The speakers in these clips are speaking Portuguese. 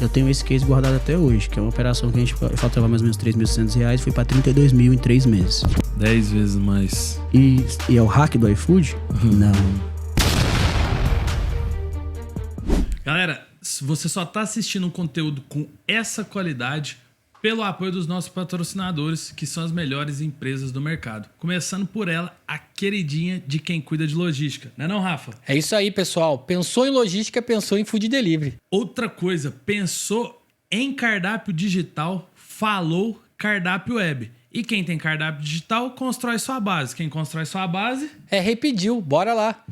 Eu tenho esse case guardado até hoje, que é uma operação que a gente faturava mais ou menos R$3.600, foi para 32 mil em 3 meses. 10 vezes mais. E é o hack do iFood? Não. Galera, você só tá assistindo um conteúdo com essa qualidade pelo apoio dos nossos patrocinadores, que são as melhores empresas do mercado. Começando por ela, a queridinha de quem cuida de logística. Não é não, Rafa? É isso aí, pessoal. Pensou em logística, pensou em food delivery. Outra coisa, pensou em cardápio digital, falou cardápio web. E quem tem cardápio digital, constrói sua base. Quem constrói sua base... Repediu, bora lá.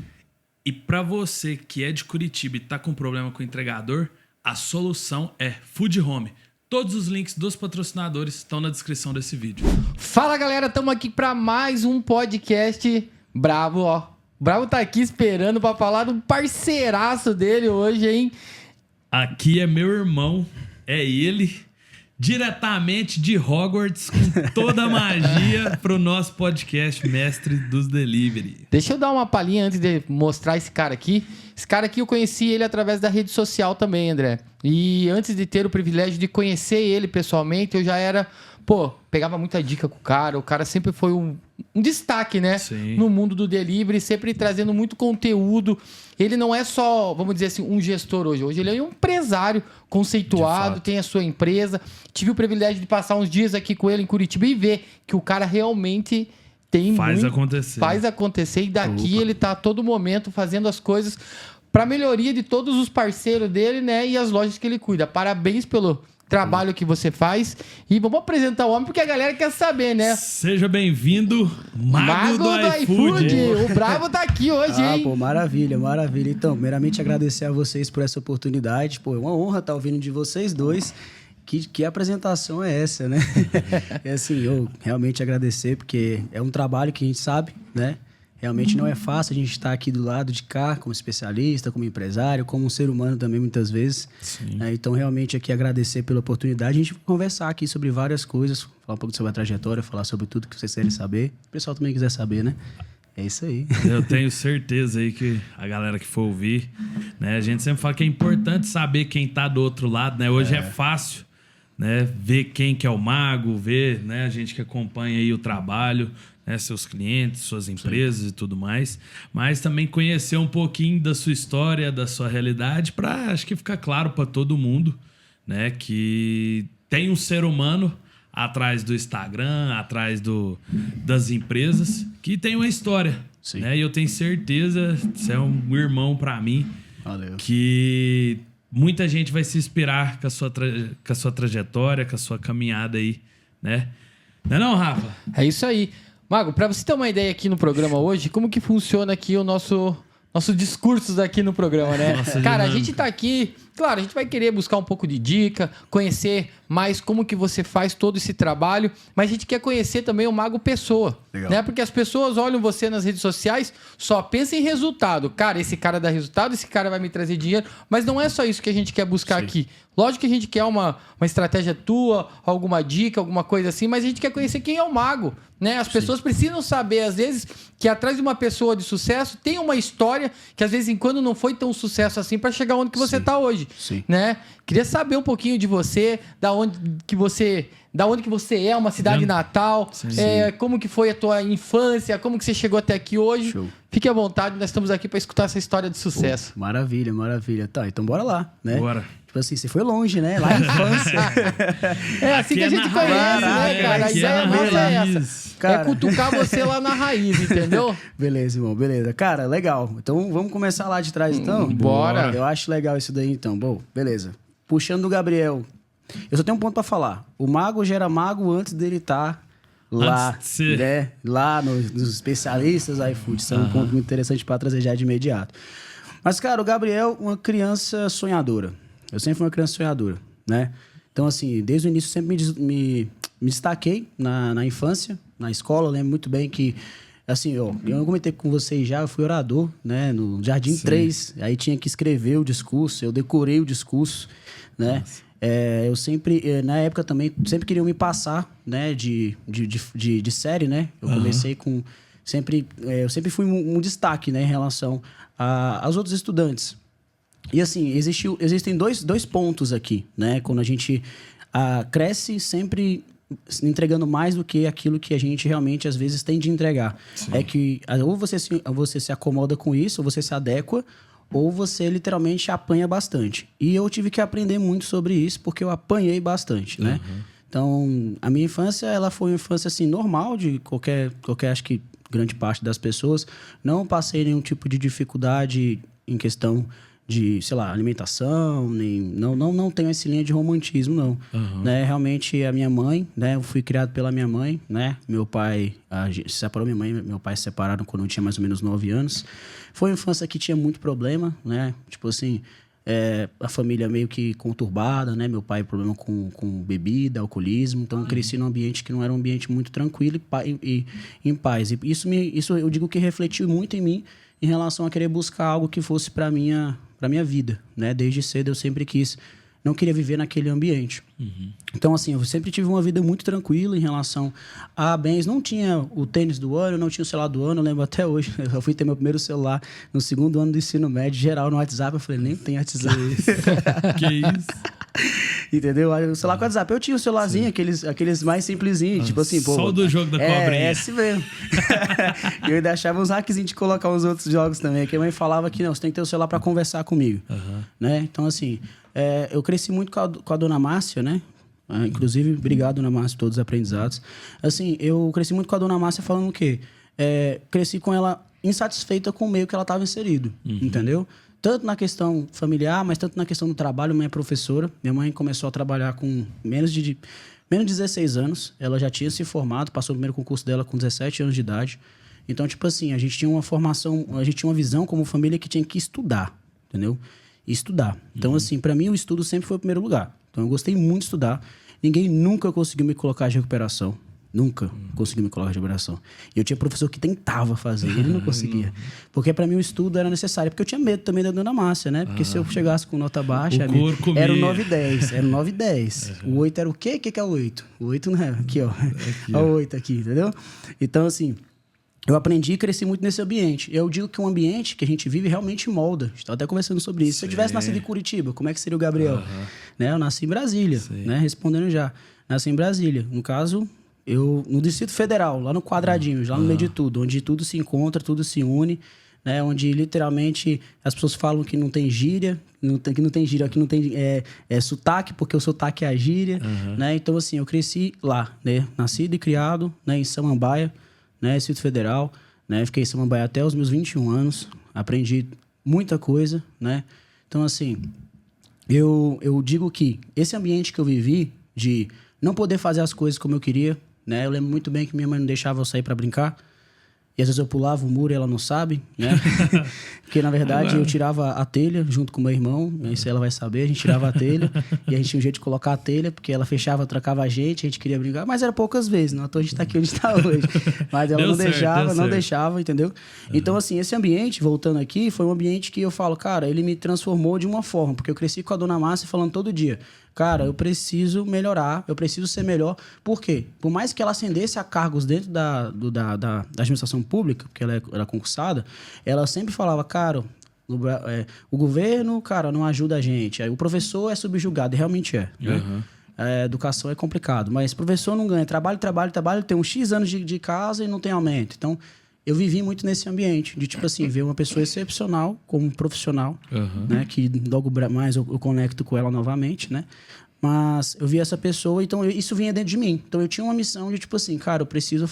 E para você que é de Curitiba e tá com problema com o entregador, a solução é Food Home. Todos os links dos patrocinadores estão na descrição desse vídeo. Fala, galera, estamos aqui para mais um podcast bravo, ó. O Bravo tá aqui esperando para falar do parceiraço dele hoje, hein? Aqui é meu irmão, é ele, diretamente de Hogwarts, com toda a magia pro nosso podcast Mestre dos Delivery. Deixa eu dar uma palhinha antes de mostrar esse cara aqui. Esse cara aqui eu conheci ele através da rede social também, André. E antes de ter o privilégio de conhecer ele pessoalmente, eu já era... pegava muita dica com o cara sempre foi um destaque, né? Sim. No mundo do delivery, sempre trazendo muito conteúdo. Ele não é só, vamos dizer assim, um gestor hoje. Hoje ele é um empresário conceituado, tem a sua empresa. Tive o privilégio de passar uns dias aqui com ele em Curitiba e ver que o cara realmente... Faz acontecer. E daqui ele tá a todo momento fazendo as coisas para melhoria de todos os parceiros dele, né? E as lojas que ele cuida. Parabéns pelo trabalho que você faz. E vamos apresentar o homem porque a galera quer saber, né? Seja bem-vindo, Mago do iFood. O Bravo tá aqui hoje, hein? Maravilha. Então, primeiramente agradecer a vocês por essa oportunidade. É uma honra estar ouvindo de vocês dois. Que apresentação é essa, né? É assim, eu realmente agradecer, porque é um trabalho que a gente sabe, né? Realmente não é fácil a gente estar aqui do lado de cá, como especialista, como empresário, como um ser humano também, muitas vezes. Então, realmente aqui agradecer pela oportunidade. A gente vai conversar aqui sobre várias coisas, falar um pouco sobre a trajetória, falar sobre tudo que vocês querem saber. O pessoal também quiser saber, né? É isso aí. Eu tenho certeza aí que a galera que for ouvir, né? A gente sempre fala que é importante saber quem tá do outro lado, né? Hoje é fácil, né, ver quem que é o mago, ver, né, a gente que acompanha aí o trabalho, né, seus clientes, suas empresas e tudo mais, mas também conhecer um pouquinho da sua história, da sua realidade, para acho que ficar claro para todo mundo, né, que tem um ser humano atrás do Instagram, atrás das empresas, que tem uma história, né, e eu tenho certeza, você é um irmão para mim. Valeu. Que muita gente vai se inspirar com a sua trajetória, com a sua caminhada aí, né? Não, Rafa? É isso aí. Mago, para você ter uma ideia aqui no programa hoje, como que funciona aqui o nosso discurso aqui no programa, né? Cara, a gente tá aqui... Claro, a gente vai querer buscar um pouco de dica, conhecer mais como que você faz todo esse trabalho, mas a gente quer conhecer também o Mago Pessoa, né? Porque as pessoas olham você nas redes sociais, só pensam em resultado. Cara, esse cara dá resultado, esse cara vai me trazer dinheiro, mas não é só isso que a gente quer buscar aqui. Lógico que a gente quer uma estratégia tua, alguma dica, alguma coisa assim, mas a gente quer conhecer quem é o Mago, né? As pessoas precisam saber, às vezes, que atrás de uma pessoa de sucesso tem uma história que, às vezes, em quando não foi tão sucesso assim para chegar onde que você tá hoje. Né? Queria saber um pouquinho de você, da onde que você é, uma cidade natal, como que foi a tua infância, como que você chegou até aqui hoje. Show. Fique à vontade, nós estamos aqui para escutar essa história de sucesso. Maravilha. Tá, então bora lá, né? Bora. Tipo assim, você foi longe, né? Lá na infância. É assim que a gente conhece, né, cara? A ideia nossa é essa. Cara. É cutucar você lá na raiz, entendeu? Beleza, irmão, beleza. Cara, legal. Então, vamos começar lá de trás, então? Bora. Eu acho legal isso daí, então. Bom, beleza. Puxando do Gabriel. Eu só tenho um ponto pra falar. O mago já era mago antes dele estar lá, né? Lá nos especialistas iFood. Isso é um ponto muito interessante pra trazer já de imediato. Mas, cara, o Gabriel, uma criança sonhadora. Eu sempre fui uma criança sonhadora, né? Então, assim, desde o início sempre me destaquei na infância, na escola. Eu lembro muito bem que, assim, eu comentei com vocês já, eu fui orador, né? No Jardim 3, aí tinha que escrever o discurso, eu decorei o discurso, né? Eu sempre, na época também, sempre queriam me passar, né? De série, né? Eu comecei com... eu sempre fui um destaque, né? Em relação aos outros estudantes. E assim, existem dois pontos aqui, né? Quando a gente cresce sempre entregando mais do que aquilo que a gente realmente, às vezes, tem de entregar. Sim. É que ou você se acomoda com isso, ou você se adequa, ou você literalmente apanha bastante. E eu tive que aprender muito sobre isso, porque eu apanhei bastante, né? Então, a minha infância, ela foi uma infância, assim, normal de qualquer acho que grande parte das pessoas. Não passei nenhum tipo de dificuldade em questão de, sei lá, alimentação, não tenho essa linha de romantismo, não. Né? Realmente, a minha mãe, né? Eu fui criado pela minha mãe, né? Meu pai se separou, minha mãe e meu pai se separaram quando eu tinha mais ou menos 9 anos. Foi uma infância que tinha muito problema, né? Tipo assim, a família meio que conturbada, né? Meu pai problema com bebida, alcoolismo. Então, eu cresci num ambiente que não era um ambiente muito tranquilo e em paz. E isso eu digo que refletiu muito em mim em relação a querer buscar algo que fosse para minha vida, né? Desde cedo eu sempre não queria viver naquele ambiente. Então, assim, eu sempre tive uma vida muito tranquila em relação a bens. Não tinha o tênis do ano, não tinha o celular do ano, eu lembro até hoje. Eu fui ter meu primeiro celular no 2º ano do ensino médio, geral, no WhatsApp. Eu falei, nem tem WhatsApp. Que isso? Entendeu? O celular com WhatsApp. Eu tinha o celularzinho, aqueles mais simplesinhos, tipo assim, pô. Só o do jogo da cobrinha. É esse mesmo. E eu ainda achava uns hackzinhos de colocar uns outros jogos também. Que a mãe falava que não, você tem que ter o celular para conversar comigo. Né? Então, assim, eu cresci muito com a dona Márcia, né? Inclusive, obrigado, dona Márcia, por todos os aprendizados. Assim, eu cresci muito com a dona Márcia falando o quê? Cresci com ela insatisfeita com o meio que ela estava inserido, entendeu? Tanto na questão familiar, mas tanto na questão do trabalho. Minha mãe é professora. Minha mãe começou a trabalhar com menos de 16 anos. Ela já tinha se formado, passou o primeiro concurso dela com 17 anos de idade. Então, tipo assim, a gente tinha uma formação, a gente tinha uma visão como família que tinha que estudar, entendeu? Estudar. Então, assim, para mim o estudo sempre foi o primeiro lugar. Então, eu gostei muito de estudar. Ninguém nunca conseguiu me colocar de recuperação. Nunca conseguiu me colocar de recuperação. E eu tinha professor que tentava fazer, ele não conseguia. Porque para mim o estudo era necessário. Porque eu tinha medo também da dona Márcia, né? Porque se eu chegasse com nota baixa, era o 9 e 10. Era o 9 e 10. O 8 era o quê? O que é o 8? O 8 não é. Aqui, ó. Olha o 8 aqui, entendeu? Então, assim, eu aprendi e cresci muito nesse ambiente. Eu digo que um ambiente que a gente vive realmente molda. A gente estava até conversando sobre isso. Se eu tivesse nascido em Curitiba, como é que seria o Gabriel? Né? Eu nasci em Brasília, né? Respondendo já. Nasci em Brasília. No caso, no Distrito Federal, lá no quadradinho, lá no meio de tudo. Onde tudo se encontra, tudo se une. Né? Onde, literalmente, as pessoas falam que não tem gíria. Que não tem gíria, que não tem sotaque, porque o sotaque é a gíria. Né? Então, assim, eu cresci lá, né? Nascido e criado, né? Em Samambaia, né, Distrito Federal, né, fiquei em Samambaia até os meus 21 anos, aprendi muita coisa, né, então assim, eu digo que esse ambiente que eu vivi, de não poder fazer as coisas como eu queria, né, eu lembro muito bem que minha mãe não deixava eu sair para brincar, e às vezes eu pulava o muro e ela não sabe, né? Porque, na verdade, eu tirava a telha junto com o meu irmão. Isso ela vai saber. A gente tirava a telha. E a gente tinha um jeito de colocar a telha, porque ela fechava, trancava a gente queria brincar. Mas era poucas vezes, não? Então a gente tá aqui onde está hoje. Mas ela não deixava, entendeu? Então, assim, esse ambiente, voltando aqui, foi um ambiente que eu falo, cara, ele me transformou de uma forma. Porque eu cresci com a dona Márcia falando todo dia, cara, eu preciso melhorar, eu preciso ser melhor. Por quê? Por mais que ela ascendesse a cargos dentro da administração pública, porque ela era concursada, ela sempre falava, cara, o governo, cara, não ajuda a gente. Aí o professor é subjugado, e realmente é. Né? A educação é complicado, mas o professor não ganha. Trabalho, tem uns X anos de casa e não tem aumento. Então, eu vivi muito nesse ambiente, de tipo assim, ver uma pessoa excepcional como profissional, né? Que logo mais eu conecto com ela novamente, né? Mas eu vi essa pessoa, então isso vinha dentro de mim. Então eu tinha uma missão de tipo assim, cara, eu preciso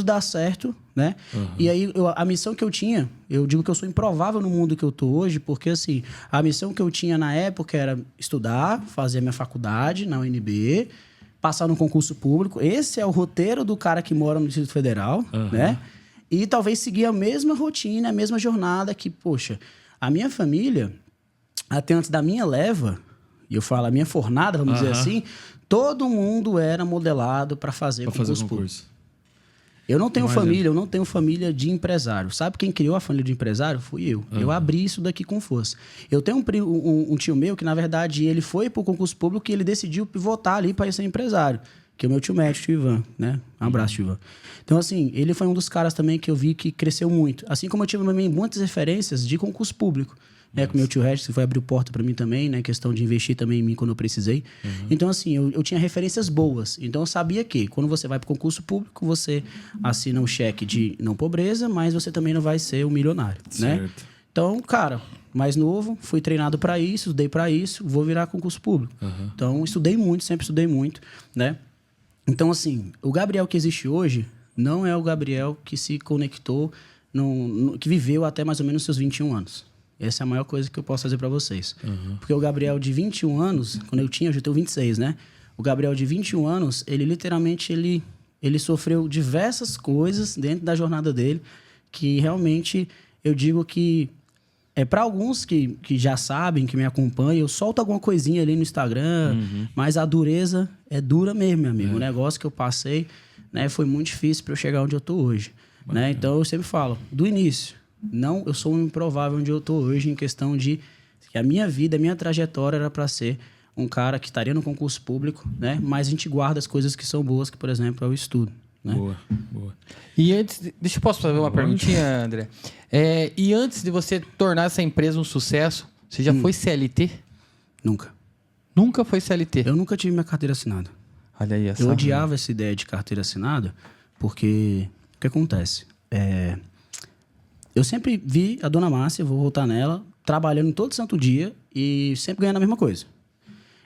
dar certo, né? E aí a missão que eu tinha, eu digo que eu sou improvável no mundo que eu tô hoje, porque assim, a missão que eu tinha na época era estudar, fazer a minha faculdade na UNB, passar no concurso público. Esse é o roteiro do cara que mora no Distrito Federal, né? E talvez seguir a mesma rotina, a mesma jornada que, poxa, a minha família, até antes da minha leva, e eu falo a minha fornada, vamos dizer assim, todo mundo era modelado para fazer concurso público. Eu não tenho família de empresário. Sabe quem criou a família de empresário? Fui eu. Eu abri isso daqui com força. Eu tenho um tio meu que, na verdade, ele foi para o concurso público e ele decidiu pivotar ali para ser empresário. Que é o meu tio médico, tio Ivan, né? Um abraço, tio Ivan. Então, assim, ele foi um dos caras também que eu vi que cresceu muito. Assim como eu tive também muitas referências de concurso público. né? Com o meu tio Regis, que foi abrir porta para mim também, né? Questão de investir também em mim quando eu precisei. Então, assim, eu tinha referências boas. Então, eu sabia que quando você vai para o concurso público, você assina um cheque de não pobreza, mas você também não vai ser um milionário, né? Então, cara, mais novo, fui treinado para isso, estudei para isso, vou virar concurso público. Então, estudei muito, sempre estudei muito, né? Então, assim, o Gabriel que existe hoje não é o Gabriel que se conectou, que viveu até mais ou menos seus 21 anos. Essa é a maior coisa que eu posso fazer para vocês. Porque o Gabriel de 21 anos, quando eu já tenho 26, né? O Gabriel de 21 anos, ele literalmente, ele sofreu diversas coisas dentro da jornada dele, que realmente, eu digo que, para alguns que já sabem, que me acompanham, eu solto alguma coisinha ali no Instagram, mas a dureza é dura mesmo, meu amigo. O negócio que eu passei, né, foi muito difícil para eu chegar onde eu tô hoje. Né? Então, eu sempre falo, do início, não, eu sou um improvável onde eu tô hoje em questão de que a minha vida, a minha trajetória era para ser um cara que estaria no concurso público, né? Mas a gente guarda as coisas que são boas, que, por exemplo, é o estudo. Né? Boa. E antes, posso fazer uma perguntinha, André? E antes de você tornar essa empresa um sucesso, você já foi CLT? Nunca. Nunca foi CLT? Eu nunca tive minha carteira assinada. Olha aí essa. Eu odiava essa ideia de carteira assinada, porque o que acontece? Eu sempre vi a Dona Márcia, vou voltar nela, trabalhando todo santo dia e sempre ganhando a mesma coisa.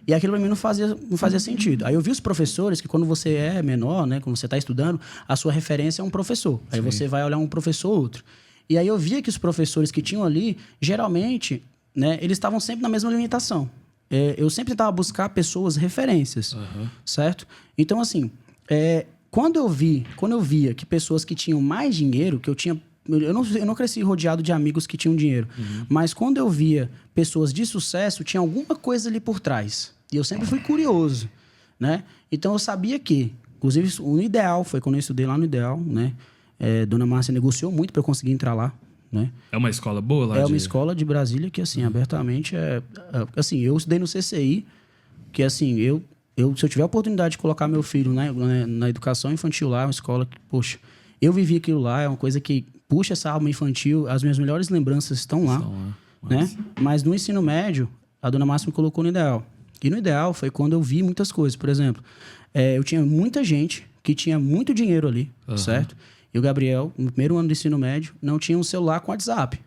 E aquilo para mim não fazia sentido. Aí eu vi os professores que quando você é menor, né, quando você está estudando, a sua referência é um professor. Aí você vai olhar um professor ou outro. E aí eu via que os professores que tinham ali, geralmente, né, eles estavam sempre na mesma limitação. Eu sempre tentava buscar pessoas referências, certo? Então, assim, quando eu via que pessoas que tinham mais dinheiro, que eu não cresci rodeado de amigos que tinham dinheiro. Mas quando eu via pessoas de sucesso, tinha alguma coisa ali por trás. E eu sempre fui curioso, né? Então, eu sabia que, inclusive, o ideal foi quando eu estudei lá no Ideal, né? Dona Márcia negociou muito para eu conseguir entrar lá, né? É uma escola boa lá? Uma escola de Brasília que, assim, abertamente assim, eu estudei no CCI, que, assim, se eu tiver a oportunidade de colocar meu filho na educação infantil lá, uma escola que, poxa, eu vivi aquilo lá, é uma coisa que puxa essa alma infantil, as minhas melhores lembranças estão lá, né? Mas no ensino médio, a Dona Márcia me colocou no Ideal. E no Ideal foi quando eu vi muitas coisas. Por exemplo, eu tinha muita gente que tinha muito dinheiro ali, certo? E o Gabriel, no primeiro ano do ensino médio, não tinha um celular com WhatsApp.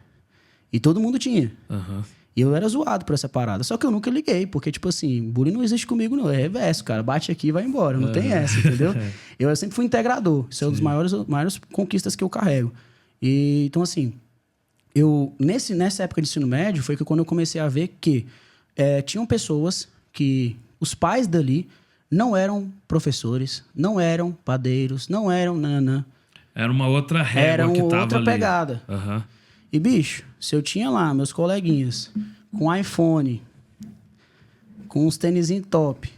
E todo mundo tinha. E eu era zoado por essa parada. Só que eu nunca liguei, porque, tipo assim, bullying não existe comigo, não. É reverso, cara. Bate aqui e vai embora. Não tem essa, entendeu? Eu sempre fui integrador. Isso é uma das maiores conquistas que eu carrego. E, então, assim, nessa época de ensino médio, foi que quando eu comecei a ver que tinham pessoas que os pais dali não eram professores, não eram padeiros, não eram nananã. Era uma outra régua que tava ali. Era outra pegada. E, bicho, se eu tinha lá meus coleguinhas com iPhone, com uns tênis em top,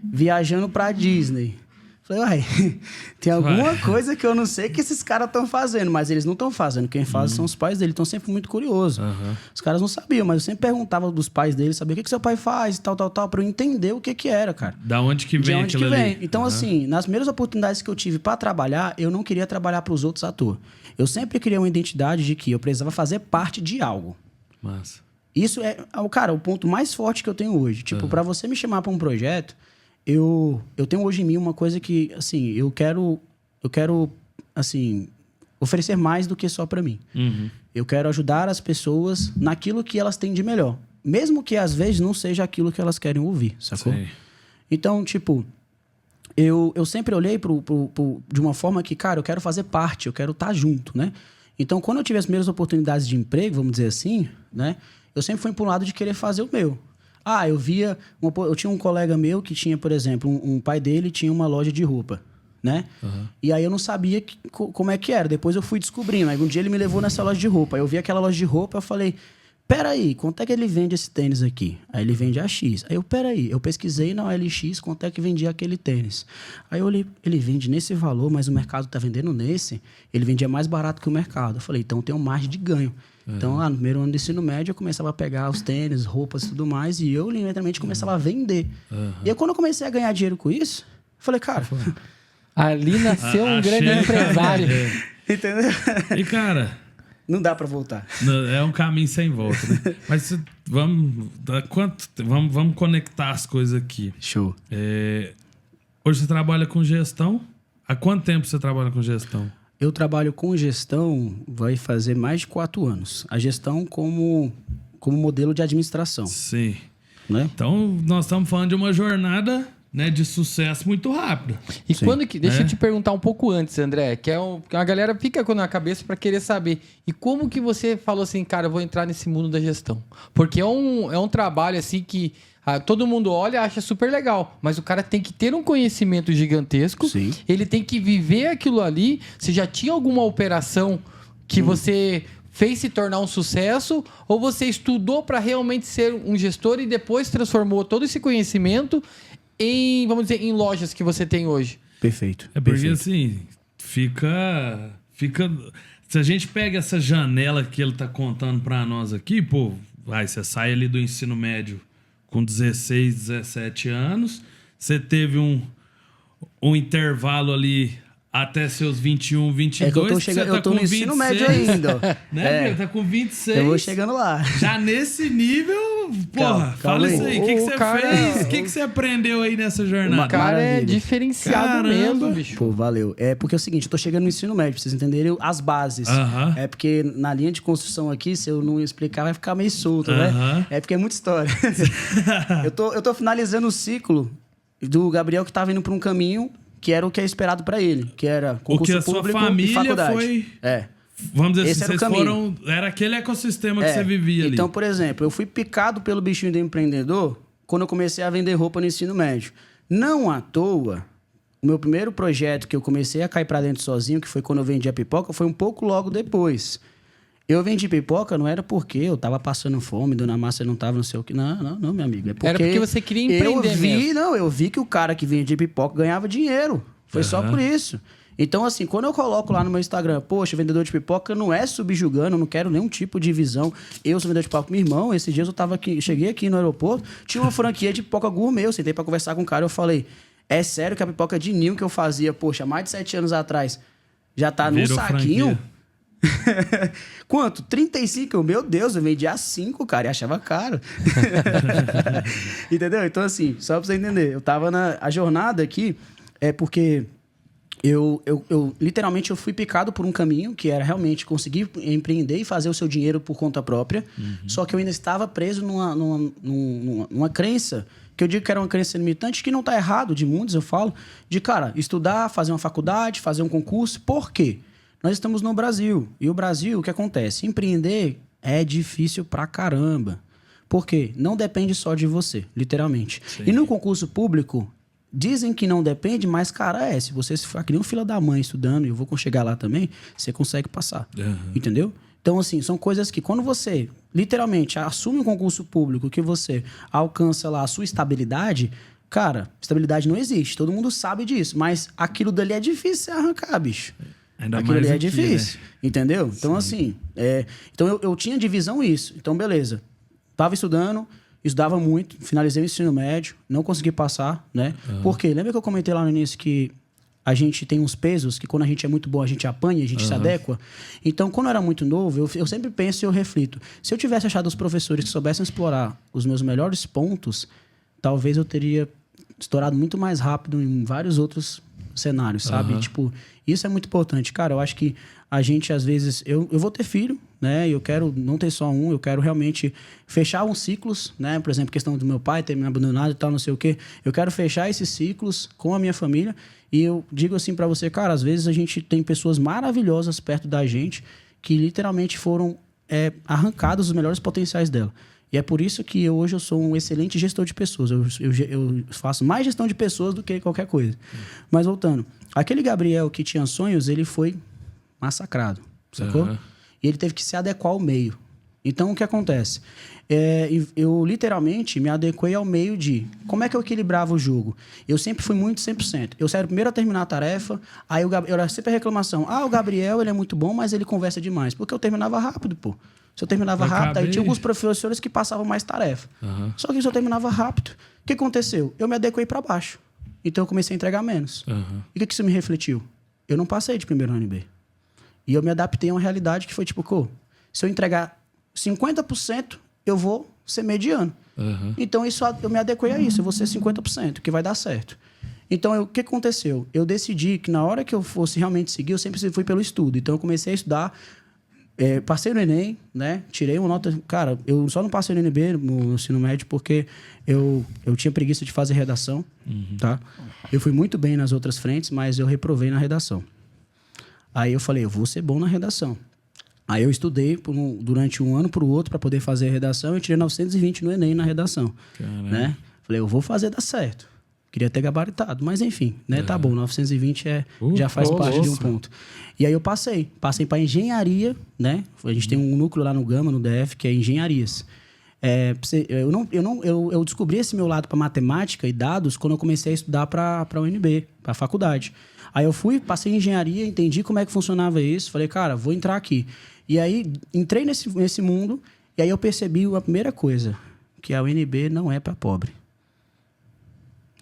viajando pra Disney, falei, uai, tem alguma coisa que eu não sei que esses caras estão fazendo, mas eles não estão fazendo. Quem faz são os pais dele, estão sempre muito curiosos. Os caras não sabiam, mas eu sempre perguntava dos pais dele, sabia o que seu pai faz, tal, pra eu entender o que era, cara. Da onde que vem aquilo ali? Então, assim, nas primeiras oportunidades que eu tive para trabalhar, eu não queria trabalhar para os outros à toa. Eu sempre criei uma identidade de que eu precisava fazer parte de algo. Massa. Isso é, cara, o ponto mais forte que eu tenho hoje. Tipo, para você me chamar para um projeto, eu tenho hoje em mim uma coisa que, assim, eu quero assim, oferecer mais do que só para mim. Eu quero ajudar as pessoas naquilo que elas têm de melhor. Mesmo que, às vezes, não seja aquilo que elas querem ouvir, sacou? Sim. Então, tipo, eu sempre olhei de uma forma que, cara, eu quero fazer parte, eu quero estar junto, né? Então, quando eu tive as primeiras oportunidades de emprego, vamos dizer assim, né? Eu sempre fui para um lado de querer fazer o meu. Eu tinha um colega meu que tinha, por exemplo, um pai dele tinha uma loja de roupa, né? E aí eu não sabia como é que era. Depois eu fui descobrindo. Aí um dia ele me levou nessa loja de roupa. Aí eu vi aquela loja de roupa, eu falei, peraí, quanto é que ele vende esse tênis aqui? Aí ele vende a X. Aí eu pesquisei na OLX quanto é que vendia aquele tênis. Aí eu olhei, ele vende nesse valor, mas o mercado tá vendendo nesse. Ele vendia mais barato que o mercado. Eu falei, então tem um margem de ganho. Então, lá no primeiro ano do ensino médio, eu começava a pegar os tênis, roupas e tudo mais, e eu, literalmente, começava a vender. E aí, quando eu comecei a ganhar dinheiro com isso, eu falei, cara... Ali nasceu um grande empresário. Entendeu? E, cara, Não dá para voltar. É um caminho sem volta, né? Mas vamos conectar as coisas aqui. Show. Hoje você trabalha com gestão? Há quanto tempo você trabalha com gestão? Eu trabalho com gestão, vai fazer mais de 4 anos. A gestão como modelo de administração. Sim. Né? Então, nós estamos falando de uma jornada, né, de sucesso muito rápida. E sim. Quando que... Deixa eu te perguntar um pouco antes, André, que a galera fica na cabeça para querer saber. E como que você falou assim, cara, eu vou entrar nesse mundo da gestão? Porque é um trabalho assim que todo mundo olha e acha super legal, mas o cara tem que ter um conhecimento gigantesco, sim. Ele tem que viver aquilo ali. Você já tinha alguma operação que você fez se tornar um sucesso, ou você estudou para realmente ser um gestor e depois transformou todo esse conhecimento em, vamos dizer, em lojas que você tem hoje? Perfeito. É porque assim, fica... Se a gente pega essa janela que ele tá contando para nós aqui, pô, você sai ali do ensino médio com 16, 17 anos, você teve um intervalo ali até seus 21, 22. É que eu tô no ensino médio ainda. Né? Tá com 26. Eu vou chegando lá. Já nesse nível, porra, fala isso aí. O que você fez? O que você aprendeu aí nessa jornada? O cara é diferenciado mesmo, bicho. Pô, valeu. É porque é o seguinte, eu tô chegando no ensino médio, pra vocês entenderem as bases. É porque na linha de construção aqui, se eu não explicar, vai ficar meio solto, né? É porque é muita história. eu tô finalizando o ciclo do Gabriel, que tava indo pra um caminho que era o que é esperado para ele, que era concurso público e faculdade. Foi... Vamos dizer esse assim, vocês foram... Era aquele ecossistema que você vivia ali. Então, por exemplo, eu fui picado pelo bichinho do empreendedor quando eu comecei a vender roupa no ensino médio. Não à toa, o meu primeiro projeto que eu comecei a cair para dentro sozinho, que foi quando eu vendi a pipoca, foi um pouco logo depois. Eu vendi pipoca não era porque eu tava passando fome, Dona Márcia não tava não sei o que. Não, meu amigo. É porque era porque você queria empreender eu vi que o cara que vendia pipoca ganhava dinheiro. Foi só por isso. Então, assim, quando eu coloco lá no meu Instagram, poxa, vendedor de pipoca não é subjugando, eu não quero nenhum tipo de visão. Eu sou vendedor de pipoca. Meu irmão, esses dias cheguei aqui no aeroporto, tinha uma franquia de pipoca gourmet. Eu sentei pra conversar com o cara, eu falei, é sério que a pipoca de ninho que eu fazia, poxa, mais de 7 anos atrás, já tá num saquinho? Quanto? 35? Meu Deus, eu vendia 5, cara, e achava caro. Entendeu? Então, assim, só pra você entender, eu tava a jornada aqui, porque eu literalmente eu fui picado por um caminho que era realmente conseguir empreender e fazer o seu dinheiro por conta própria. Só que eu ainda estava preso numa crença, que eu digo que era uma crença limitante, que não tá errado, de muitos eu falo, de, cara, estudar, fazer uma faculdade, fazer um concurso. Por quê? Nós estamos no Brasil. E o Brasil, o que acontece? Empreender é difícil pra caramba. Por quê? Não depende só de você, literalmente. Sim. E no concurso público, dizem que não depende, mas, cara, se você ficar que nem um filho da mãe estudando, e eu vou chegar lá também, você consegue passar. Entendeu? Então, assim, são coisas que quando você, literalmente, assume um concurso público, que você alcança lá a sua estabilidade, cara, estabilidade não existe. Todo mundo sabe disso. Mas aquilo dali é difícil você arrancar, bicho. Ainda aquilo mais ali é aqui, difícil, né? Entendeu? Então, assim, então eu tinha de visão isso. Então, beleza. Tava estudava muito, finalizei o ensino médio, não consegui passar, né? Por quê? Lembra que eu comentei lá no início que a gente tem uns pesos que quando a gente é muito bom, a gente apanha, a gente se adequa? Então, quando eu era muito novo, eu sempre penso e eu reflito. Se eu tivesse achado os professores que soubessem explorar os meus melhores pontos, talvez eu teria estourado muito mais rápido em vários outros cenários, sabe? Tipo, isso é muito importante. Cara, eu acho que a gente, às vezes... Eu vou ter filho, né? Eu quero não ter só um, eu quero realmente fechar uns ciclos, né? Por exemplo, questão do meu pai ter me abandonado e tal, não sei o quê. Eu quero fechar esses ciclos com a minha família. E eu digo assim pra você, cara, às vezes a gente tem pessoas maravilhosas perto da gente que literalmente foram arrancados os melhores potenciais dela. E é por isso que hoje eu sou um excelente gestor de pessoas. Eu faço mais gestão de pessoas do que qualquer coisa. Mas voltando, aquele Gabriel que tinha sonhos, ele foi massacrado, sacou? E ele teve que se adequar ao meio. Então, o que acontece? Eu literalmente me adequei ao meio de... Como é que eu equilibrava o jogo? Eu sempre fui muito 100%. Eu era o primeiro a terminar a tarefa, aí eu era sempre a reclamação. O Gabriel, ele é muito bom, mas ele conversa demais. Porque eu terminava rápido, pô. Se eu terminava rápido, aí tinha alguns professores que passavam mais tarefa. Só que se eu terminava rápido, o que aconteceu? Eu me adequei para baixo. Então eu comecei a entregar menos. E o que isso me refletiu? Eu não passei de primeiro ano B. E eu me adaptei a uma realidade que foi tipo, se eu entregar 50%, eu vou ser mediano. Uhum. Então, eu me adequei a isso. Eu vou ser 50%, que vai dar certo. Então, o que aconteceu? Eu decidi que na hora que eu fosse realmente seguir, eu sempre fui pelo estudo. Então, eu comecei a estudar, passei no Enem, né? Tirei uma nota... Cara, eu só não passei no NB, no ensino médio, porque eu tinha preguiça de fazer redação, tá? Eu fui muito bem nas outras frentes, mas eu reprovei na redação. Aí eu falei, eu vou ser bom na redação. Aí eu estudei durante um ano para o outro para poder fazer a redação. Eu tirei 920 no Enem na redação, né? Falei, eu vou fazer dar certo. Queria ter gabaritado, mas enfim, né? Tá bom, 920 já faz parte de um ponto. E aí eu passei para engenharia, né? A gente tem um núcleo lá no Gama, no DF, que é engenharias. Eu descobri esse meu lado para matemática e dados quando eu comecei a estudar para a UNB, para a faculdade. Aí eu passei em engenharia, entendi como é que funcionava isso, falei, cara, vou entrar aqui. E aí entrei nesse mundo e aí eu percebi a primeira coisa, que a UNB não é para pobre.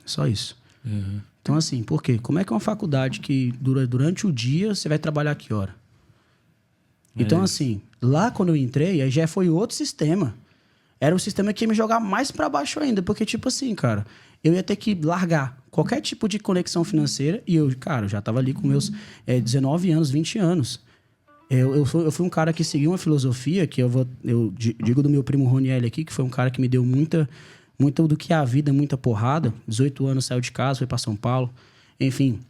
Só isso. Uhum. Então, assim, por quê? Como é que é uma faculdade que durante o dia você vai trabalhar a que hora? Então, assim, lá quando eu entrei, aí já foi outro sistema. Era um sistema que ia me jogar mais para baixo ainda, porque, tipo assim, cara, eu ia ter que largar qualquer tipo de conexão financeira e eu já tava ali com meus 19 anos, 20 anos. Eu fui um cara que seguiu uma filosofia que eu digo do meu primo Roniel aqui, que foi um cara que me deu muito do que a vida, muita porrada. 18 anos saiu de casa, foi para São Paulo. Enfim,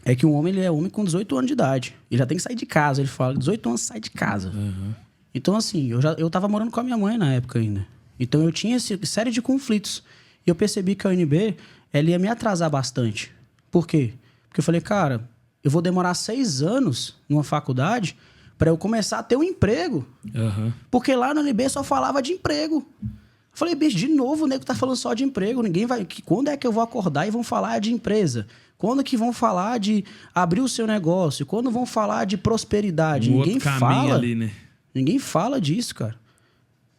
é que um homem, ele é homem com 18 anos de idade. Ele já tem que sair de casa. Ele fala, 18 anos sai de casa. Uhum. Então, assim, eu tava morando com a minha mãe na época ainda. Então, eu tinha essa série de conflitos. E eu percebi que a UNB, ela ia me atrasar bastante. Por quê? Porque eu falei, cara, eu vou demorar 6 anos numa faculdade para eu começar a ter um emprego. Uhum. Porque lá na UNB só falava de emprego. Eu falei, bicho, de novo o nego tá falando só de emprego. Ninguém vai... Quando é que eu vou acordar e vão falar de empresa? Quando que vão falar de abrir o seu negócio? Quando vão falar de prosperidade? Ninguém outro caminho fala. Ali, né? Ninguém fala disso, cara.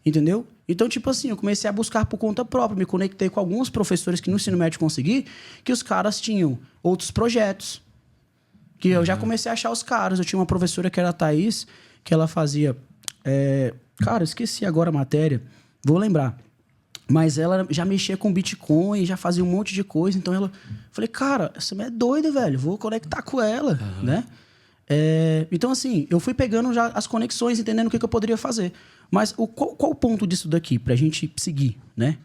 Entendeu? Então, tipo assim, eu comecei a buscar por conta própria. Me conectei com alguns professores que no ensino médio consegui, que os caras tinham outros projetos. Que eu já comecei a achar os caras. Eu tinha uma professora que era a Thaís, que ela fazia... Cara, esqueci agora a matéria. Vou lembrar. Mas ela já mexia com Bitcoin, já fazia um monte de coisa. Então, falei, cara, essa mulher é doida, velho. Vou conectar com ela, né? Então, assim, eu fui pegando já as conexões, entendendo o que eu poderia fazer. Mas qual o ponto disso daqui, pra gente seguir, né?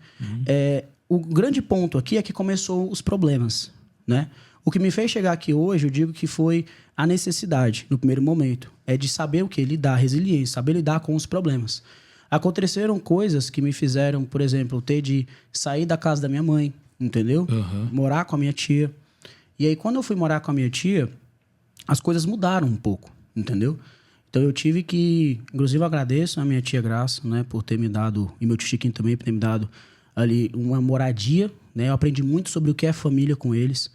O grande ponto aqui é que começou os problemas, né? O que me fez chegar aqui hoje, eu digo que foi a necessidade, no primeiro momento. É de saber o que? Lidar, resiliência, saber lidar com os problemas. Aconteceram coisas que me fizeram, por exemplo, ter de sair da casa da minha mãe, entendeu? Morar com a minha tia. E aí, quando eu fui morar com a minha tia, as coisas mudaram um pouco, entendeu? Então, eu tive que... Inclusive, eu agradeço a minha tia Graça, né? Por ter me dado... E meu tio Chiquinho também, por ter me dado ali uma moradia, né? Eu aprendi muito sobre o que é família com eles,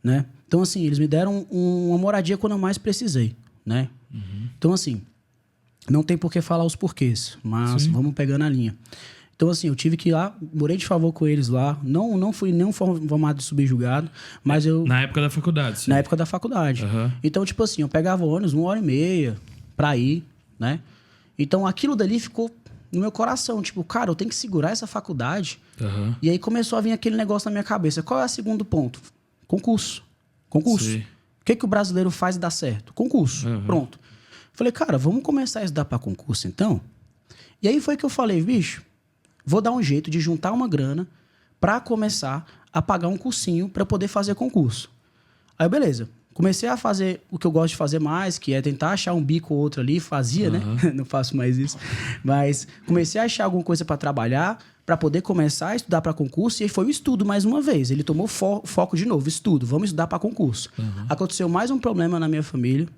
né? Então, assim, eles me deram uma moradia quando eu mais precisei, né? Então, assim... Não tem por que falar os porquês, mas vamos pegando a linha. Então, assim, eu tive que ir lá, morei de favor com eles lá. Não fui nenhum formado de subjugado, mas eu... Na época da faculdade, sim. Na época da faculdade. Então, tipo assim, eu pegava ônibus 1h30 pra ir, né? Então, aquilo dali ficou no meu coração. Tipo, cara, eu tenho que segurar essa faculdade. E aí começou a vir aquele negócio na minha cabeça. Qual é o segundo ponto? Concurso. Sim. O que o brasileiro faz e dá certo? Concurso. Pronto. Falei, cara, vamos começar a estudar para concurso, então? E aí foi que eu falei, bicho, vou dar um jeito de juntar uma grana para começar a pagar um cursinho para poder fazer concurso. Aí, beleza. Comecei a fazer o que eu gosto de fazer mais, que é tentar achar um bico ou outro ali. Fazia, né? Não faço mais isso. Mas comecei a achar alguma coisa para trabalhar, para poder começar a estudar para concurso. E aí foi o estudo mais uma vez. Ele tomou foco de novo. Estudo, vamos estudar para concurso. Aconteceu mais um problema na minha família,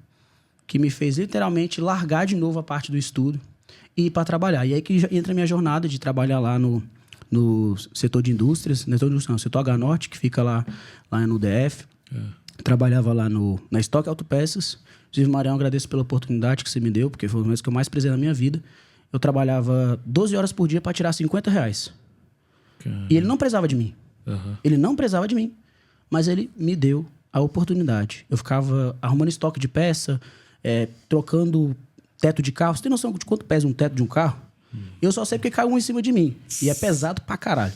que me fez literalmente largar de novo a parte do estudo e ir para trabalhar. E aí que entra a minha jornada de trabalhar lá no setor de indústrias, não, setor H Norte, que fica lá no DF. Trabalhava lá na Stock Autopeças. Inclusive, Marião, agradeço pela oportunidade que você me deu, porque foi o mês que eu mais prezei na minha vida. Eu trabalhava 12 horas por dia para tirar R$50. E ele não prezava de mim. Ele não prezava de mim. Mas ele me deu a oportunidade. Eu ficava arrumando estoque de peça, trocando teto de carro. Você tem noção de quanto pesa um teto de um carro? Eu só sei porque caiu um em cima de mim. E é pesado pra caralho.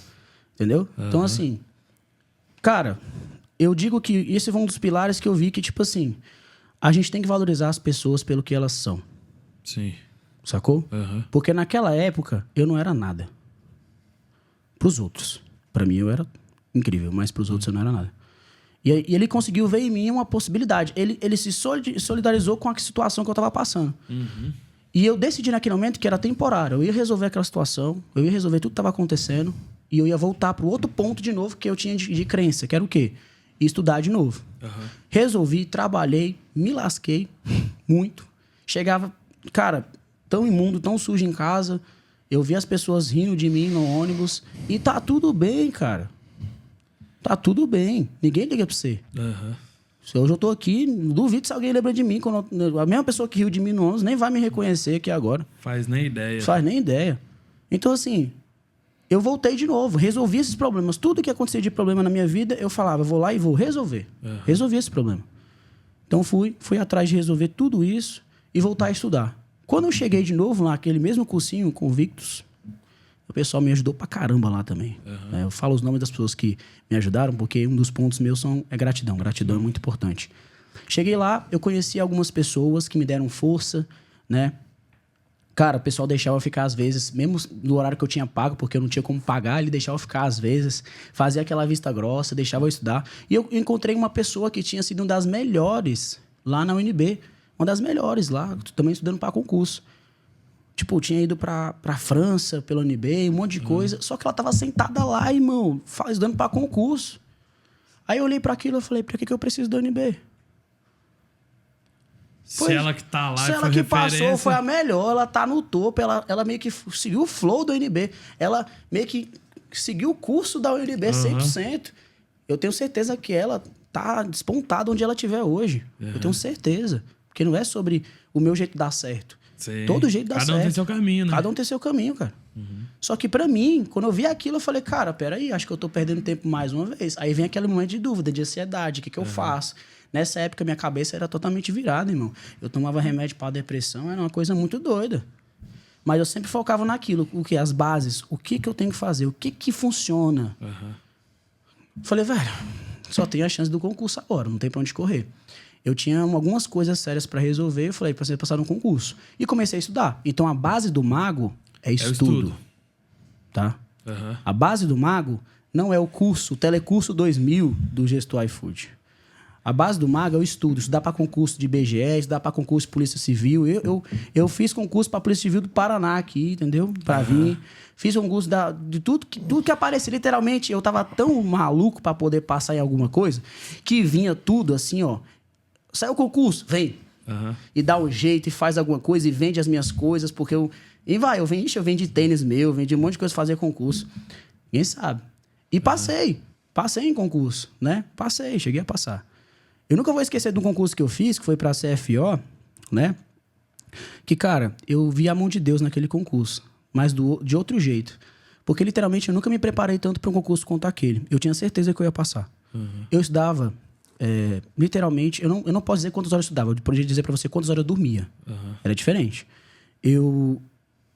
Entendeu? Então, assim... Cara, eu digo que esse foi um dos pilares que eu vi que, tipo assim... A gente tem que valorizar as pessoas pelo que elas são. Sim. Sacou? Porque naquela época, eu não era nada. Pros outros. Pra mim, eu era incrível. Mas pros outros, eu não era nada. E ele conseguiu ver em mim uma possibilidade. Ele se solidarizou com a situação que eu tava passando. E eu decidi naquele momento que era temporário. Eu ia resolver aquela situação. Eu ia resolver tudo que tava acontecendo. E eu ia voltar pro outro ponto de novo que eu tinha de crença. Que era o quê? Estudar de novo. Resolvi, trabalhei, me lasquei muito. Chegava, cara, tão imundo, tão sujo em casa. Eu vi as pessoas rindo de mim no ônibus. E tá tudo bem, cara. Tá tudo bem. Ninguém liga pra você. Se hoje eu tô aqui, duvido se alguém lembra de mim. A mesma pessoa que riu de mim no ônibus nem vai me reconhecer aqui agora. Faz nem ideia. Faz nem ideia. Então, assim... Eu voltei de novo, resolvi esses problemas. Tudo que acontecia de problema na minha vida, eu falava, eu vou lá e vou resolver. Resolvi esse problema. Então fui atrás de resolver tudo isso e voltar a estudar. Quando eu cheguei de novo naquele mesmo cursinho, Convictus, o pessoal me ajudou pra caramba lá também. Eu falo os nomes das pessoas que me ajudaram, porque um dos pontos meus é gratidão. Gratidão é muito importante. Cheguei lá, eu conheci algumas pessoas que me deram força, né? Cara, o pessoal deixava eu ficar às vezes, mesmo no horário que eu tinha pago, porque eu não tinha como pagar, ele deixava eu ficar às vezes, fazia aquela vista grossa, deixava eu estudar. E eu encontrei uma pessoa que tinha sido uma das melhores lá na UNB, uma das melhores lá, também estudando para concurso. Tipo, tinha ido pra França, pela UNB, um monte de coisa, só que ela tava sentada lá, irmão, estudando para concurso. Aí eu olhei para aquilo e falei, pra que eu preciso da UNB? Se ela que tá lá, se ela que passou foi a melhor, ela tá no topo, ela meio que seguiu o flow da UNB, ela meio que seguiu o curso da UNB 100%. Eu tenho certeza que ela tá despontada onde ela estiver hoje. Eu tenho certeza. Porque não é sobre o meu jeito de dar certo. Sim. Todo jeito dá certo. Cada um tem seu caminho, né? Cada um tem seu caminho, cara. Só que pra mim, quando eu vi aquilo, eu falei, cara, peraí, acho que eu tô perdendo tempo mais uma vez. Aí vem aquele momento de dúvida, de ansiedade, o que eu faço? Nessa época, minha cabeça era totalmente virada, irmão. Eu tomava remédio pra depressão, era uma coisa muito doida. Mas eu sempre focava naquilo, o que? As bases. O que eu tenho que fazer? O que funciona? Falei, velho, só tenho a chance do concurso agora, não tem pra onde correr. Eu tinha algumas coisas sérias pra resolver, eu falei, pra você passar no concurso. E comecei a estudar. Então, a base do mago é estudo. Tá? A base do mago não é o curso, o Telecurso 2000 do Gestor iFood. A base do mago é o estudo. Estudar para concurso de IBGE, estudar para concurso de Polícia Civil. Eu fiz concurso para Polícia Civil do Paraná aqui, entendeu? Para vir. Fiz concurso de tudo que aparecia. Literalmente, eu tava tão maluco para poder passar em alguma coisa que vinha tudo assim, ó. Saiu o concurso, vem. E dá um jeito e faz alguma coisa e vende as minhas coisas, porque eu vendi tênis meu, vendi um monte de coisa pra fazer concurso. Ninguém sabe. E passei em concurso, né? Cheguei a passar. Eu nunca vou esquecer de um concurso que eu fiz, que foi pra CFO, né? Que, cara, eu vi a mão de Deus naquele concurso, mas de outro jeito. Porque, literalmente, eu nunca me preparei tanto para um concurso quanto aquele. Eu tinha certeza que eu ia passar. Eu estudava, literalmente, eu não posso dizer quantas horas eu estudava, eu poderia dizer para você quantas horas eu dormia. Era diferente. Eu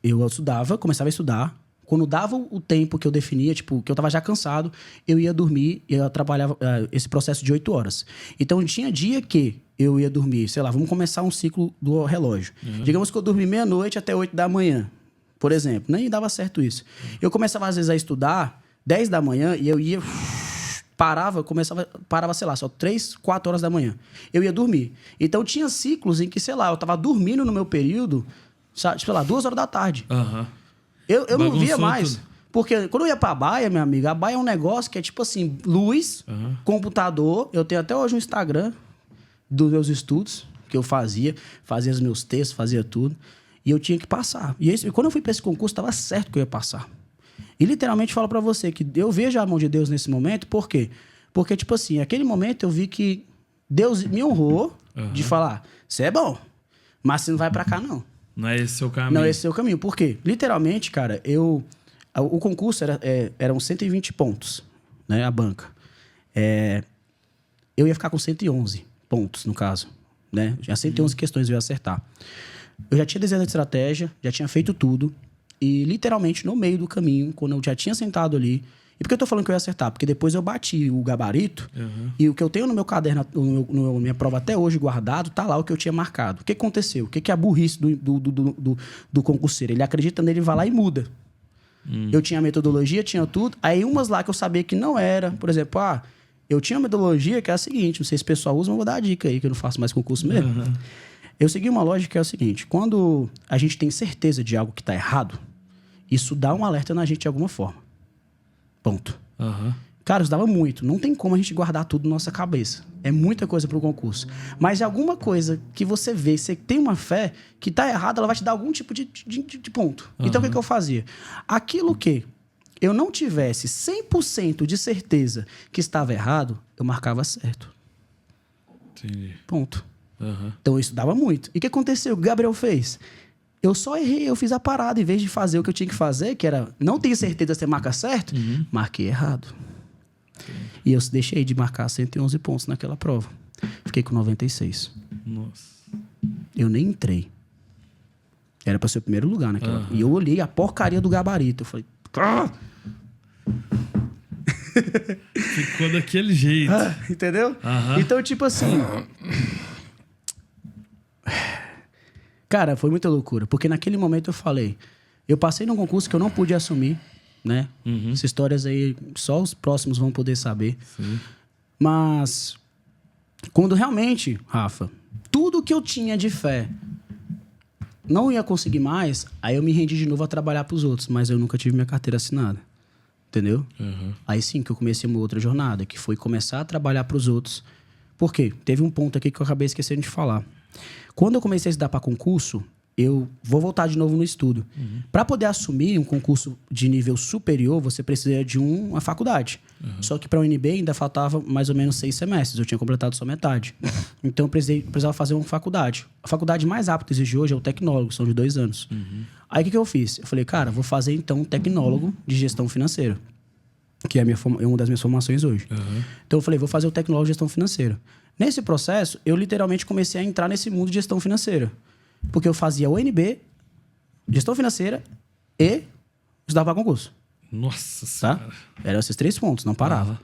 estudava, começava a estudar. Quando dava o tempo que eu definia, tipo, que eu tava já cansado, eu ia dormir e eu trabalhava esse processo de 8 horas. Então, tinha dia que eu ia dormir, sei lá, vamos começar um ciclo do relógio. Digamos que eu dormi meia-noite até 8 da manhã, por exemplo. Nem dava certo isso. Eu começava, às vezes, a estudar 10 da manhã e eu ia... Parava, sei lá, só 3, 4 horas da manhã. Eu ia dormir. Então, tinha ciclos em que, sei lá, eu tava dormindo no meu período, sei lá, 2 horas da tarde. Eu não via mais. Tudo. Porque quando eu ia pra baia, minha amiga, a baia é um negócio que é tipo assim, luz, computador. Eu tenho até hoje um Instagram dos meus estudos, que eu fazia os meus textos, fazia tudo. E eu tinha que passar. E quando eu fui pra esse concurso, tava certo que eu ia passar. E literalmente falo pra você que eu vejo a mão de Deus nesse momento, por quê? Porque, tipo assim, naquele momento eu vi que Deus me honrou de falar, você é bom, mas você não vai pra cá, não. Não é esse seu caminho. Não é esse seu caminho. Por quê? Literalmente, cara, o concurso eram 120 pontos, né? A banca. Eu ia ficar com 111 pontos, no caso. né? Já sempre tem 11 questões, eu ia acertar. Eu já tinha desenhado a estratégia, já tinha feito tudo. E, literalmente, no meio do caminho, quando eu já tinha sentado ali... E por que eu tô falando que eu ia acertar? Porque depois eu bati o gabarito e o que eu tenho no meu caderno, na minha prova até hoje guardado, tá lá o que eu tinha marcado. O que aconteceu? O que é a burrice do concurseiro? Ele acredita nele, vai lá e muda. Eu tinha a metodologia, tinha tudo. Aí umas lá que eu sabia que não era. Por exemplo, eu tinha uma metodologia que é a seguinte, não sei se o pessoal usa, mas vou dar a dica aí, que eu não faço mais concurso mesmo. Eu segui uma lógica que é o seguinte, quando a gente tem certeza de algo que tá errado, isso dá um alerta na gente de alguma forma. Ponto. Cara, isso dava muito. Não tem como a gente guardar tudo na nossa cabeça. É muita coisa pro concurso. Mas alguma coisa que você vê, você tem uma fé que tá errada, ela vai te dar algum tipo de ponto. Então, o que eu fazia? Aquilo que eu não tivesse 100% de certeza que estava errado, eu marcava certo. Entendi. Ponto. Então, isso dava muito. E o que aconteceu? O que o Gabriel fez? Eu só errei, eu fiz a parada. Em vez de fazer o que eu tinha que fazer, que era não ter certeza se você marca certo, marquei errado. E eu deixei de marcar 111 pontos naquela prova. Fiquei com 96. Nossa. Eu nem entrei. Era pra ser o primeiro lugar naquela. E eu olhei a porcaria do gabarito. Eu falei... Ficou daquele jeito. Entendeu? Então, tipo assim... Cara, foi muita loucura. Porque naquele momento eu falei... Eu passei num concurso que eu não pude assumir, né? Essas histórias aí, só os próximos vão poder saber. Sim. Mas... Quando realmente, Rafa, tudo que eu tinha de fé não ia conseguir mais, aí eu me rendi de novo a trabalhar pros outros. Mas eu nunca tive minha carteira assinada. Entendeu? Aí sim que eu comecei uma outra jornada, que foi começar a trabalhar pros outros. Por quê? Teve um ponto aqui que eu acabei esquecendo de falar. Quando eu comecei a estudar para concurso, eu vou voltar de novo no estudo. Para poder assumir um concurso de nível superior, você precisa de uma faculdade. Só que para a UNB ainda faltava mais ou menos 6 semestres. Eu tinha completado só metade. Então eu precisava fazer uma faculdade. A faculdade mais rápida que existe hoje é o tecnólogo, são de 2 anos. Aí o que eu fiz? Eu falei, cara, vou fazer então um tecnólogo de gestão financeira, que é uma das minhas formações hoje. Então eu falei, vou fazer o tecnólogo de gestão financeira. Nesse processo, eu literalmente comecei a entrar nesse mundo de gestão financeira. Porque eu fazia UNB, gestão financeira e estudava para concurso. Nossa Senhora. Tá? Eram esses 3 pontos, não parava.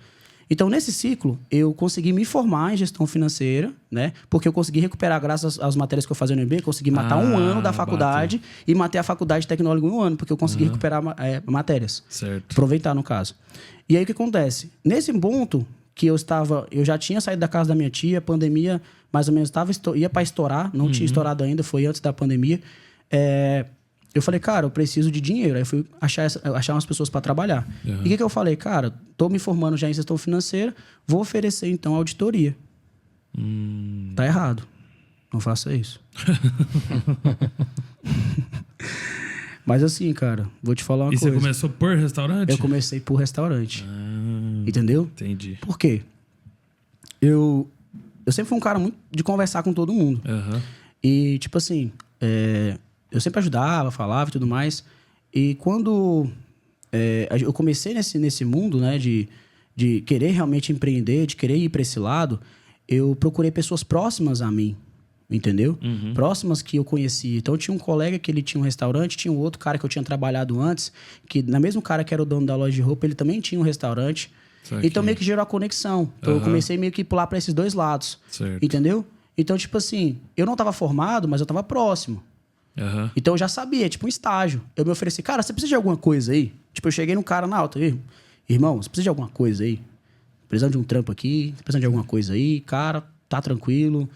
Então, nesse ciclo, eu consegui me formar em gestão financeira, né? Porque eu consegui recuperar, graças às matérias que eu fazia no UNB, consegui matar 1 ano da faculdade e matei a faculdade de tecnólogo em 1 ano, porque eu consegui recuperar matérias. Certo. Aproveitar, no caso. E aí, o que acontece? Nesse ponto que eu já tinha saído da casa da minha tia, a pandemia mais ou menos ia para estourar, não tinha estourado ainda, foi antes da pandemia. Eu falei, cara, eu preciso de dinheiro. Aí eu fui achar umas pessoas para trabalhar. E o que eu falei? Cara, tô me formando já em gestão financeira, vou oferecer então auditoria. Tá errado. Não faça isso. Mas assim, cara, vou te falar uma coisa. E você começou por restaurante? Eu comecei por restaurante. Entendeu? Entendi. Por quê? Eu sempre fui um cara muito de conversar com todo mundo. E, tipo assim, eu sempre ajudava, falava e tudo mais. E quando eu comecei nesse mundo, né, de querer realmente empreender, de querer ir para esse lado, eu procurei pessoas próximas a mim. Entendeu? Próximas que eu conhecia. Então, eu tinha um colega que ele tinha um restaurante, tinha um outro cara que eu tinha trabalhado antes, que na mesmo cara que era o dono da loja de roupa, ele também tinha um restaurante. Então, meio que gerou a conexão. Então, eu comecei meio que pular para esses 2 lados. Certo. Entendeu? Então, tipo assim, eu não tava formado, mas eu tava próximo. Então, eu já sabia, tipo um estágio. Eu me ofereci, cara, você precisa de alguma coisa aí? Tipo, eu cheguei no cara na alta, irmão, você precisa de alguma coisa aí? Precisando de um trampo aqui, precisando de alguma coisa aí? Cara, tá tranquilo.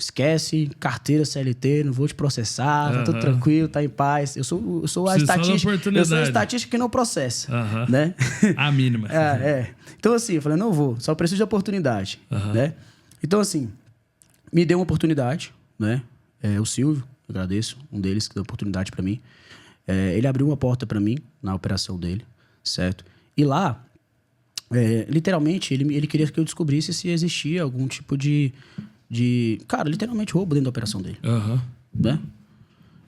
Esquece, carteira CLT, não vou te processar, tá tudo tranquilo, tá em paz. Eu sou a estatística que não processa, né? A mínima. Então, assim, eu falei, não vou, só preciso de oportunidade, né? Então, assim, me deu uma oportunidade, né? O Silvio, agradeço, um deles que deu oportunidade pra mim. Ele abriu uma porta pra mim na operação dele, certo? E lá, literalmente, ele queria que eu descobrisse se existia algum tipo de cara, literalmente roubo dentro da operação dele. Né?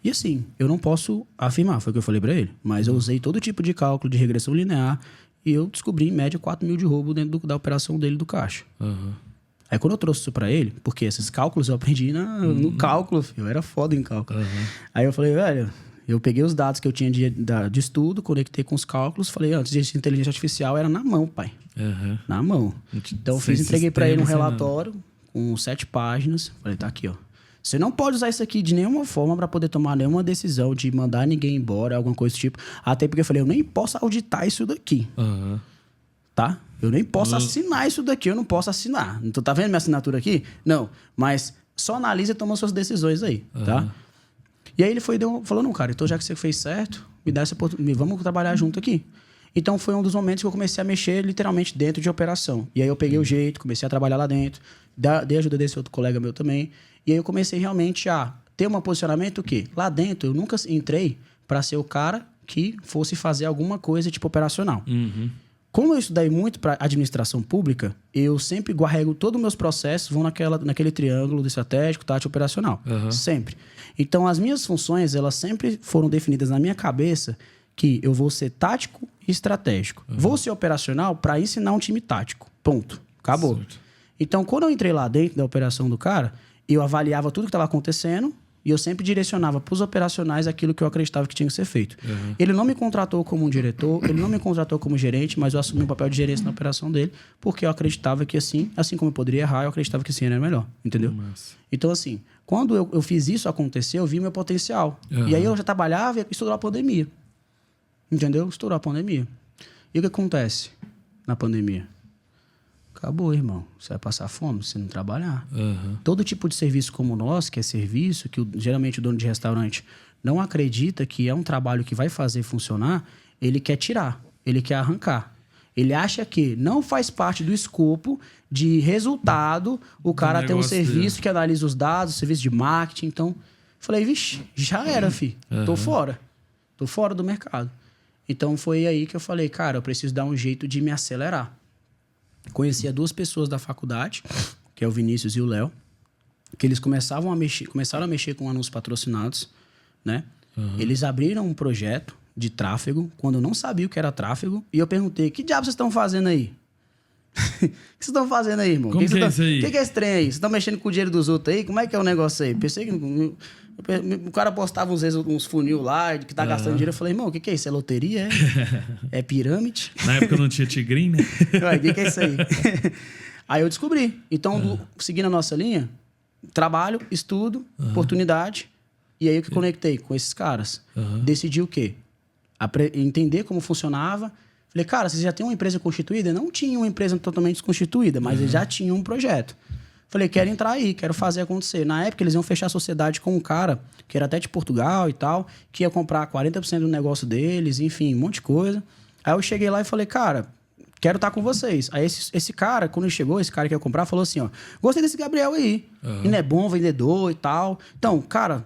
E assim, eu não posso afirmar, foi o que eu falei pra ele, mas eu usei todo tipo de cálculo de regressão linear e eu descobri em média 4 mil de roubo dentro da operação dele do caixa. Aí quando eu trouxe isso pra ele, porque esses cálculos eu aprendi no cálculo, filho, eu era foda em cálculo. Aí eu falei, velho, eu peguei os dados que eu tinha de estudo, conectei com os cálculos, falei, antes de inteligência artificial era na mão, pai. Na mão. Então eu entreguei pra ele um relatório com 7 páginas, falei, tá aqui, ó. Você não pode usar isso aqui de nenhuma forma pra poder tomar nenhuma decisão de mandar ninguém embora, alguma coisa do tipo. Até porque eu falei, eu nem posso auditar isso daqui. Tá? Eu nem posso assinar isso daqui, eu não posso assinar. Tu tá vendo minha assinatura aqui? Não. Mas só analisa e toma suas decisões aí, tá? E aí ele falou, não, cara, então já que você fez certo, me dá essa oportunidade, vamos trabalhar junto aqui. Então foi um dos momentos que eu comecei a mexer literalmente dentro de operação. E aí eu peguei o jeito, comecei a trabalhar lá dentro, dei ajuda desse outro colega meu também. E aí eu comecei realmente a ter um posicionamento que lá dentro eu nunca entrei para ser o cara que fosse fazer alguma coisa tipo operacional. Como eu estudei muito para administração pública, eu sempre guarrego todos os meus processos, vão naquele triângulo do estratégico, tático, operacional. Sempre. Então, as minhas funções, elas sempre foram definidas na minha cabeça que eu vou ser tático e estratégico. Vou ser operacional para ensinar um time tático. Ponto. Acabou. Certo. Então, quando eu entrei lá dentro da operação do cara, eu avaliava tudo que estava acontecendo e eu sempre direcionava para os operacionais aquilo que eu acreditava que tinha que ser feito. Ele não me contratou como um diretor, ele não me contratou como gerente, mas eu assumi o papel de gerência na operação dele, porque eu acreditava que assim como eu poderia errar, eu acreditava que assim era melhor, entendeu? Então, assim, quando eu fiz isso acontecer, eu vi meu potencial. E aí eu já trabalhava e estourou a pandemia. Entendeu? Estourou a pandemia. E o que acontece na pandemia? Acabou, irmão. Você vai passar fome se não trabalhar. Todo tipo de serviço como o nosso, que é serviço, que geralmente o dono de restaurante não acredita que é um trabalho que vai fazer funcionar, ele quer tirar, ele quer arrancar. Ele acha que não faz parte do escopo de resultado o cara ter um serviço que analisa os dados, serviço de marketing. Então, falei, vixe, já era, fi. Tô fora. Tô fora do mercado. Então, foi aí que eu falei, cara, eu preciso dar um jeito de me acelerar. Conhecia 2 pessoas da faculdade, que é o Vinícius e o Léo, que eles começaram a mexer com anúncios patrocinados, né? Eles abriram um projeto de tráfego, quando eu não sabia o que era tráfego, e eu perguntei, que diabo vocês estão fazendo aí? O que vocês estão fazendo aí, irmão? Como que é isso aí? O que é esse trem aí? Vocês estão mexendo com o dinheiro dos outros aí? Como é que é o negócio aí? Pensei que o cara postava uns funil lá, que tá gastando dinheiro. Eu falei, irmão, o que é isso? É loteria? É pirâmide? Na época não tinha tigrinho, né? O que é isso aí? Aí eu descobri. Então, seguindo a nossa linha, trabalho, estudo, oportunidade. E aí eu que conectei com esses caras. Decidi o quê? Entender como funcionava. Falei, cara, vocês já têm uma empresa constituída? Não tinha uma empresa totalmente desconstituída, mas eles já tinham um projeto. Falei, quero entrar aí, quero fazer acontecer. Na época, eles iam fechar a sociedade com um cara, que era até de Portugal e tal, que ia comprar 40% do negócio deles, enfim, um monte de coisa. Aí eu cheguei lá e falei, cara, quero estar com vocês. Aí esse cara, quando ele chegou, esse cara que ia comprar, falou assim, ó, gostei desse Gabriel aí. Ele é bom vendedor e tal. Então, cara,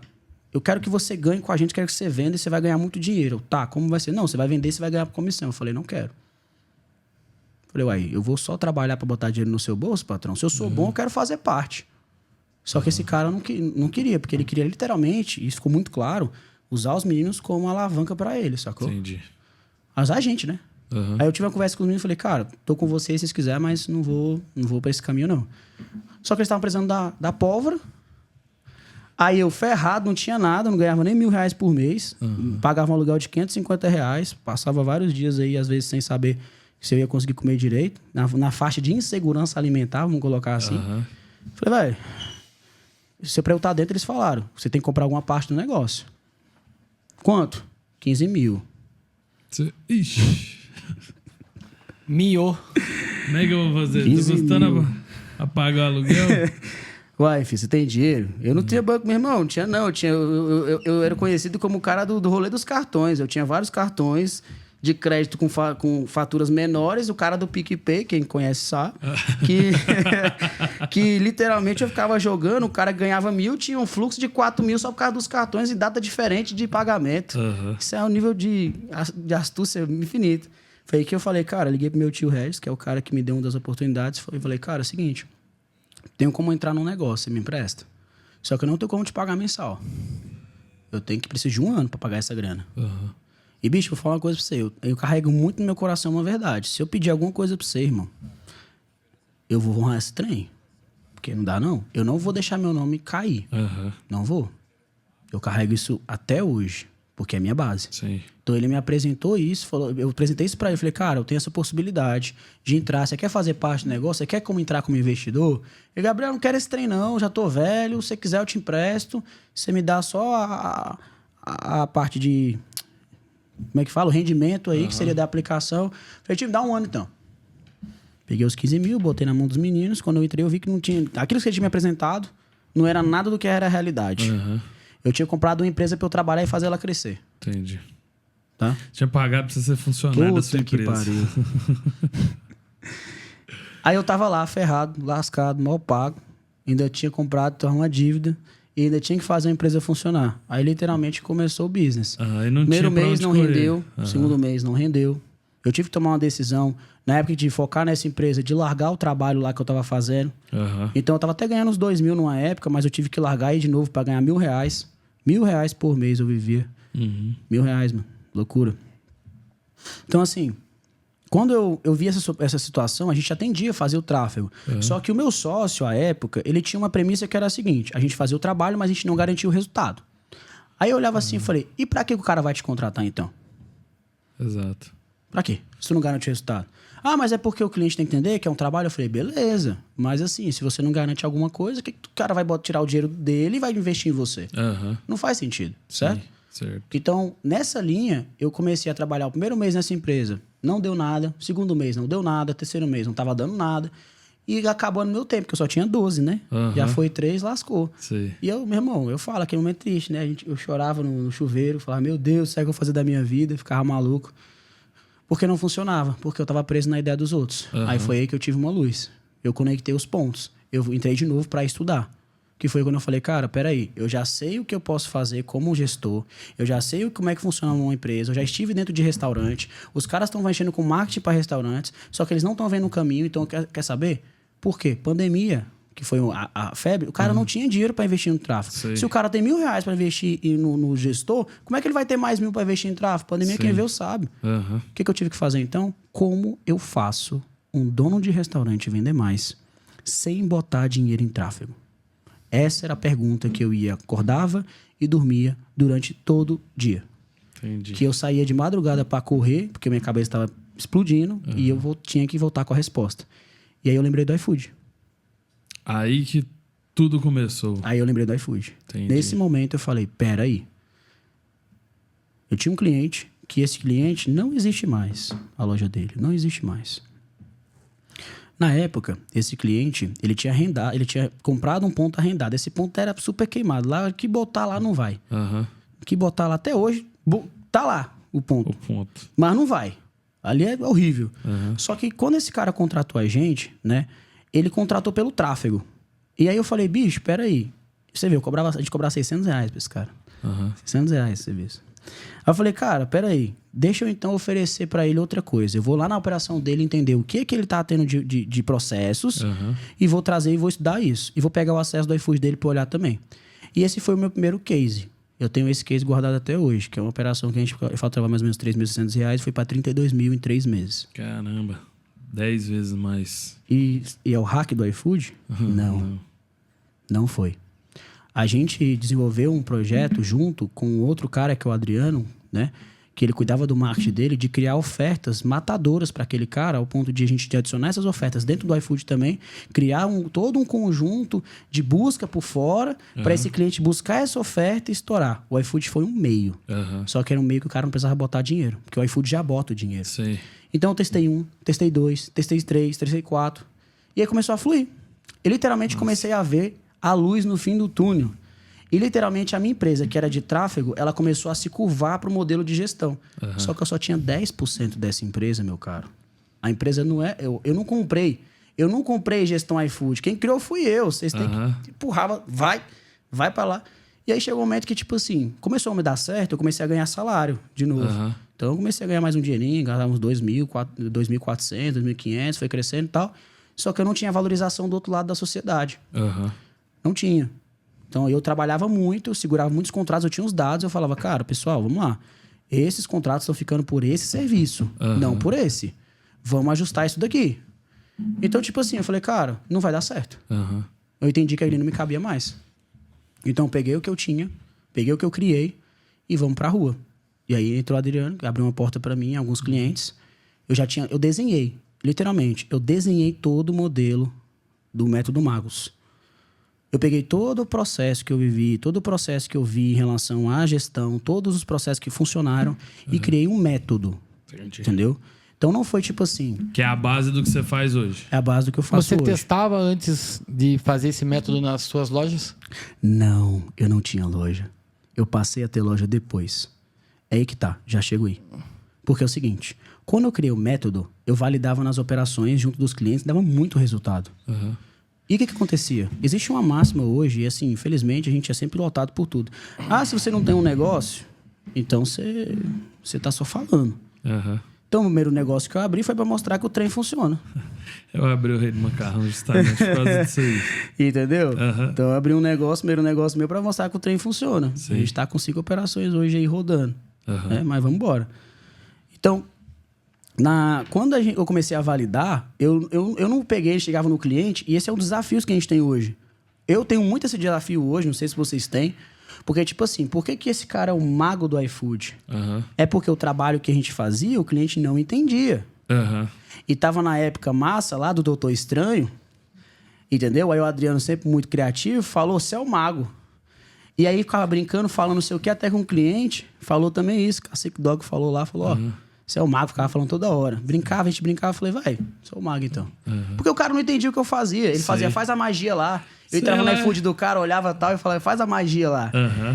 eu quero que você ganhe com a gente, quero que você venda e você vai ganhar muito dinheiro. Tá, como vai ser? Não, você vai vender e você vai ganhar comissão. Eu falei, não quero. Falei, uai, eu vou só trabalhar pra botar dinheiro no seu bolso, patrão? Se eu sou bom, eu quero fazer parte. Só que esse cara não queria, porque ele queria literalmente, e isso ficou muito claro, usar os meninos como uma alavanca pra ele, sacou? Entendi. Usar a gente, né? Aí eu tive uma conversa com os meninos e falei, cara, tô com vocês se vocês quiserem, mas não vou pra esse caminho, não. Só que eles estavam precisando da pólvora. Aí eu ferrado, não tinha nada, não ganhava nem R$1.000 por mês. Pagava um aluguel de R$550, passava vários dias aí, às vezes, sem saber se eu ia conseguir comer direito. Na faixa de insegurança alimentar, vamos colocar assim. Falei, velho, se pra eu estar dentro, eles falaram, você tem que comprar alguma parte do negócio. Quanto? 15 mil. Ixi. Miou. Como é que eu vou fazer? Tô custando a pagar o aluguel? Uai, filho, você tem dinheiro? Eu não tinha banco, meu irmão. Não tinha, não. Eu era conhecido como o cara do rolê dos cartões. Eu tinha vários cartões de crédito com faturas menores. O cara do PicPay, quem conhece sabe, que literalmente eu ficava jogando, o cara ganhava 1.000, tinha um fluxo de 4.000 só por causa dos cartões e data diferente de pagamento. Isso é um nível de astúcia infinito. Foi aí que eu falei, cara, liguei pro meu tio Regis, que é o cara que me deu uma das oportunidades. Eu falei, cara, é o seguinte, tenho como entrar num negócio, você me empresta? Só que eu não tenho como te pagar mensal. Preciso de 1 ano pra pagar essa grana. E, bicho, vou falar uma coisa pra você. Eu carrego muito no meu coração uma verdade. Se eu pedir alguma coisa pra você, irmão, eu vou honrar esse trem. porque não dá não. Eu não vou deixar meu nome cair. Não vou. Eu carrego isso até hoje, porque é minha base. Sim. Então ele me apresentou isso, eu apresentei isso pra ele, falei, cara, eu tenho essa possibilidade de entrar, você quer fazer parte do negócio, você quer como entrar como investidor? E Gabriel, não quero esse trem não, já tô velho, se você quiser eu te empresto, você me dá só a parte de, como é que fala, o rendimento aí, que seria da aplicação. Falei, me dá um ano então. Peguei os 15 mil, botei na mão dos meninos, quando eu entrei eu vi que não tinha, aquilo que ele tinha me apresentado não era nada do que era a realidade. Eu tinha comprado uma empresa pra eu trabalhar e fazer ela crescer. Entendi. Tá? Tinha pagado pra você ser funcionário da sua empresa. Pariu. Aí eu tava lá, ferrado, lascado, mal pago. Ainda tinha comprado uma dívida e ainda tinha que fazer a empresa funcionar. Aí literalmente começou o business. Primeiro mês não rendeu, segundo mês não rendeu. Eu tive que tomar uma decisão, na época, de focar nessa empresa, de largar o trabalho lá que eu tava fazendo. Então eu tava até ganhando uns 2 mil numa época, mas eu tive que largar aí de novo pra ganhar R$1.000. R$1.000 por mês eu vivia. R$1.000, mano. Loucura. Então, assim, quando eu vi essa situação, a gente atendia a fazer o tráfego. Só que o meu sócio, à época, ele tinha uma premissa que era a seguinte: a gente fazia o trabalho, mas a gente não garantia o resultado. Aí eu olhava assim e falei, e pra que o cara vai te contratar, então? Exato. Pra quê? Se tu não garante o resultado. Ah, mas é porque o cliente tem que entender que é um trabalho. Eu falei, beleza. Mas assim, se você não garante alguma coisa, que o cara vai tirar o dinheiro dele e vai investir em você? Não faz sentido, certo? Sim, certo. Então, nessa linha, eu comecei a trabalhar o primeiro mês nessa empresa. Não deu nada. Segundo mês não deu nada. Terceiro mês não tava dando nada. E acabou no meu tempo, porque eu só tinha 12, né? Já foi 3, lascou. Sim. E eu, meu irmão, eu falo, aquele momento triste, né? Eu chorava no chuveiro, falava, meu Deus, sabe o que eu vou fazer da minha vida? Ficava maluco. Porque não funcionava, porque eu tava preso na ideia dos outros. Aí foi aí que eu tive uma luz. Eu conectei os pontos. Eu entrei de novo para estudar. Que foi quando eu falei, cara, peraí, eu já sei o que eu posso fazer como gestor, eu já sei como é que funciona uma empresa, eu já estive dentro de restaurante, os caras estão mexendo com marketing para restaurantes, só que eles não estão vendo o caminho, então quer saber? Por quê? Pandemia, que foi a febre, o cara não tinha dinheiro para investir no tráfego. Sim. Se o cara tem R$1.000 para investir no gestor, como é que ele vai ter mais 1.000 para investir em tráfego? Pandemia, quem vê sabe. O que eu tive que fazer então? Como eu faço um dono de restaurante vender mais sem botar dinheiro em tráfego? Essa era a pergunta que eu acordava e dormia durante todo dia. Entendi. Que eu saía de madrugada para correr, porque minha cabeça estava explodindo, e eu tinha que voltar com a resposta. E aí eu lembrei do iFood. Aí que tudo começou. Aí eu lembrei do iFood. Entendi. Nesse momento eu falei, peraí. Eu tinha um cliente, que esse cliente não existe mais. A loja dele, não existe mais. Na época, esse cliente, ele tinha comprado um ponto arrendado. Esse ponto era super queimado. Lá, que botar lá não vai. Que botar lá até hoje, tá lá o ponto. Mas não vai. Ali é horrível. Só que quando esse cara contratou a gente, né? Ele contratou pelo tráfego. E aí eu falei, bicho, peraí. Você viu, a gente cobrava R$600 pra esse cara. R$600 esse serviço. Aí eu falei, cara, peraí. Deixa eu então oferecer pra ele outra coisa. Eu vou lá na operação dele entender o que ele tá tendo de processos. E vou trazer e vou estudar isso. E vou pegar o acesso do iFood dele pra olhar também. E esse foi o meu primeiro case. Eu tenho esse case guardado até hoje, que é uma operação que eu faturava mais ou menos R$3.600, foi pra 32 mil em 3 meses. Caramba. 10 vezes mais. E é o hack do iFood? Não foi. A gente desenvolveu um projeto junto com outro cara, que é o Adriano, né? Que ele cuidava do marketing dele, de criar ofertas matadoras para aquele cara, ao ponto de a gente adicionar essas ofertas dentro do iFood também, criar todo um conjunto de busca por fora para esse cliente buscar essa oferta e estourar. O iFood foi um meio. Só que era um meio que o cara não precisava botar dinheiro, porque o iFood já bota o dinheiro. Sim. Então eu testei 1, testei 2, testei 3, testei 4. E aí começou a fluir. Eu literalmente comecei a ver a luz no fim do túnel. E literalmente a minha empresa, que era de tráfego, ela começou a se curvar para o modelo de gestão. Só que eu só tinha 10% dessa empresa, meu caro. A empresa não é... Eu não comprei. Eu não comprei gestão iFood. Quem criou fui eu. Vocês têm que empurrar. Vai para lá. E aí chegou um momento que, tipo assim, começou a me dar certo, eu comecei a ganhar salário de novo. Então eu comecei a ganhar mais um dinheirinho, ganhava uns 2.000, 2.400, 2.500, foi crescendo e tal. Só que eu não tinha valorização do outro lado da sociedade. Não tinha. Então, eu trabalhava muito, eu segurava muitos contratos, eu tinha os dados, eu falava, cara, pessoal, vamos lá. Esses contratos estão ficando por esse serviço, não por esse. Vamos ajustar isso daqui. Então, tipo assim, eu falei, cara, não vai dar certo. eu entendi que ali não me cabia mais. Então, eu peguei o que eu tinha, peguei o que eu criei e vamos pra rua. E aí entrou o Adriano, abriu uma porta para mim, alguns clientes. Eu desenhei, literalmente, eu desenhei todo o modelo do Método Magos. Eu peguei todo o processo que eu vivi, todo o processo que eu vi em relação à gestão, todos os processos que funcionaram e criei um método. Entendi. Entendeu? Então não foi tipo assim... Que é a base do que você faz hoje. É a base do que eu faço hoje. Você hoje. testava antes de fazer esse método nas suas lojas? Não, eu não tinha loja. Eu passei a ter loja depois. É aí que tá, já chego aí. Porque é o seguinte, quando eu criei o método, eu validava nas operações junto dos clientes, dava muito resultado. E o que acontecia? Existe uma máxima hoje, e assim, infelizmente, a gente é sempre lotado por tudo. Se você não tem um negócio, então você tá só falando. Então, o primeiro negócio que eu abri foi para mostrar que o trem funciona. Eu abri o Rei do Macarrão justamente por causa disso aí. Entendeu? Então, eu abri um negócio, primeiro negócio meu, para mostrar que o trem funciona. Sim. A gente tá com 5 operações hoje aí rodando. Mas vamos embora. Então, quando eu comecei a validar, eu não peguei, chegava no cliente, e esse é um dos desafios que a gente tem hoje. Eu tenho muito esse desafio hoje, não sei se vocês têm, porque, tipo assim, por que esse cara é o mago do iFood? É porque o trabalho que a gente fazia, o cliente não entendia. E tava na época massa lá do Doutor Estranho, entendeu? Aí o Adriano, sempre muito criativo, falou, você é o mago. E aí ficava brincando, falando não sei o que, até com um cliente falou também isso. Cacique Dog falou lá, falou, ó, você é o mago, ficava falando toda hora. Brincava, a gente brincava, falei, vai, sou o mago então. Porque o cara não entendia o que eu fazia. Ele fazia, faz a magia lá. Eu entrava no iFood do cara, olhava tal e falava, faz a magia lá.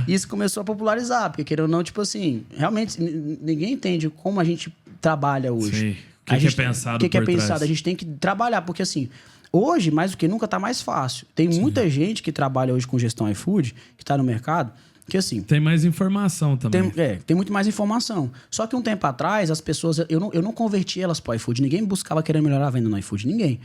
E isso começou a popularizar, porque querendo ou não, tipo assim, realmente ninguém entende como a gente trabalha hoje. Sim. O que é pensado O que é pensado? A gente tem que trabalhar, porque assim, hoje, mais do que nunca, tá mais fácil. Tem muita gente que trabalha hoje com gestão iFood, que tá no mercado, que assim... Tem mais informação também. Tem muito mais informação. Só que um tempo atrás, as pessoas... Eu não converti elas pro iFood. Ninguém me buscava querer melhorar a venda no iFood. Ninguém.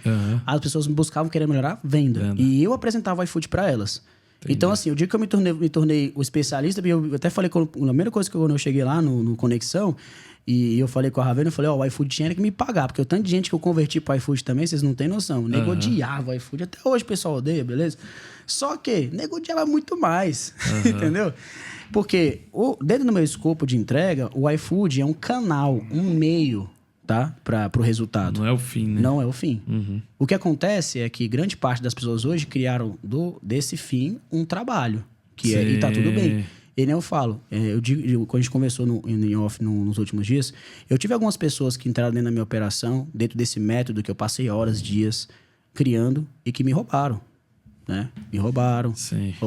As pessoas me buscavam querer melhorar a venda. E eu apresentava o iFood para elas. Entendi. Então, assim, o dia que eu me tornei o especialista, eu até falei, a primeira coisa que quando eu cheguei lá no Conexão, e eu falei com a Ravena, eu falei, o iFood tinha que me pagar, porque o tanto de gente que eu converti pro iFood também, vocês não têm noção. O nego odiava o iFood, até hoje o pessoal odeia, beleza? Só que o nego odiava muito mais, entendeu? Porque dentro do meu escopo de entrega, o iFood é um canal, um meio, tá? Pro resultado. Não é o fim, né? Não é o fim. O que acontece é que grande parte das pessoas hoje criaram desse fim um trabalho, e tá tudo bem. E nem eu falo, eu digo, quando a gente conversou em off nos últimos dias, eu tive algumas pessoas que entraram dentro da minha operação, dentro desse método que eu passei horas, dias criando e que me roubaram, né? Me roubaram,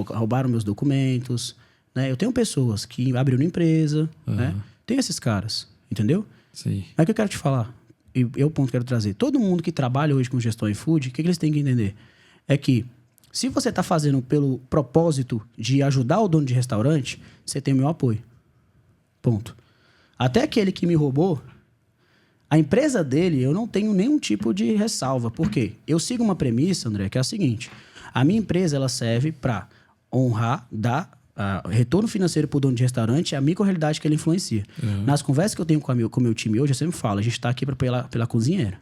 roubaram meus documentos, né? Eu tenho pessoas que abriram empresa, né? Tem esses caras, entendeu? Sim. Mas o que eu quero te falar, e é o ponto que eu quero trazer, todo mundo que trabalha hoje com gestão iFood, o que eles têm que entender? É que se você está fazendo pelo propósito de ajudar o dono de restaurante, você tem o meu apoio. Ponto. Até aquele que me roubou, a empresa dele, eu não tenho nenhum tipo de ressalva. Por quê? Eu sigo uma premissa, André, que é a seguinte. A minha empresa, ela serve para honrar, dar retorno financeiro para o dono de restaurante e a micro-realidade que ele influencia. Nas conversas que eu tenho com o meu time hoje, eu sempre falo, a gente está aqui pela cozinheira.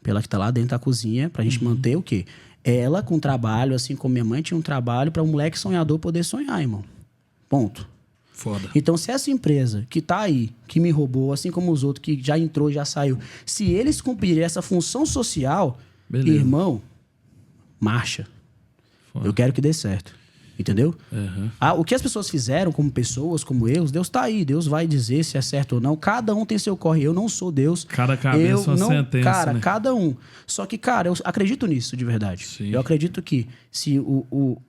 Pela que está lá dentro da cozinha, para a gente manter o quê? Ela com trabalho, assim como minha mãe tinha um trabalho para um moleque sonhador poder sonhar, irmão. Ponto. Foda. Então, se essa empresa que tá aí, que me roubou, assim como os outros que já entrou, já saiu, se eles cumprirem essa função social, irmão, marcha. Foda. Eu quero que dê certo. Entendeu? O que as pessoas fizeram como pessoas, como eu, Deus tá aí. Deus vai dizer se é certo ou não. Cada um tem seu corre. Eu não sou Deus. Cada cabeça é uma sentença, cara, né? Cada um. Só que, cara, eu acredito nisso de verdade. Sim. Eu acredito que se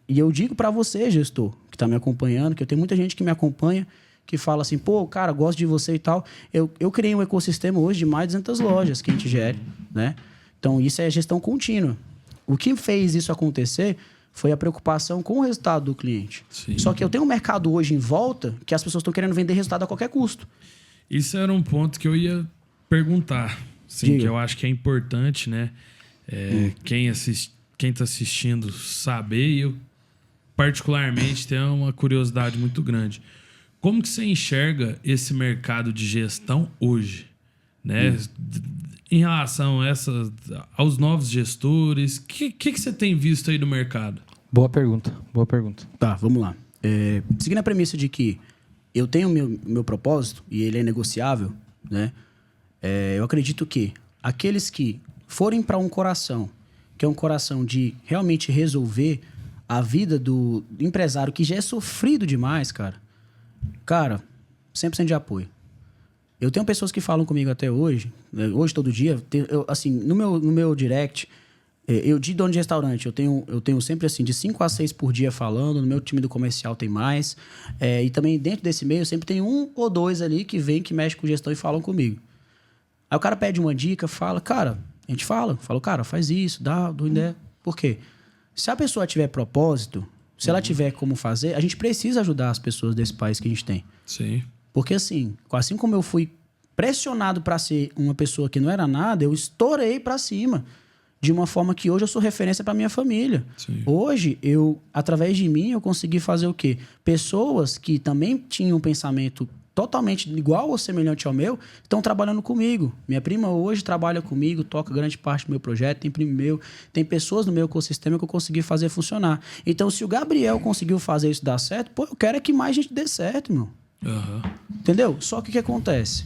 E eu digo pra você, gestor, que tá me acompanhando, que eu tenho muita gente que me acompanha, que fala assim, pô, cara, gosto de você e tal. Eu criei um ecossistema hoje de mais de 200 lojas que a gente gere, né? Então, isso é gestão contínua. O que fez isso acontecer foi a preocupação com o resultado do cliente. Sim. Só que eu tenho um mercado hoje em volta que as pessoas estão querendo vender resultado a qualquer custo. Isso era um ponto que eu ia perguntar. Sim, que eu acho que é importante, né? Quem está assistindo saber, e eu particularmente tenho uma curiosidade muito grande. Como que você enxerga esse mercado de gestão hoje? Né? em relação aos novos gestores, o que você tem visto aí no mercado? Boa pergunta. Tá, vamos lá. Seguindo a premissa de que eu tenho meu propósito e ele é negociável, né? Eu acredito que aqueles que forem para um coração, que é um coração de realmente resolver a vida do empresário que já é sofrido demais, cara, 100% de apoio. Eu tenho pessoas que falam comigo até hoje todo dia, assim, no meu direct, de dono de restaurante, eu tenho sempre assim, de 5 a 6 por dia falando, no meu time do comercial tem mais, e também dentro desse meio sempre tem 1 ou 2 ali que vem, que mexe com gestão e falam comigo. Aí o cara pede uma dica, fala, cara, a gente fala, cara, faz isso, dá ideia. Por quê? Se a pessoa tiver propósito, se ela tiver como fazer, a gente precisa ajudar as pessoas desse país que a gente tem. Sim. Porque assim como eu fui pressionado para ser uma pessoa que não era nada, eu estourei para cima de uma forma que hoje eu sou referência para minha família. Sim. Hoje, através de mim, eu consegui fazer o quê? Pessoas que também tinham um pensamento totalmente igual ou semelhante ao meu, estão trabalhando comigo. Minha prima hoje trabalha comigo, toca grande parte do meu projeto, tem primo meu, tem pessoas no meu ecossistema que eu consegui fazer funcionar. Então, se o Gabriel conseguiu fazer isso dar certo, eu quero que mais gente dê certo, meu. Uhum. Entendeu? Só que o que acontece?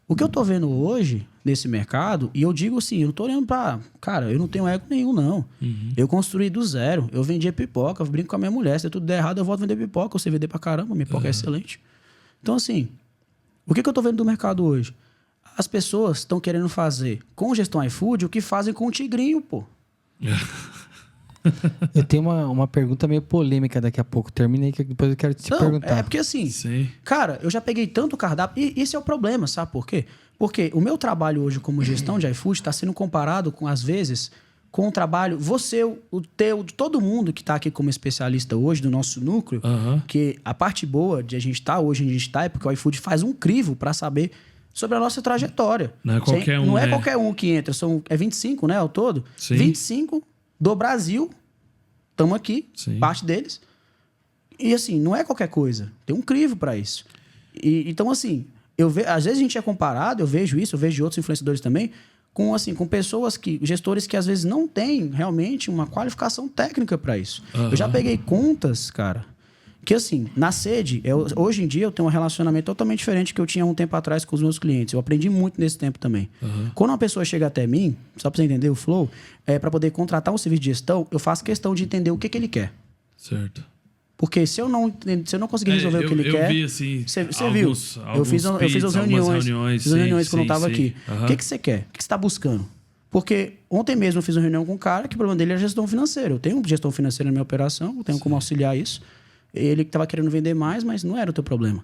O que eu tô vendo hoje nesse mercado, e eu digo assim, eu não tô olhando pra... Cara, eu não tenho ego nenhum, não. Uhum. Eu construí do zero. Eu vendia pipoca, eu brinco com a minha mulher. Se tudo der errado, eu volto a vender pipoca. Eu sei vender pra caramba, minha pipoca é excelente. Então, assim, o que eu tô vendo do mercado hoje? As pessoas estão querendo fazer com gestão iFood o que fazem com o Tigrinho, pô. Eu tenho uma pergunta meio polêmica daqui a pouco. Termina aí que depois eu quero te perguntar. É porque assim, Sim. Cara, eu já peguei tanto cardápio. E esse é o problema, sabe por quê? Porque o meu trabalho hoje como gestão de iFood está sendo comparado com, às vezes, com o trabalho... Você, o teu, de todo mundo que está aqui como especialista hoje do nosso núcleo, que a parte boa de a gente estar hoje onde a gente está é porque o iFood faz um crivo para saber sobre a nossa trajetória. Não é qualquer um, Não é qualquer um que entra. É 25, né, ao todo? Sim. 25 do Brasil. Estamos aqui, Sim. parte deles. E assim, não é qualquer coisa. Tem um crivo para isso. Então, assim, às vezes a gente é comparado, eu vejo isso, eu vejo de outros influenciadores também, com pessoas gestores que às vezes não têm realmente uma qualificação técnica para isso. Eu já peguei contas, cara, que assim, na sede, hoje em dia eu tenho um relacionamento totalmente diferente que eu tinha um tempo atrás com os meus clientes. Eu aprendi muito nesse tempo também. Quando uma pessoa chega até mim, só para você entender o flow, para poder contratar um serviço de gestão, eu faço questão de entender o que ele quer. Certo. Porque se eu não conseguir resolver o que ele quer... Eu vi, assim... Você viu? Eu fiz as reuniões. Fiz as reuniões quando eu estava aqui. O que você quer? O que você está buscando? Porque ontem mesmo eu fiz uma reunião com um cara que o problema dele é gestão financeira. Eu tenho gestão financeira na minha operação, eu tenho como auxiliar isso. Ele que estava querendo vender mais, mas não era o teu problema.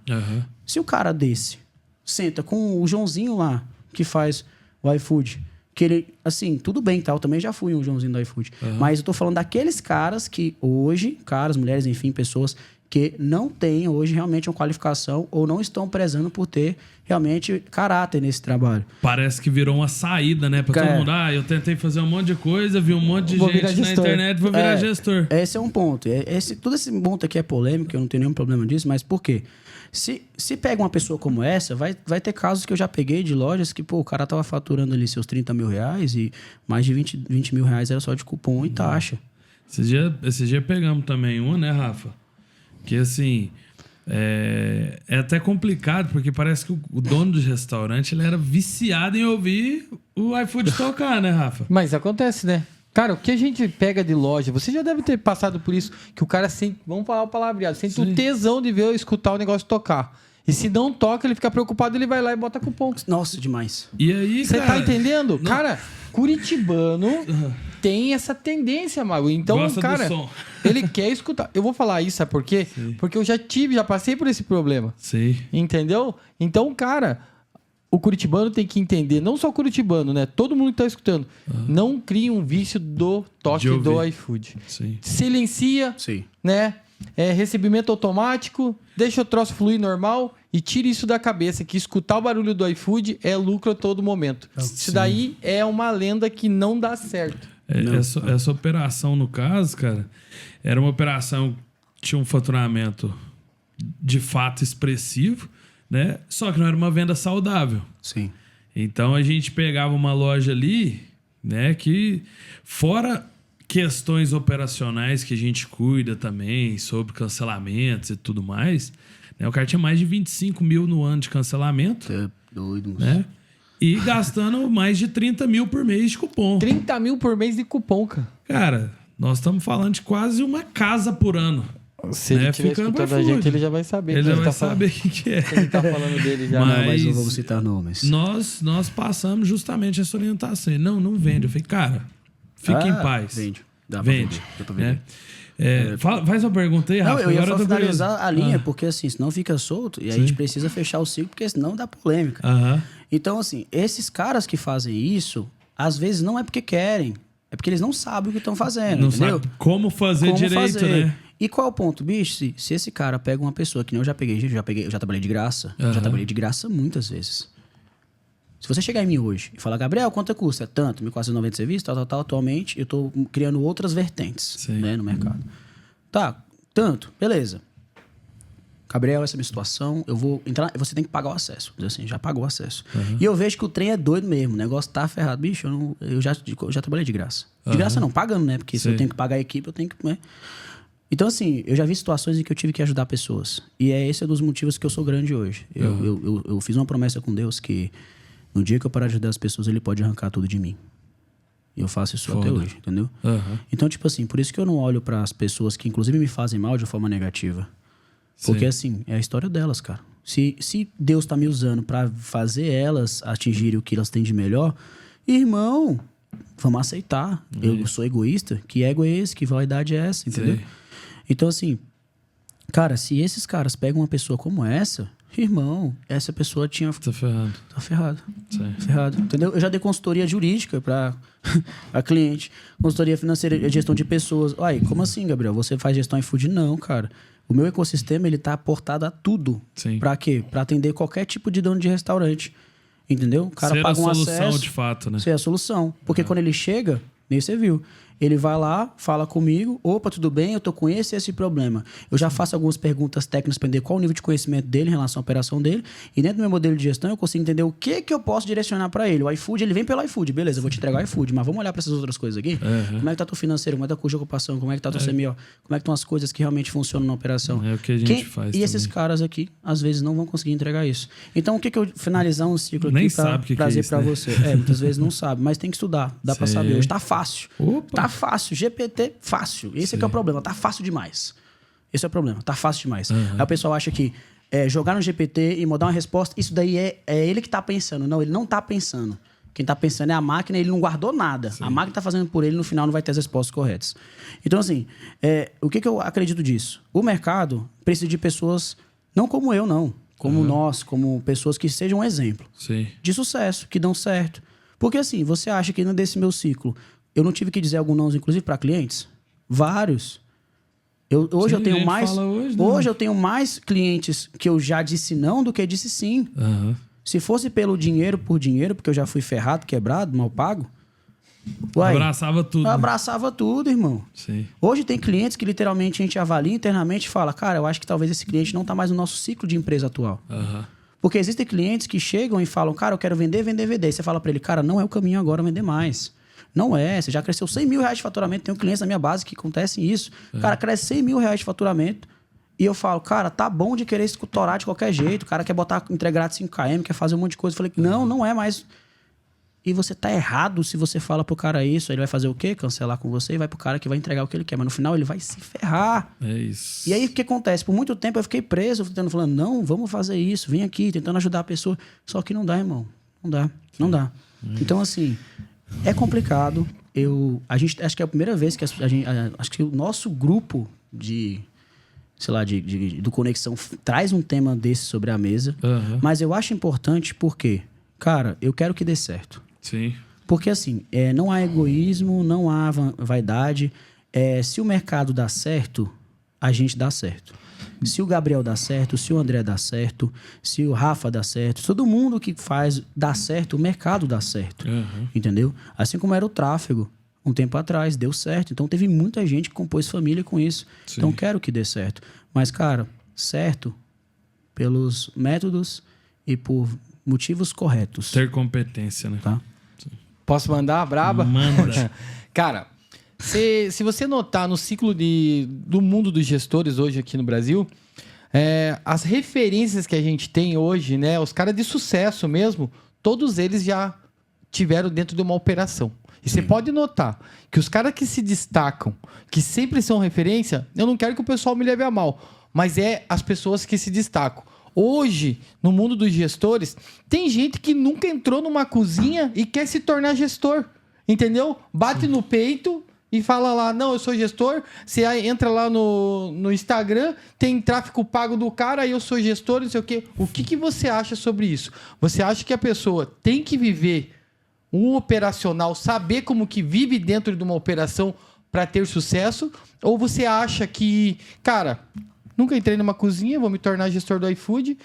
Se o cara desse senta com o Joãozinho lá, que faz o iFood, que ele, assim, tudo bem, tá? Eu também já fui um Joãozinho do iFood. Mas eu tô falando daqueles caras que hoje, caras, mulheres, enfim, pessoas que não têm hoje realmente uma qualificação ou não estão prezando por ter realmente caráter nesse trabalho. Parece que virou uma saída, né? Pra todo mundo. Eu tentei fazer um monte de coisa, vi um monte de gente na internet, vou virar gestor. Esse é um ponto. Todo esse ponto aqui é polêmico, eu não tenho nenhum problema disso, mas por quê? Se pega uma pessoa como essa, vai ter casos que eu já peguei de lojas que, o cara tava faturando ali seus 30 mil reais e mais de 20 mil reais era só de cupom e taxa. Esse dia pegamos também uma, né, Rafa? Que, assim, é até complicado, porque parece que o dono do restaurante ele era viciado em ouvir o iFood tocar, né, Rafa? Mas acontece, né? Cara, o que a gente pega de loja, você já deve ter passado por isso, que o cara sente, vamos falar o palavreado, sente o tesão de escutar o negócio tocar. E se não toca, ele fica preocupado, ele vai lá e bota cupom. Nossa, demais. E aí, você tá entendendo? Não. Cara, curitibano tem essa tendência, Mago. Então, gosta cara, do som. Ele quer escutar. Eu vou falar isso, sabe por quê? Sim. Porque eu já passei por esse problema. Sim. Entendeu? Então, cara, o curitibano tem que entender, não só o curitibano, né? Todo mundo que tá escutando. Não crie um vício do toque do iFood. Sim. Silencia, Sim. né? Recebimento automático, deixa o troço fluir normal e tire isso da cabeça, que escutar o barulho do iFood é lucro a todo momento. Isso daí é uma lenda que não dá certo. Essa operação, no caso, cara, era uma operação que tinha um faturamento de fato expressivo, né? Só que não era uma venda saudável. Sim. Então a gente pegava uma loja ali, né, que fora questões operacionais que a gente cuida também, sobre cancelamentos e tudo mais, né, o cara tinha mais de 25 mil no ano de cancelamento. É doido, né? E gastando mais de 30 mil por mês de cupom. 30 mil por mês de cupom, cara. Cara, nós estamos falando de quase uma casa por ano. Se ele estiver escutando a gente, ele já vai saber. Ele já vai saber o que é. Ele tá falando dele já. Mas não vamos citar nomes. Nós passamos justamente essa orientação. Não vende. Eu falei, cara, fique em paz. Vende. Dá pra vender. Dá pra vender. Faz uma pergunta aí, Rafa. Não, eu ia finalizar a linha, porque assim, senão fica solto e aí a gente precisa fechar o ciclo, porque senão dá polêmica. Então, assim, esses caras que fazem isso, às vezes não é porque querem, é porque eles não sabem o que estão fazendo, entendeu? Sabe como fazer direito, né? E qual é o ponto, bicho? Se esse cara pega uma pessoa, que nem eu já peguei, eu já trabalhei de graça. Já trabalhei de graça muitas vezes. Se você chegar em mim hoje e falar, Gabriel, quanto custa? É tanto, 1.490 serviços, tal, atualmente eu tô criando outras vertentes, né, no mercado. Tá, tanto, beleza. Gabriel, essa é a minha situação, eu vou entrar, você tem que pagar o acesso. Diz assim, já pagou o acesso. E eu vejo que o trem é doido mesmo, o negócio tá ferrado. Bicho, eu já trabalhei de graça. De graça não, pagando, né? Porque se eu tenho que pagar a equipe, eu tenho que... Né? Então, assim, eu já vi situações em que eu tive que ajudar pessoas. E esse é um dos motivos que eu sou grande hoje. Eu fiz uma promessa com Deus que no dia que eu parar de ajudar as pessoas, ele pode arrancar tudo de mim. E eu faço isso até hoje, entendeu? Então, tipo assim, por isso que eu não olho para as pessoas que inclusive me fazem mal de forma negativa. Porque, assim, é a história delas, cara. Se Deus tá me usando para fazer elas atingirem o que elas têm de melhor, irmão, vamos aceitar. Eu sou egoísta. Que ego é esse? Que vaidade é essa? Entendeu? Então, assim, cara, se esses caras pegam uma pessoa como essa, irmão, essa pessoa tinha... Tá ferrado. Tá ferrado. Ferrado, entendeu? Eu já dei consultoria jurídica pra cliente, consultoria financeira, gestão de pessoas. Ai, como assim, Gabriel? Você faz gestão iFood? Não, cara. O meu ecossistema, ele tá aportado a tudo. Pra quê? Pra atender qualquer tipo de dono de restaurante. Entendeu? O cara paga um acesso. Ser a solução, de fato, né? Ser a solução. Porque quando ele chega, nem você viu, ele vai lá, fala comigo, opa, tudo bem, eu tô com esse problema. Eu já faço algumas perguntas técnicas para entender qual o nível de conhecimento dele em relação à operação dele. E dentro do meu modelo de gestão, eu consigo entender o que eu posso direcionar para ele. O iFood, ele vem pelo iFood, beleza, eu vou te entregar o iFood, mas vamos olhar para essas outras coisas aqui? Como é que tá teu financeiro, como é que tá o custo de ocupação, como é que tá teu CMO, como é que estão as coisas que realmente funcionam na operação. É o que a gente faz E também. esses caras aqui, às vezes, não vão conseguir entregar isso. Então, o que eu finalizar um ciclo aqui para trazer para você? Muitas vezes não sabe, mas tem que estudar, dá para saber. Hoje tá fácil. Tá fácil, GPT fácil. Esse é que é o problema. Tá fácil demais. Esse é o problema. Tá fácil demais. Aí o pessoal acha que jogar no GPT e mudar uma resposta, isso daí é ele que tá pensando. Não, ele não tá pensando. Quem tá pensando é a máquina, ele não guardou nada. A máquina tá fazendo por ele, no final não vai ter as respostas corretas. Então, assim, o que eu acredito disso? O mercado precisa de pessoas, não como eu, não. Como nós, como pessoas que sejam um exemplo de sucesso, que dão certo. Porque, assim, você acha que desse meu ciclo eu não tive que dizer algum não, inclusive, para clientes? Vários. Hoje eu tenho mais. Hoje eu tenho mais clientes que eu já disse não do que disse sim. Se fosse pelo dinheiro por dinheiro, porque eu já fui ferrado, quebrado, mal pago. Abraçava tudo. Abraçava tudo, irmão. Hoje tem clientes que literalmente a gente avalia internamente e fala, cara, eu acho que talvez esse cliente não tá mais no nosso ciclo de empresa atual. Porque existem clientes que chegam e falam, cara, eu quero vender. E você fala para ele, cara, não é o caminho agora vender mais. Não é, você já cresceu 100 mil reais de faturamento. Tenho clientes na minha base que acontecem isso. Cara, cresce 100 mil reais de faturamento. E eu falo, cara, tá bom de querer escutorar de qualquer jeito. O cara quer botar entregar de 5km, quer fazer um monte de coisa. Eu falei, não é mais. E você tá errado se você fala pro cara isso. Ele vai fazer o quê? Cancelar com você e vai pro cara que vai entregar o que ele quer. Mas no final ele vai se ferrar. É isso. E aí o que acontece? Por muito tempo eu fiquei preso, falando, não, vamos fazer isso. Vem aqui, tentando ajudar a pessoa. Só que não dá, irmão. Não dá. Então, assim... É complicado. Acho que é a primeira vez que acho que o nosso grupo do Conexão traz um tema desse sobre a mesa. Mas eu acho importante porque, cara, eu quero que dê certo. Porque assim, não há egoísmo, não há vaidade. Se o mercado dá certo, a gente dá certo. Se o Gabriel dá certo, se o André dá certo, se o Rafa dá certo, todo mundo que faz dá certo, o mercado dá certo. Entendeu? Assim como era o tráfego um tempo atrás, deu certo. Então teve muita gente que compôs família com isso. Então quero que dê certo. Mas, cara, certo pelos métodos e por Motivos corretos. Ter competência, né? Tá? Posso mandar a braba? Manda. Cara, se você notar no ciclo do mundo dos gestores hoje aqui no Brasil, as referências que a gente tem hoje, né? Os caras de sucesso mesmo, todos eles já tiveram dentro de uma operação. E você pode notar que os caras que se destacam, que sempre são referência, eu não quero que o pessoal me leve a mal, mas as pessoas que se destacam. Hoje, no mundo dos gestores, tem gente que nunca entrou numa cozinha e quer se tornar gestor. Entendeu? Bate no peito e fala lá, não, eu sou gestor. Você entra lá no Instagram, tem tráfego pago do cara, aí eu sou gestor, não sei o quê. O que você acha sobre isso? Você acha que a pessoa tem que viver um operacional, saber como que vive dentro de uma operação para ter sucesso? Ou você acha que, cara, nunca entrei numa cozinha, vou me tornar gestor do iFood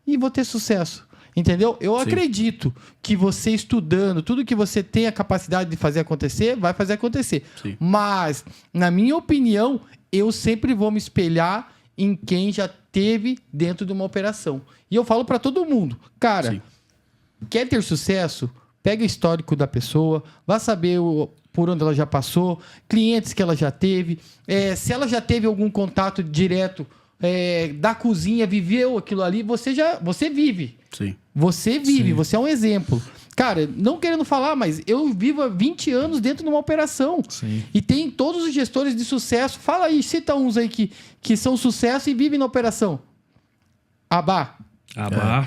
e vou ter sucesso? Entendeu? Eu acredito que você estudando, tudo que você tem a capacidade de fazer acontecer, vai fazer acontecer. Sim. Mas, na minha opinião, eu sempre vou me espelhar em quem já teve dentro de uma operação. E eu falo para todo mundo, cara, quer ter sucesso? Pega o histórico da pessoa, vá saber por onde ela já passou, clientes que ela já teve, se ela já teve algum contato direto da cozinha, viveu aquilo ali, você vive. Sim. Você vive, você é um exemplo. Cara, não querendo falar, mas eu vivo há 20 anos dentro de uma operação. Sim. E tem todos os gestores de sucesso. Fala aí, cita uns aí que são sucesso e vivem na operação. Abá.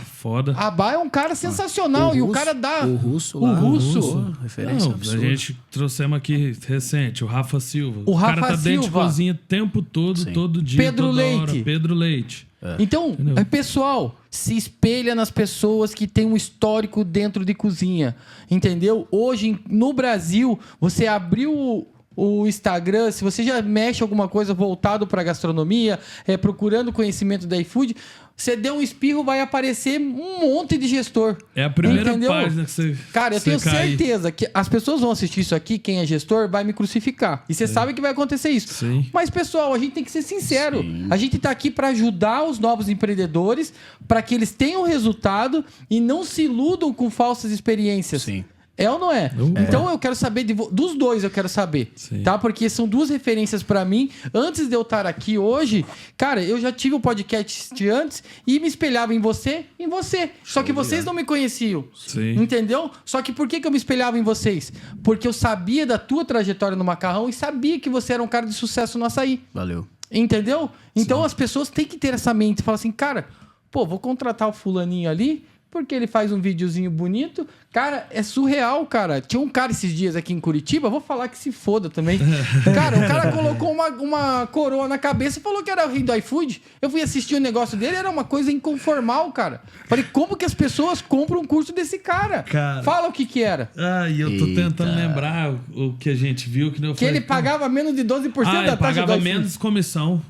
Foda. Abá é um cara sensacional. O cara dá... O Russo. Referência absurda. A gente trouxemos aqui recente, o Rafa Silva. O Rafa cara tá dentro de Silva. cozinha o tempo todo, todo dia, Pedro toda Leite. hora. Pedro Leite. Então, pessoal, se espelha nas pessoas que têm um histórico dentro de cozinha. Entendeu? Hoje, no Brasil, você abriu o Instagram, se você já mexe alguma coisa voltado para gastronomia, procurando conhecimento da iFood, você deu um espirro, vai aparecer um monte de gestor. É a primeira página que você... Cara, eu tenho certeza que as pessoas vão assistir isso aqui, quem é gestor, vai me crucificar. E você sabe que vai acontecer isso. Sim. Mas, pessoal, a gente tem que ser sincero. Sim. A gente tá aqui para ajudar os novos empreendedores, para que eles tenham resultado e não se iludam com falsas experiências. Sim. É ou não é? Então eu quero saber dos dois, eu quero saber. Sim. Tá? Porque são duas referências pra mim. Antes de eu estar aqui hoje, cara, eu já tive um podcast antes e me espelhava em você e em você. Só que vocês não me conheciam. Sim. Entendeu? Só que por que eu me espelhava em vocês? Porque eu sabia da tua trajetória no macarrão e sabia que você era um cara de sucesso no açaí. Valeu. Entendeu? Então as pessoas têm que ter essa mente. Falar assim, cara, vou contratar o fulaninho ali porque ele faz um videozinho bonito. Cara, é surreal, cara. Tinha um cara esses dias aqui em Curitiba, vou falar que se foda também. Cara, o cara colocou uma coroa na cabeça e falou que era o rei do iFood. Eu fui assistir o negócio dele, era uma coisa inconformal, cara. Falei, como que as pessoas compram um curso desse cara? Fala o que era. E eu tô tentando lembrar o que a gente viu. Que ele pagava menos de 12% da taxa do iFood. Pagava menos comissão.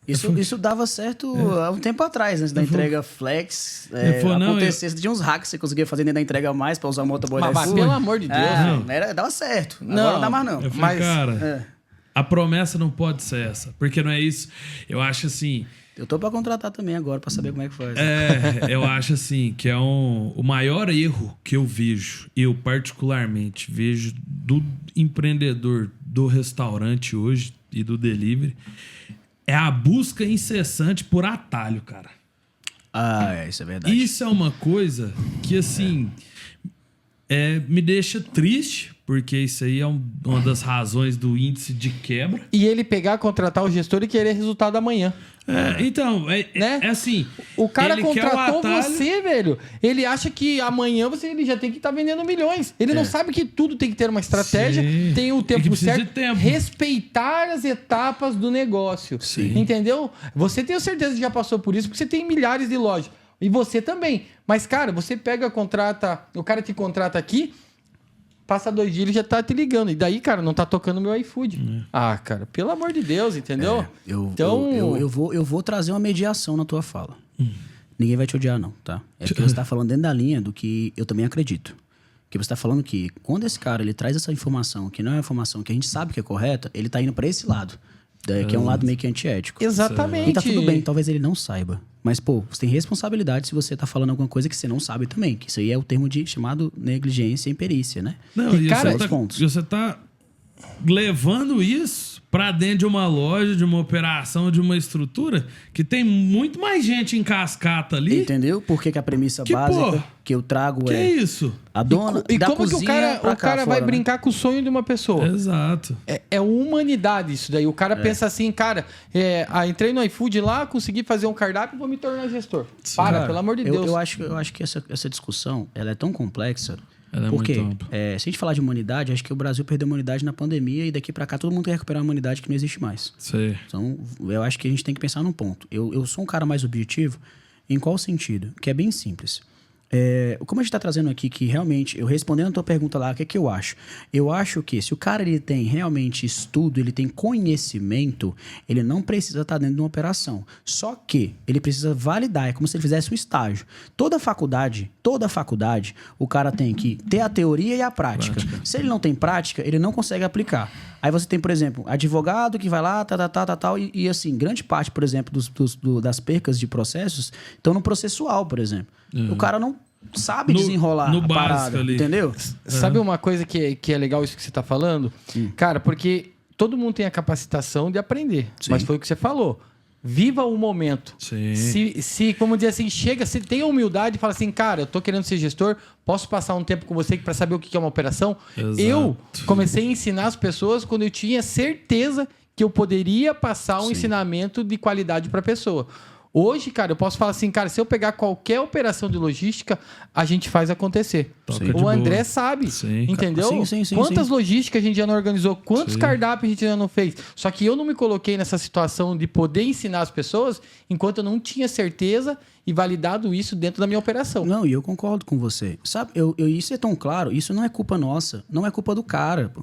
Isso dava certo há um tempo atrás, antes da entrega flex. Tinha uns hacks que você conseguia fazer dentro da entrega mais pra usar o motoboy da iFood. Mas pelo amor de Deus. Dava certo. Agora não dá mais não. Cara, a promessa não pode ser essa. Porque não é isso. Eu acho assim... Eu tô pra contratar também agora, pra saber como é que faz. Eu acho assim, que é o maior erro que eu vejo, eu particularmente vejo do empreendedor do restaurante hoje e do delivery, é a busca incessante por atalho, cara. Isso é verdade. Isso é uma coisa que, assim, me deixa triste, porque isso aí é uma das razões do índice de quebra. E ele contratar o gestor e querer resultado amanhã. Então, né? Assim... O cara contratou você, velho. Ele acha que amanhã ele já tem que estar vendendo milhões. Ele não sabe que tudo tem que ter uma estratégia, tem o tempo certo. Respeitar as etapas do negócio. Sim. Entendeu? Você tem certeza que já passou por isso, porque você tem milhares de lojas. E você também. Mas, cara, você o cara te contrata aqui, passa 2 dias, ele já tá te ligando. E daí, cara, não tá tocando meu iFood. Cara, pelo amor de Deus, entendeu? Eu vou trazer uma mediação na tua fala. Ninguém vai te odiar, não, tá? É porque você tá falando dentro da linha do que eu também acredito. Que você tá falando que quando esse cara ele traz essa informação, que não é uma informação que a gente sabe que é correta, ele tá indo pra esse lado. Que é um lado meio que antiético. Exatamente. E tá tudo bem, talvez ele não saiba. Mas, pô, você tem responsabilidade se você tá falando alguma coisa que você não sabe também. Que isso aí é o termo chamado negligência e imperícia, né? Não, e cara, você tá levando isso pra dentro de uma loja, de uma operação, de uma estrutura que tem muito mais gente em cascata ali. Entendeu? Porque a premissa básica que eu trago é isso? A dona e da como que o cara vai fora, brincar com o sonho de uma pessoa? Exato. É humanidade isso daí. O cara pensa assim, cara, entrei no iFood lá, consegui fazer um cardápio, vou me tornar gestor. Sim, cara, pelo amor de Deus. Eu acho que essa discussão ela é tão complexa. Ela é porque muito ampla. se a gente falar de humanidade, acho que o Brasil perdeu a humanidade na pandemia e daqui pra cá todo mundo quer recuperar a humanidade que não existe mais. Sim. Então, eu acho que a gente tem que pensar num ponto. Eu sou um cara mais objetivo em qual sentido? Que é bem simples. Como a gente está trazendo aqui que realmente, eu respondendo a tua pergunta lá, o que é que eu acho? Eu acho que se o cara ele tem realmente estudo, ele tem conhecimento, ele não precisa estar dentro de uma operação. Só que ele precisa validar, é como se ele fizesse um estágio. Toda faculdade, o cara tem que ter a teoria e a prática. Se ele não tem prática, ele não consegue aplicar. Aí você tem, por exemplo, advogado que vai lá, tal, e assim, grande parte, por exemplo, das percas de processos estão no processual, por exemplo. O cara não sabe desenrolar no a parada, ali. entendeu? Sabe uma coisa que é legal isso que você está falando? Cara, porque todo mundo tem a capacitação de aprender. Sim. Mas foi o que você falou. Viva o momento. Sim. Se como dizer assim, se tem a humildade e fala assim, cara, eu tô querendo ser gestor, posso passar um tempo com você para saber o que é uma operação? Exato. Eu comecei a ensinar as pessoas quando eu tinha certeza que eu poderia passar um ensinamento de qualidade para a pessoa. Hoje, cara, eu posso falar assim, cara, se eu pegar qualquer operação de logística, a gente faz acontecer. O André sabe, entendeu? Quantas logísticas a gente já não organizou, quantos cardápios a gente já não fez. Só que eu não me coloquei nessa situação de poder ensinar as pessoas enquanto eu não tinha certeza e validado isso dentro da minha operação. Não, e eu concordo com você. Sabe, isso é tão claro, isso não é culpa nossa, não é culpa do cara, pô.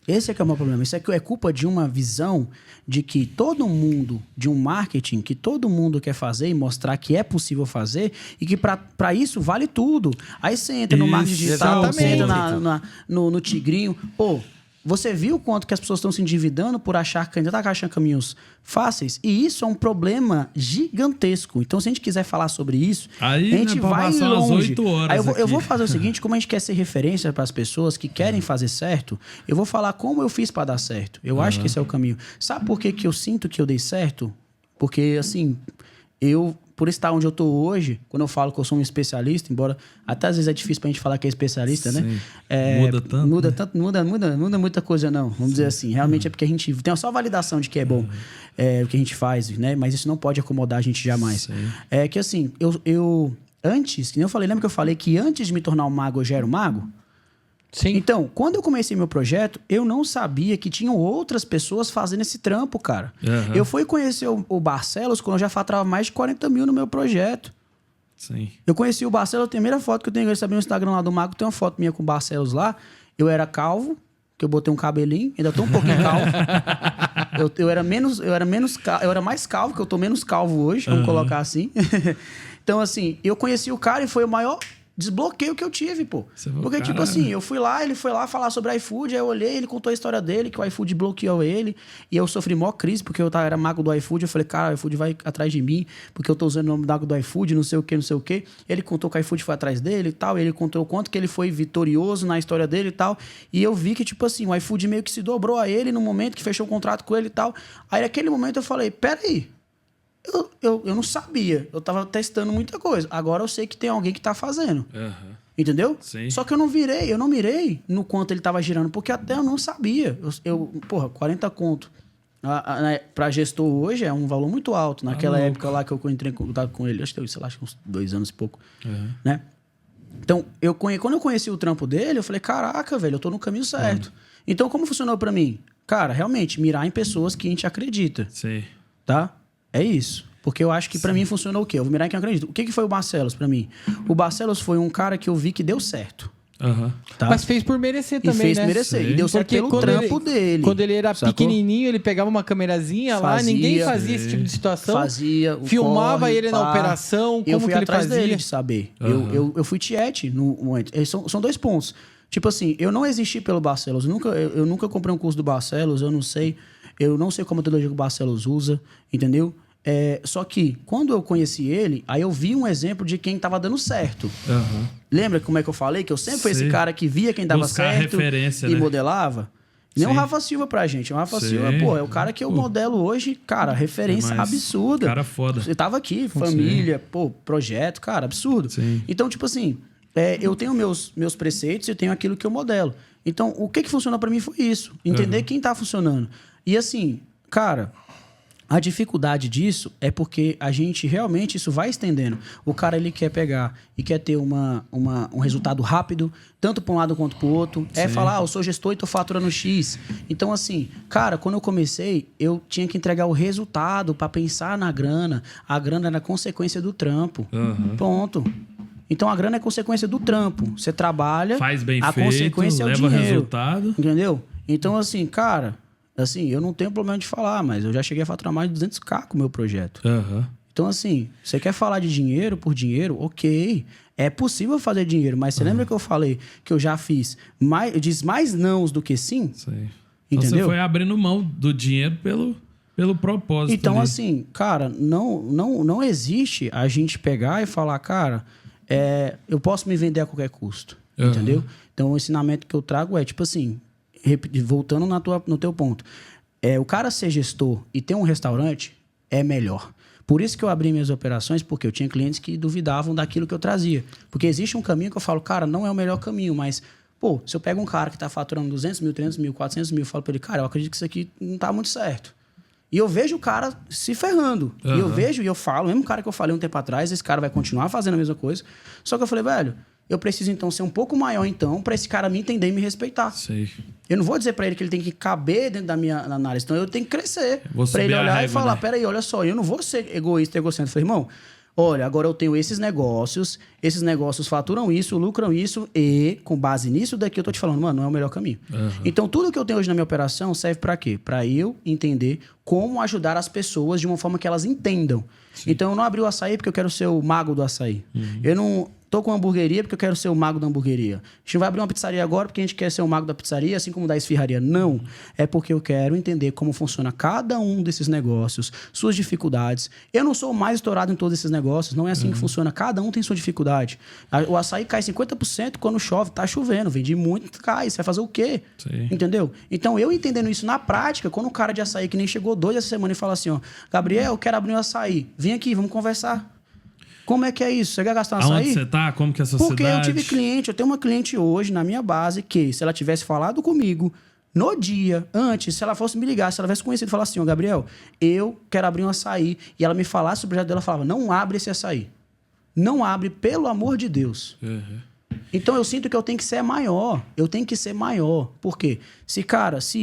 Esse é que é o meu problema. Isso é culpa de uma visão de que todo mundo, de um marketing, que todo mundo quer fazer e mostrar que é possível fazer e que para isso vale tudo. Aí você entra no marketing digital, você entra no Tigrinho. Pô, você viu o quanto que as pessoas estão se endividando por achar que ainda tá achando caminhos fáceis? E isso é um problema gigantesco. Então, se a gente quiser falar sobre isso, aí, a gente vai longe. 8 horas aí eu vou fazer o seguinte, como a gente quer ser referência para as pessoas que querem fazer certo, eu vou falar como eu fiz para dar certo. Eu acho que esse é o caminho. Sabe por que eu sinto que eu dei certo? Porque, assim, por estar onde eu tô hoje, quando eu falo que eu sou um especialista, embora até às vezes é difícil pra gente falar que é especialista, né? Muda muita coisa, não. Vamos dizer assim. Realmente é porque a gente tem só validação de que é bom o que a gente faz, né? Mas isso não pode acomodar a gente jamais. É que assim, eu antes, que nem eu falei, lembra que eu falei que antes de me tornar um mago, eu já era um mago? Sim. Então, quando eu comecei meu projeto, eu não sabia que tinham outras pessoas fazendo esse trampo, cara. Eu fui conhecer o Barcelos quando eu já faturava mais de 40 mil no meu projeto. Sim. Eu conheci o Barcelos, a primeira foto que eu tenho, eu sabia no Instagram lá do Mago, tem uma foto minha com o Barcelos lá. Eu era calvo, que eu botei um cabelinho, ainda tô um pouquinho calvo. eu era mais calvo, que eu tô menos calvo hoje, vamos colocar assim. Então, assim, eu conheci o cara e foi o maior desbloqueio que eu tive, pô. Porque, tipo assim, eu fui lá, ele foi lá falar sobre iFood, aí eu olhei, ele contou a história dele, que o iFood bloqueou ele, e eu sofri maior crise, porque eu era mago do iFood, eu falei, cara, o iFood vai atrás de mim, porque eu tô usando o nome do iFood, não sei o que. Ele contou que o iFood foi atrás dele e tal, e ele contou o quanto que ele foi vitorioso na história dele e tal, e eu vi que, tipo assim, o iFood meio que se dobrou a ele no momento que fechou o contrato com ele e tal. Aí, naquele momento, eu falei, peraí, eu não sabia. Eu tava testando muita coisa. Agora eu sei que tem alguém que tá fazendo. Entendeu? Sim. Só que eu não mirei no quanto ele tava girando, porque até eu não sabia. Porra, 40 conto pra gestor hoje é um valor muito alto. Naquela época lá que eu entrei em contato com ele, acho que uns 2 anos e pouco. Né? Então, quando eu conheci o trampo dele, eu falei, caraca, velho, eu tô no caminho certo. Então, como funcionou pra mim? Cara, realmente, mirar em pessoas que a gente acredita. Sim. Tá? É isso. Porque eu acho que pra mim funcionou o quê? Eu vou mirar em quem eu acredito. O que foi o Barcelos pra mim? O Barcelos foi um cara que eu vi que deu certo. Tá? Mas fez por merecer também, fez merecer. Sim. E deu certo pelo trampo dele. Quando ele era pequenininho, ele pegava uma câmerazinha lá, ninguém fazia esse tipo de situação. Filmava ele na operação, como que ele fazia. Dele de saber. Eu fui tiete no momento. São 2 pontos. Tipo assim, eu não existi pelo Barcelos. Eu nunca comprei um curso do Barcelos, eu não sei como a metodologia que o Barcelos usa, entendeu? Só que, quando eu conheci ele, aí eu vi um exemplo de quem tava dando certo. Lembra como é que eu falei? Que eu sempre fui esse cara que via quem dava certo e modelava? Nem o Rafa Silva pra gente. O Rafa Silva, é o cara que eu modelo hoje, cara, referência absurda. Cara foda. Você tava aqui, família, projeto, cara, absurdo. Sim. Então, tipo assim, eu tenho meus preceitos e tenho aquilo que eu modelo. Então, o que funcionou pra mim foi isso. Entender quem tá funcionando. E assim, cara... A dificuldade disso é porque a gente realmente, isso vai estendendo. O cara, ele quer pegar e quer ter um resultado rápido, tanto para um lado quanto para o outro. Falar, eu sou gestor e tô faturando X. Então, assim, cara, quando eu comecei, eu tinha que entregar o resultado para pensar na grana. A grana era consequência do trampo. Ponto. Então, a grana é consequência do trampo. Você trabalha, faz bem a feito, consequência é o dinheiro. Resultado. Entendeu? Então, assim, cara... Assim, eu não tenho problema de falar, mas eu já cheguei a faturar mais de 200k com o meu projeto. Então, assim, você quer falar de dinheiro por dinheiro? Ok. É possível fazer dinheiro, mas você lembra que eu falei que eu já fiz mais nãos do que sim? Sei. Entendeu? Então, você foi abrindo mão do dinheiro pelo propósito. Então, ali. assim, cara, não existe a gente pegar e falar, cara, eu posso me vender a qualquer custo. Entendeu? Então, o ensinamento que eu trago é, tipo assim... Voltando no teu ponto, o cara ser gestor e ter um restaurante é melhor. Por isso que eu abri minhas operações, porque eu tinha clientes que duvidavam daquilo que eu trazia. Porque existe um caminho que eu falo, cara, não é o melhor caminho, mas, se eu pego um cara que tá faturando 200 mil, 300 mil, 400 mil, eu falo pra ele, cara, eu acredito que isso aqui não tá muito certo. E eu vejo o cara se ferrando. E eu vejo e eu falo, mesmo cara que eu falei um tempo atrás, esse cara vai continuar fazendo a mesma coisa. Só que eu falei, velho, eu preciso, então, ser um pouco maior, então, para esse cara me entender e me respeitar. Sei. Eu não vou dizer para ele que ele tem que caber dentro da minha análise. Então, eu tenho que crescer. Para ele olhar e falar, peraí, olha só, eu não vou ser egoísta, egocêntrico. Eu falei, irmão, olha, agora eu tenho esses negócios faturam isso, lucram isso, e com base nisso daqui eu tô te falando, mano, não é o melhor caminho. Então, tudo que eu tenho hoje na minha operação serve para quê? Para eu entender como ajudar as pessoas de uma forma que elas entendam. Sim. Então, eu não abri o açaí porque eu quero ser o mago do açaí. Eu não... tô com uma hamburgueria porque eu quero ser o mago da hamburgueria. A gente não vai abrir uma pizzaria agora porque a gente quer ser o mago da pizzaria, assim como da esfirraria. Não. É porque eu quero entender como funciona cada um desses negócios, suas dificuldades. Eu não sou o mais estourado em todos esses negócios. Não é assim que funciona. Cada um tem sua dificuldade. O açaí cai 50% quando chove. Tá chovendo. Vendi muito, cai. Você vai fazer o quê? Sim. Entendeu? Então, eu entendendo isso na prática, quando um cara de açaí que nem chegou 2 essa semana e fala assim, ó, Gabriel, eu quero abrir um açaí. Vem aqui, vamos conversar. Como é que é isso? Você quer gastar um açaí? Aonde você tá? Como que é a sua Porque cidade? eu tive cliente, eu tenho uma cliente hoje na minha base que, se ela tivesse falado comigo no dia, antes, se ela fosse me ligar, se ela tivesse conhecido e falasse assim, ó, Gabriel, eu quero abrir um açaí, e ela me falasse sobre o projeto dela, ela falava, não abre esse açaí. Não abre, pelo amor de Deus. Então, eu sinto que eu tenho que ser maior. Eu tenho que ser maior. Por quê? Se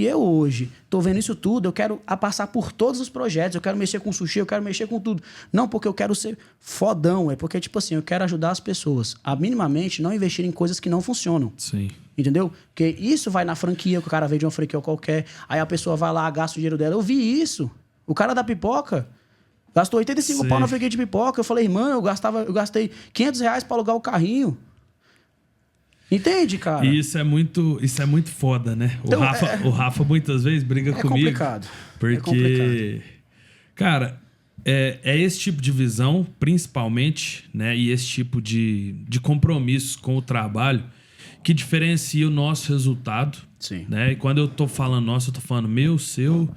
eu hoje tô vendo isso tudo, eu quero passar por todos os projetos, eu quero mexer com sushi, eu quero mexer com tudo. Não porque eu quero ser fodão, é porque, tipo assim, eu quero ajudar as pessoas a minimamente não investir em coisas que não funcionam. Sim. Entendeu? Porque isso vai na franquia, que o cara vende uma franquia qualquer, aí a pessoa vai lá, gasta o dinheiro dela. Eu vi isso. O cara da pipoca gastou 85 pau na franquia de pipoca. Eu falei, irmão, eu gastei R$500 pra alugar o carrinho. Entende, cara? E isso é muito foda, né? Então, o Rafa muitas vezes briga comigo. Complicado. Porque, é complicado. Cara, é esse tipo de visão, principalmente, né? E esse tipo de compromisso com o trabalho que diferencia o nosso resultado. Sim. Né? E quando eu tô falando nosso, eu tô falando meu, seu,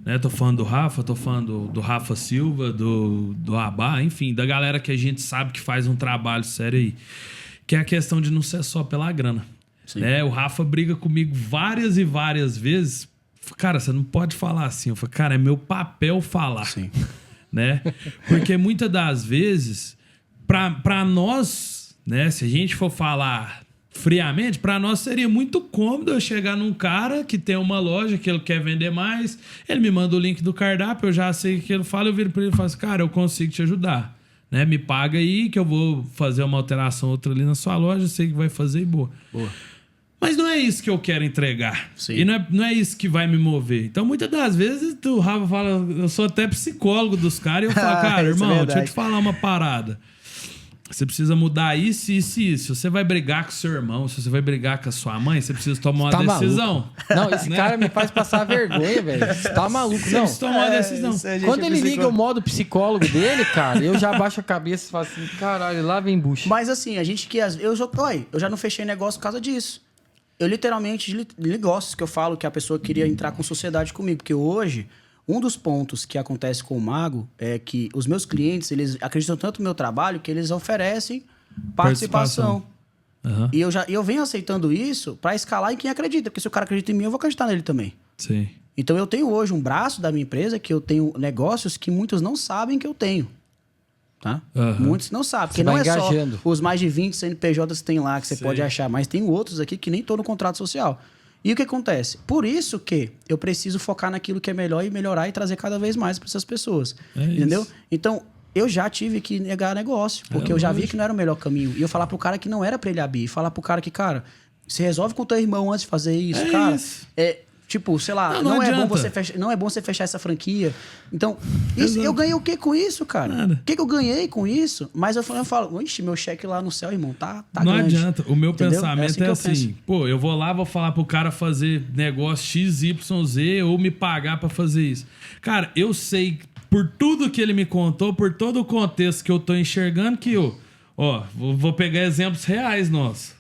né? Tô falando do Rafa, tô falando do Rafa Silva, do Abá, enfim, da galera que a gente sabe que faz um trabalho sério aí. Que é a questão de não ser só pela grana. Né? O Rafa briga comigo várias e várias vezes. Cara, você não pode falar assim. Eu falo, cara, é meu papel falar. Sim. Né? Porque muitas das vezes, pra nós, né, se a gente for falar friamente, pra nós seria muito cômodo eu chegar num cara que tem uma loja que ele quer vender mais, ele me manda o link do cardápio, eu já sei o que ele fala, eu viro pra ele e falo assim, cara, eu consigo te ajudar. Né? Me paga aí que eu vou fazer uma alteração outra ali na sua loja, sei que vai fazer e boa. Mas não é isso que eu quero entregar. Sim. E não é isso que vai me mover. Então, muitas das vezes, o Rafa fala, eu sou até psicólogo dos caras, e eu falo, cara, irmão, deixa eu te falar uma parada. você precisa mudar isso, isso e isso. Se você vai brigar com seu irmão, se você vai brigar com a sua mãe, você precisa tomar uma decisão. Maluco. Não, esse cara me faz passar vergonha, velho. Você tá maluco. Você precisa tomar uma decisão. Quando ele liga o modo psicólogo dele, cara, eu já abaixo a cabeça e falo assim, caralho, lá vem bucha. Mas assim, a gente que... Eu já não fechei negócio por causa disso. Eu literalmente... Negócios que eu falo que a pessoa queria entrar com sociedade comigo. Porque hoje... Um dos pontos que acontece com o Mago é que os meus clientes, eles acreditam tanto no meu trabalho que eles oferecem participação. Uhum. E eu venho aceitando isso para escalar em quem acredita. Porque se o cara acredita em mim, eu vou acreditar nele também. Sim. Então eu tenho hoje um braço da minha empresa que eu tenho negócios que muitos não sabem que eu tenho. Tá? Uhum. Muitos não sabem. Porque não é só os mais de 20 CNPJs que tem lá que você pode achar. Mas tem outros aqui que nem estão no contrato social. E o que acontece? Por isso que eu preciso focar naquilo que é melhor e melhorar e trazer cada vez mais para essas pessoas. Entendeu? Isso. Então, eu já tive que negar negócio, porque eu já vi que não era o melhor caminho. E eu falar pro cara que não era para ele abrir. Falar pro cara que, cara, se resolve com o teu irmão antes de fazer isso. Cara, tipo, sei lá, não é bom você fechar essa franquia. Então, eu ganhei o que com isso, cara? Nada. O que eu ganhei com isso? Mas eu falo, ixi, meu cheque lá no céu, irmão, tá não grande. adianta. O meu Entendeu? pensamento é assim, pô, eu vou lá, vou falar pro cara fazer negócio XYZ ou me pagar pra fazer isso. Cara, eu sei, por tudo que ele me contou, por todo o contexto que eu tô enxergando, que vou pegar exemplos reais nossos.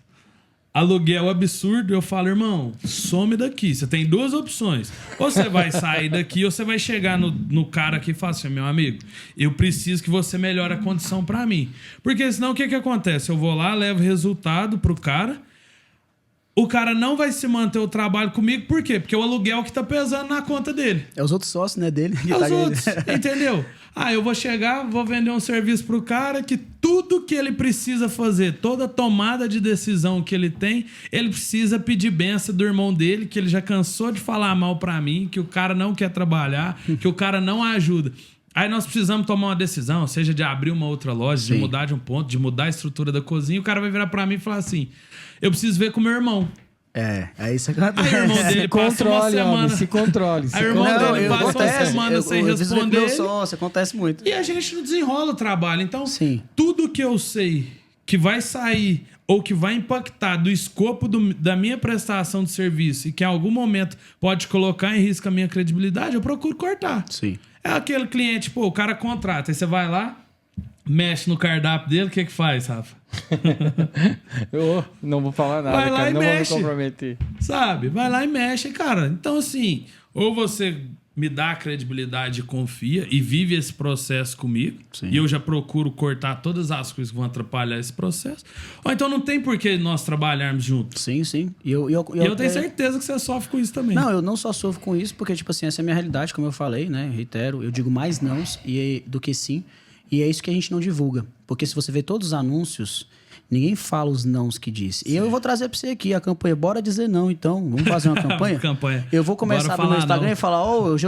Aluguel absurdo, eu falo, irmão, some daqui. Você tem duas opções. Ou você vai sair daqui, ou você vai chegar no cara aqui e falar assim, meu amigo, eu preciso que você melhore a condição pra mim. Porque senão o que acontece? Eu vou lá, levo resultado pro cara, o cara não vai se manter o trabalho comigo, por quê? Porque o aluguel que tá pesando na conta dele. É os outros sócios, né, dele. É os outros, entendeu? Eu vou chegar, vou vender um serviço pro cara que tudo que ele precisa fazer, toda tomada de decisão que ele tem, ele precisa pedir benção do irmão dele, que ele já cansou de falar mal pra mim, que o cara não quer trabalhar, que o cara não ajuda. Aí nós precisamos tomar uma decisão, seja de abrir uma outra loja, de mudar de um ponto, de mudar a estrutura da cozinha, o cara vai virar pra mim e falar assim, eu preciso ver com o meu irmão. É isso que acontece. Aí o irmão dele passa uma semana... Homem, se controle. Aí o irmão dele passa uma semana sem responder. Isso acontece muito. E a gente não desenrola o trabalho. Então, Sim. Tudo que eu sei que vai sair ou que vai impactar do escopo da minha prestação de serviço e que em algum momento pode colocar em risco a minha credibilidade, eu procuro cortar. Sim. É aquele cliente, o cara contrata, aí você vai lá, mexe no cardápio dele, o que faz, Rafa? Eu não vou falar nada, vai lá cara, e não mexe, vou me comprometer. Sabe? Vai lá e mexe, cara. Então, assim, ou você me dá a credibilidade e confia e vive esse processo comigo, e eu já procuro cortar todas as coisas que vão atrapalhar esse processo, ou então não tem por que nós trabalharmos juntos. Sim. E eu tenho certeza que você sofre com isso também. Não, eu não só sofro com isso, porque, tipo assim, essa é a minha realidade, como eu falei, né? Reitero, eu digo mais nãos do que sim. E é isso que a gente não divulga. Porque se você vê todos os anúncios, ninguém fala os nãos que diz. E eu vou trazer pra você aqui a campanha. Bora dizer não, então. Vamos fazer uma campanha? Eu vou começar no meu Instagram e falar, hoje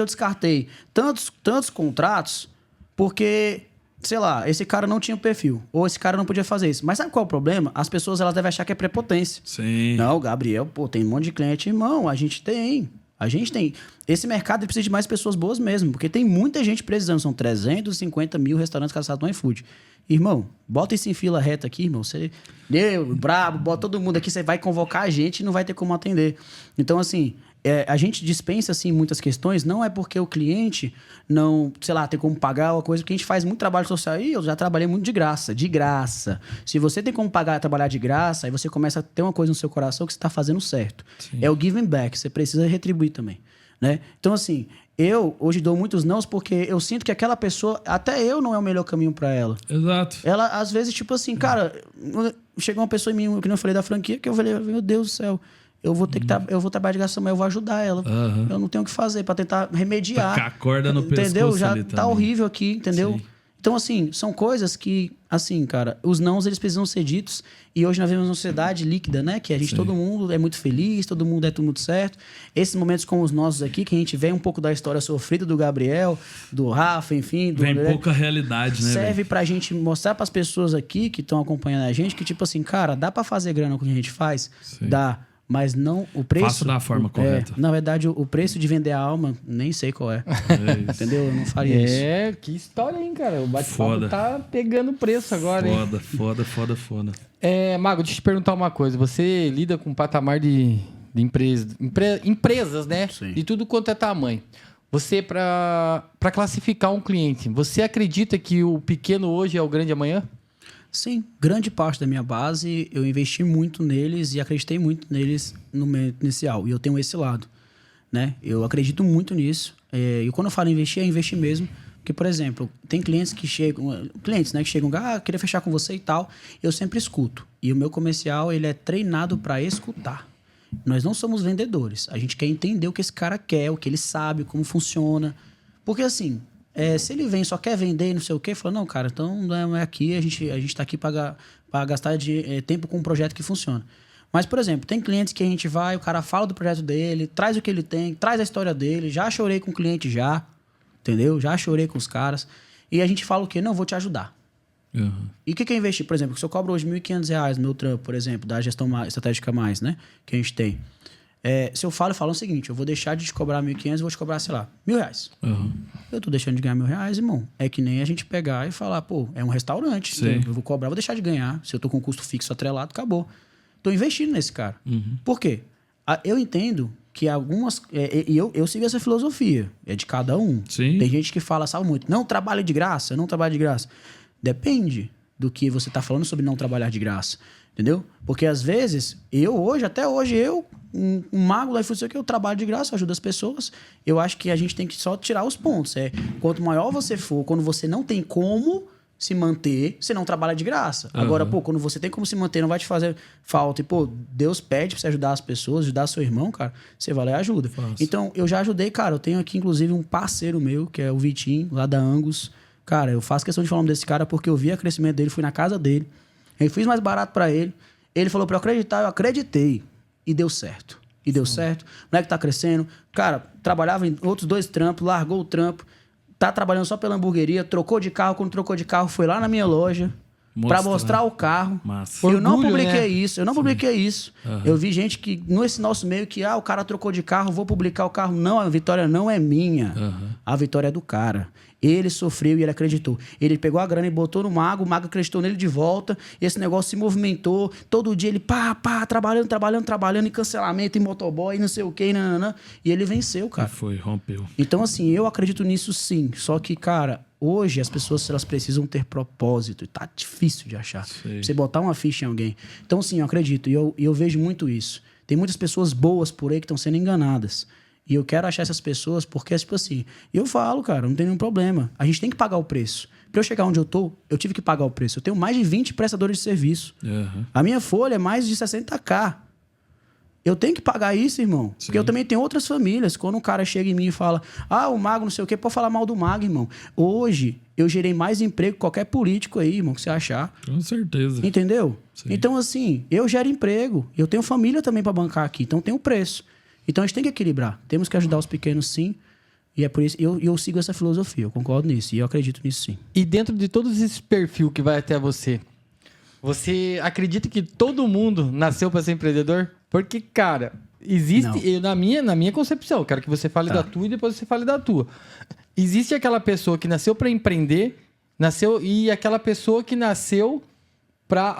eu descartei tantos contratos porque, sei lá, esse cara não tinha perfil. Ou esse cara não podia fazer isso. Mas sabe qual é o problema? As pessoas elas devem achar que é prepotência. Sim. Não, Gabriel, tem um monte de cliente. Irmão, a gente tem. Esse mercado precisa de mais pessoas boas mesmo, porque tem muita gente precisando. São 350 mil restaurantes cadastrados no iFood. Irmão, bota isso em fila reta aqui, irmão. Brabo, bota todo mundo aqui, você vai convocar a gente e não vai ter como atender. Então, assim, a gente dispensa, assim, muitas questões, não é porque o cliente não, sei lá, tem como pagar uma coisa, porque a gente faz muito trabalho social. E eu já trabalhei muito de graça. Se você tem como trabalhar de graça, aí você começa a ter uma coisa no seu coração que você está fazendo certo. Sim. É o giving back, você precisa retribuir também, né? Então, assim, eu hoje dou muitos nãos porque eu sinto que aquela pessoa, até eu não é o melhor caminho para ela. Exato. Ela, às vezes, tipo assim, cara, chegou uma pessoa em mim, que não falei da franquia, que eu falei, meu Deus do céu, eu vou ter que eu vou trabalhar de graça, mas eu vou ajudar ela. Eu não tenho o que fazer para tentar remediar. Tacar a corda no pescoço. Entendeu? Já ali tá também. horrível aqui, entendeu? Sim. Então, assim, são coisas que, assim, cara, os nãos, eles precisam ser ditos. E hoje nós vivemos uma sociedade líquida, né? Que a gente, todo mundo é muito feliz, todo mundo é tudo muito certo. Esses momentos como os nossos aqui, que a gente vê um pouco da história sofrida do Gabriel, do Rafa, enfim. Vem pouca realidade, né? Serve pra gente mostrar pras pessoas aqui que estão acompanhando a gente que, tipo assim, cara, dá pra fazer grana com o que a gente faz? Sim. Dá. Mas não o preço... Faço da forma correta. Na verdade, o preço de vender a alma, nem sei qual é. Entendeu? Eu não faria isso. Que história, hein, cara? O bate-papo tá pegando preço agora, hein? Foda. Mago, deixa eu te perguntar uma coisa. Você lida com um patamar de empresas, né? Sim. De tudo quanto é tamanho. Você, para classificar um cliente, você acredita que o pequeno hoje é o grande amanhã? Sim, grande parte da minha base, eu investi muito neles e acreditei muito neles no momento inicial. E eu tenho esse lado, né? Eu acredito muito nisso. E quando eu falo investir, é investir mesmo. Porque, por exemplo, tem clientes que chegam, né, que chegam, queria fechar com você e tal. Eu sempre escuto. E o meu comercial, ele é treinado para escutar. Nós não somos vendedores. A gente quer entender o que esse cara quer, o que ele sabe, como funciona. Porque, assim, se ele vem só quer vender e não sei o quê, fala, não, cara, então não é aqui, a gente tá aqui para gastar tempo com um projeto que funciona. Mas, por exemplo, tem clientes que a gente vai, o cara fala do projeto dele, traz o que ele tem, traz a história dele, já chorei com o cliente já, entendeu? Já chorei com os caras. E a gente fala o quê? Não, vou te ajudar. Uhum. E o que é investir? Por exemplo, se eu cobro hoje R$1.500 no meu trampo, por exemplo, da gestão estratégica mais, né? Que a gente tem. Se eu falo o seguinte, eu vou deixar de te cobrar 1.500 e vou te cobrar, sei lá, R$1.000. Uhum. Eu tô deixando de ganhar R$1.000, irmão. É que nem a gente pegar e falar, pô, é um restaurante. Então eu vou cobrar, vou deixar de ganhar. Se eu tô com custo fixo atrelado, acabou. Tô investindo nesse cara. Uhum. Por quê? Eu entendo que algumas... eu sigo essa filosofia. É de cada um. Sim. Tem gente que fala, sabe muito, não trabalho de graça, não trabalho de graça. Depende do que você tá falando sobre não trabalhar de graça. Entendeu? Porque às vezes, até hoje, um mago lá e que eu trabalho de graça, ajudo as pessoas. Eu acho que a gente tem que só tirar os pontos. Quanto maior você for, quando você não tem como se manter, você não trabalha de graça. Uhum. Agora, quando você tem como se manter, não vai te fazer falta. E, Deus pede pra você ajudar as pessoas, ajudar seu irmão, cara, você vai lá e ajuda. Nossa. Então, eu já ajudei, cara. Eu tenho aqui, inclusive, um parceiro meu, que é o Vitinho, lá da Angus. Cara, eu faço questão de falar desse cara porque eu vi o crescimento dele, fui na casa dele. Eu fiz mais barato pra ele. Ele falou pra eu acreditar, eu acreditei. E deu certo. O moleque tá crescendo. Cara, trabalhava em outros 2 trampos, largou o trampo. Tá trabalhando só pela hamburgueria, trocou de carro. Quando trocou de carro, foi lá na minha loja pra mostrar o carro. Massa. Eu não Orgulho, publiquei né? isso. Uhum. Eu vi gente que, nesse nosso meio, que o cara trocou de carro, vou publicar o carro. Não, a vitória não é minha. Uhum. A vitória é do cara. Ele sofreu e ele acreditou. Ele pegou a grana e botou no Mago, o Mago acreditou nele de volta, e esse negócio se movimentou. Todo dia ele trabalhando em cancelamento, em motoboy, não sei o quê, e ele venceu, cara. Rompeu. Então, assim, eu acredito nisso sim. Só que, cara, hoje as pessoas elas precisam ter propósito. E tá difícil de achar. Sei. Você botar uma ficha em alguém. Então, sim, eu acredito. E eu vejo muito isso. Tem muitas pessoas boas por aí que estão sendo enganadas. E eu quero achar essas pessoas porque, tipo assim, eu falo, cara, não tem nenhum problema. A gente tem que pagar o preço. Pra eu chegar onde eu tô, eu tive que pagar o preço. Eu tenho mais de 20 prestadores de serviço. Uhum. A minha folha é mais de 60k. Eu tenho que pagar isso, irmão. Sim. Porque eu também tenho outras famílias. Quando um cara chega em mim e fala, o Mago não sei o quê, pode falar mal do Mago, irmão. Hoje, eu gerei mais emprego que qualquer político aí, irmão, que você achar. Com certeza. Entendeu? Sim. Então, assim, eu gero emprego. Eu tenho família também pra bancar aqui. Então, tem um preço. Então, a gente tem que equilibrar. Temos que ajudar os pequenos, sim. E é por isso eu sigo essa filosofia. Eu concordo nisso. E eu acredito nisso, sim. E dentro de todos esses perfil que vai até você, você acredita que todo mundo nasceu para ser empreendedor? Porque, cara, existe... Na minha concepção, quero que você fale da tua e depois você fale da tua. Existe aquela pessoa que nasceu para empreender, e aquela pessoa que nasceu para,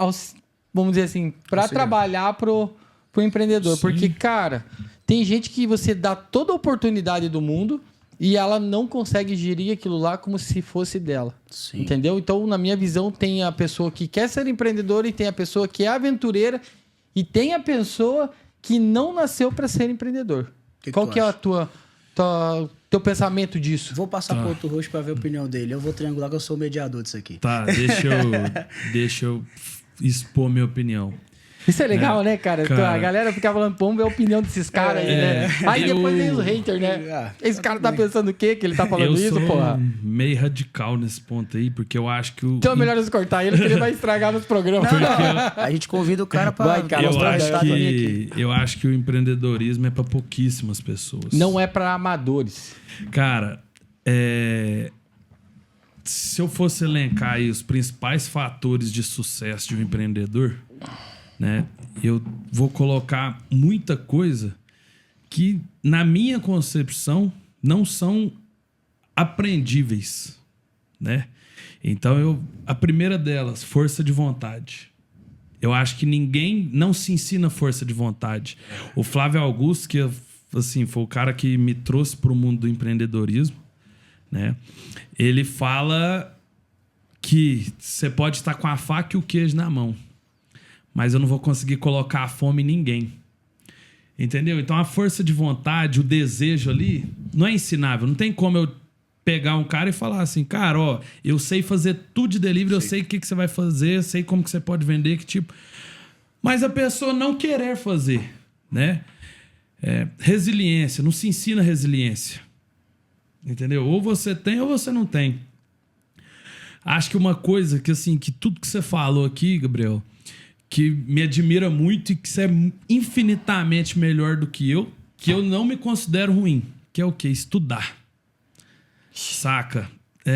vamos dizer assim, para trabalhar pro empreendedor. Sim. Porque, cara... Tem gente que você dá toda a oportunidade do mundo e ela não consegue gerir aquilo lá como se fosse dela. Sim. Entendeu? Então, na minha visão, tem a pessoa que quer ser empreendedora e tem a pessoa que é aventureira e tem a pessoa que não nasceu para ser empreendedor. Qual que é a teu pensamento disso? Vou passar pro outro rosto para ver a opinião dele. Eu vou triangular que eu sou o mediador disso aqui. Tá, deixa eu expor minha opinião. Isso é legal, né, cara? A galera fica falando, vamos ver a opinião desses caras aí, né? Aí depois vem os haters, né? Esse cara tá pensando o quê? Que ele tá falando isso, porra? Meio radical nesse ponto aí, porque eu acho que Então é melhor eles cortar ele, porque ele vai estragar nos programas. Não. A gente convida o cara pra... Eu acho que o empreendedorismo é pra pouquíssimas pessoas. Não é pra amadores. Cara, se eu fosse elencar aí os principais fatores de sucesso de um empreendedor... né? Eu vou colocar muita coisa que, na minha concepção, não são aprendíveis, né? Então, a primeira delas, força de vontade. Eu acho que ninguém não se ensina força de vontade. O Flávio Augusto, que assim, foi o cara que me trouxe para o mundo do empreendedorismo, né? Ele fala que você pode estar com a faca e o queijo na mão, mas eu não vou conseguir colocar a fome em ninguém. Entendeu? Então, a força de vontade, o desejo ali, não é ensinável. Não tem como eu pegar um cara e falar assim, cara, ó, eu sei fazer tudo de delivery, eu sei o que você vai fazer, eu sei como que você pode vender, que tipo... Mas a pessoa não querer fazer, né? Resiliência, não se ensina resiliência. Entendeu? Ou você tem ou você não tem. Acho que uma coisa que, assim, que tudo que você falou aqui, Gabriel, que me admira muito e que você é infinitamente melhor do que eu não me considero ruim, que é o quê? Estudar. Saca?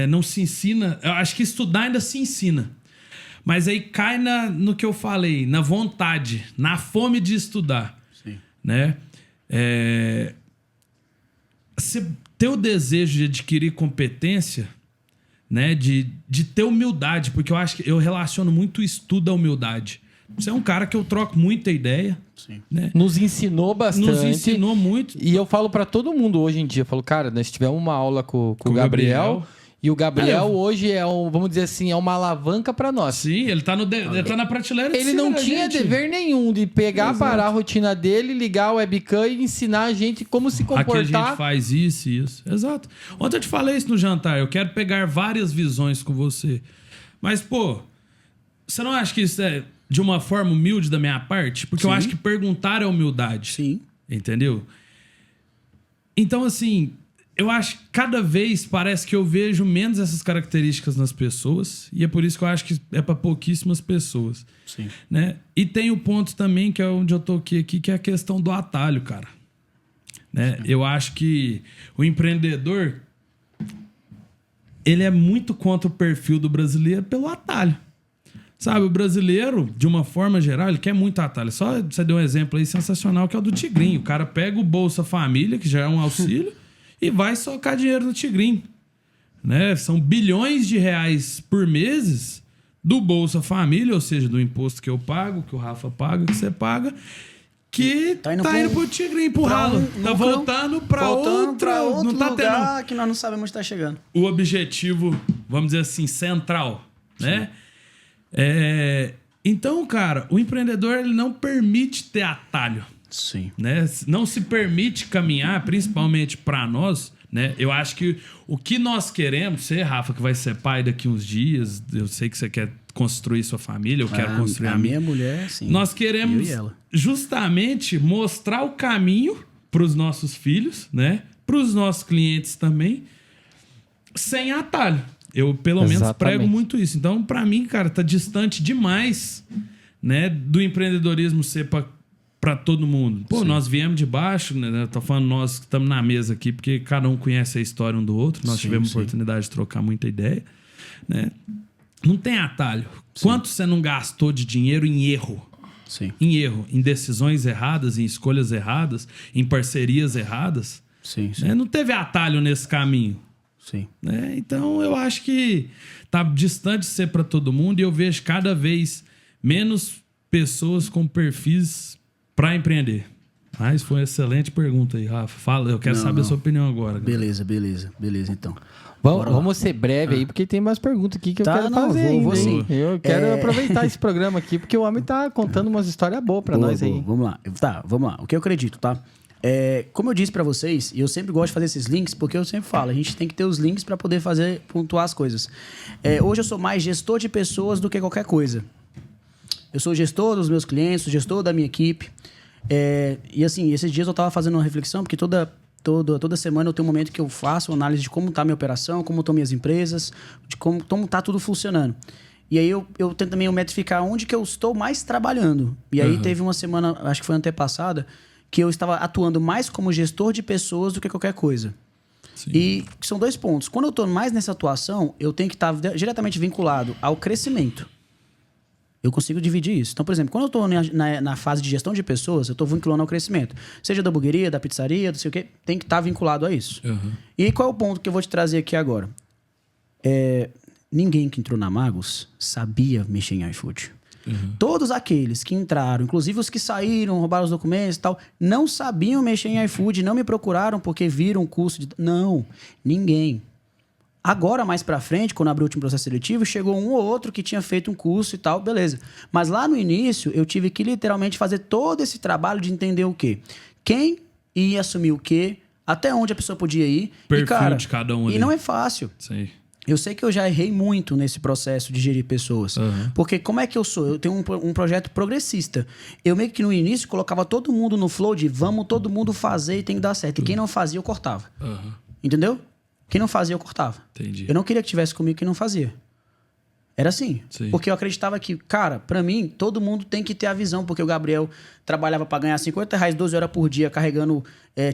Não se ensina... Eu acho que estudar ainda se ensina. Mas aí cai no que eu falei, na vontade, na fome de estudar. Sim. Né? Você ter o desejo de adquirir competência, né? De ter humildade, porque eu acho que eu relaciono muito o estudo à humildade. Você é um cara que eu troco muita ideia. Sim. Né? Nos ensinou bastante. Nos ensinou muito. E eu falo pra todo mundo hoje em dia, eu falo, cara, nós tivemos uma aula com o Gabriel. E o Gabriel hoje vamos dizer assim, é uma alavanca pra nós. Sim, ele tá na prateleira. Ele não tinha dever nenhum de pegar, parar a rotina dele, ligar o webcam e ensinar a gente como se comportar. Aqui a gente faz isso e isso. Exato. Ontem eu te falei isso no jantar. Eu quero pegar várias visões com você. Mas, pô, você não acha que isso é de uma forma humilde da minha parte? Porque Sim. eu acho que perguntar é humildade. Sim. Entendeu? Então, assim... Eu acho que cada vez parece que eu vejo menos essas características nas pessoas. E é por isso que eu acho que é para pouquíssimas pessoas. Sim. Né? E tem o ponto também, que é onde eu toquei aqui, que é a questão do atalho, cara. Né? Eu acho que o empreendedor, ele é muito contra o perfil do brasileiro pelo atalho. Sabe, o brasileiro, de uma forma geral, ele quer muito atalho. Só você deu um exemplo aí sensacional, que é o do Tigrinho. O cara pega o Bolsa Família, que já é um auxílio, e vai socar dinheiro no Tigrinho. Né? São bilhões de reais por mês do Bolsa Família, ou seja, do imposto que eu pago, que o Rafa paga, que você paga, que tá indo pro Tigrinho, pro ralo. Tá voltando pra outro não tá lugar tendo... que nós não sabemos onde tá chegando. O objetivo, vamos dizer assim, central, né? Então, cara, o empreendedor, ele não permite ter atalho. Sim. Né? Não se permite caminhar, principalmente para nós, né? Eu acho que o que nós queremos, você, Rafa, que vai ser pai daqui uns dias, eu sei que você quer construir sua família, eu quero construir a minha mulher, sim. Nós queremos justamente mostrar o caminho para os nossos filhos, né? Para os nossos clientes também, sem atalho. Eu, pelo menos, prego muito isso. Então, para mim, cara, tá distante demais, né, do empreendedorismo ser para todo mundo. Pô, sim, nós viemos de baixo, né? Tô falando nós que estamos na mesa aqui, porque cada um conhece a história um do outro. Nós tivemos oportunidade de trocar muita ideia, né? Não tem atalho. Sim. Quanto você não gastou de dinheiro em erro? Sim. Em erro, em decisões erradas, em escolhas erradas, em parcerias erradas. Sim, sim. Né? Não teve atalho nesse caminho. Sim. Né? Então, eu acho que tá distante de ser para todo mundo, e eu vejo cada vez menos pessoas com perfis para empreender. Mas foi uma excelente pergunta aí, Rafa. Fala, eu quero saber a sua opinião agora. Beleza, então. Vamos ser breve aí, porque tem mais perguntas aqui que eu quero fazer. Vou sim. Eu quero aproveitar esse programa aqui, porque o homem tá contando umas histórias boas para nós aí. Vamos lá. Vamos lá. O que eu acredito, tá? Como eu disse para vocês, e eu sempre gosto de fazer esses links, porque eu sempre falo, a gente tem que ter os links para poder pontuar as coisas. Hoje eu sou mais gestor de pessoas do que qualquer coisa. Eu sou gestor dos meus clientes, sou gestor da minha equipe. E assim, esses dias eu estava fazendo uma reflexão, porque toda semana eu tenho um momento que eu faço uma análise de como está a minha operação, como estão minhas empresas, de como está tudo funcionando. E aí eu tento também metrificar onde que eu estou mais trabalhando. E aí teve uma semana, acho que foi antepassada, que eu estava atuando mais como gestor de pessoas do que qualquer coisa. Sim. E são 2 pontos. Quando eu estou mais nessa atuação, eu tenho que estar diretamente vinculado ao crescimento. Eu consigo dividir isso. Então, por exemplo, quando eu estou na fase de gestão de pessoas, eu estou vinculando ao crescimento. Seja da hamburgueria, da pizzaria, não sei o quê, tem que estar vinculado a isso. Uhum. E aí, qual é o ponto que eu vou te trazer aqui agora? Ninguém que entrou na Magos sabia mexer em iFood. Uhum. Todos aqueles que entraram, inclusive os que saíram, roubaram os documentos e tal, não sabiam mexer em iFood, não me procuraram porque viram o curso de... Não, ninguém. Agora, mais pra frente, quando abriu o último processo seletivo, chegou um ou outro que tinha feito um curso e tal, beleza. Mas lá no início, eu tive que literalmente fazer todo esse trabalho de entender o quê? Quem ia assumir o quê? Até onde a pessoa podia ir. Perfil e, cara, de cada um ali. E não é fácil. Sim. Eu sei que eu já errei muito nesse processo de gerir pessoas. Uhum. Porque como é que eu sou? Eu tenho um projeto progressista. Eu meio que no início colocava todo mundo no flow de vamos todo mundo fazer e tem que dar certo. E quem não fazia, eu cortava. Uhum. Entendeu? Quem não fazia, eu cortava. Entendi. Eu não queria que tivesse comigo quem não fazia. Era assim. Sim. Porque eu acreditava que, cara, pra mim, todo mundo tem que ter a visão. Porque o Gabriel trabalhava pra ganhar R$50, 12 horas por dia, carregando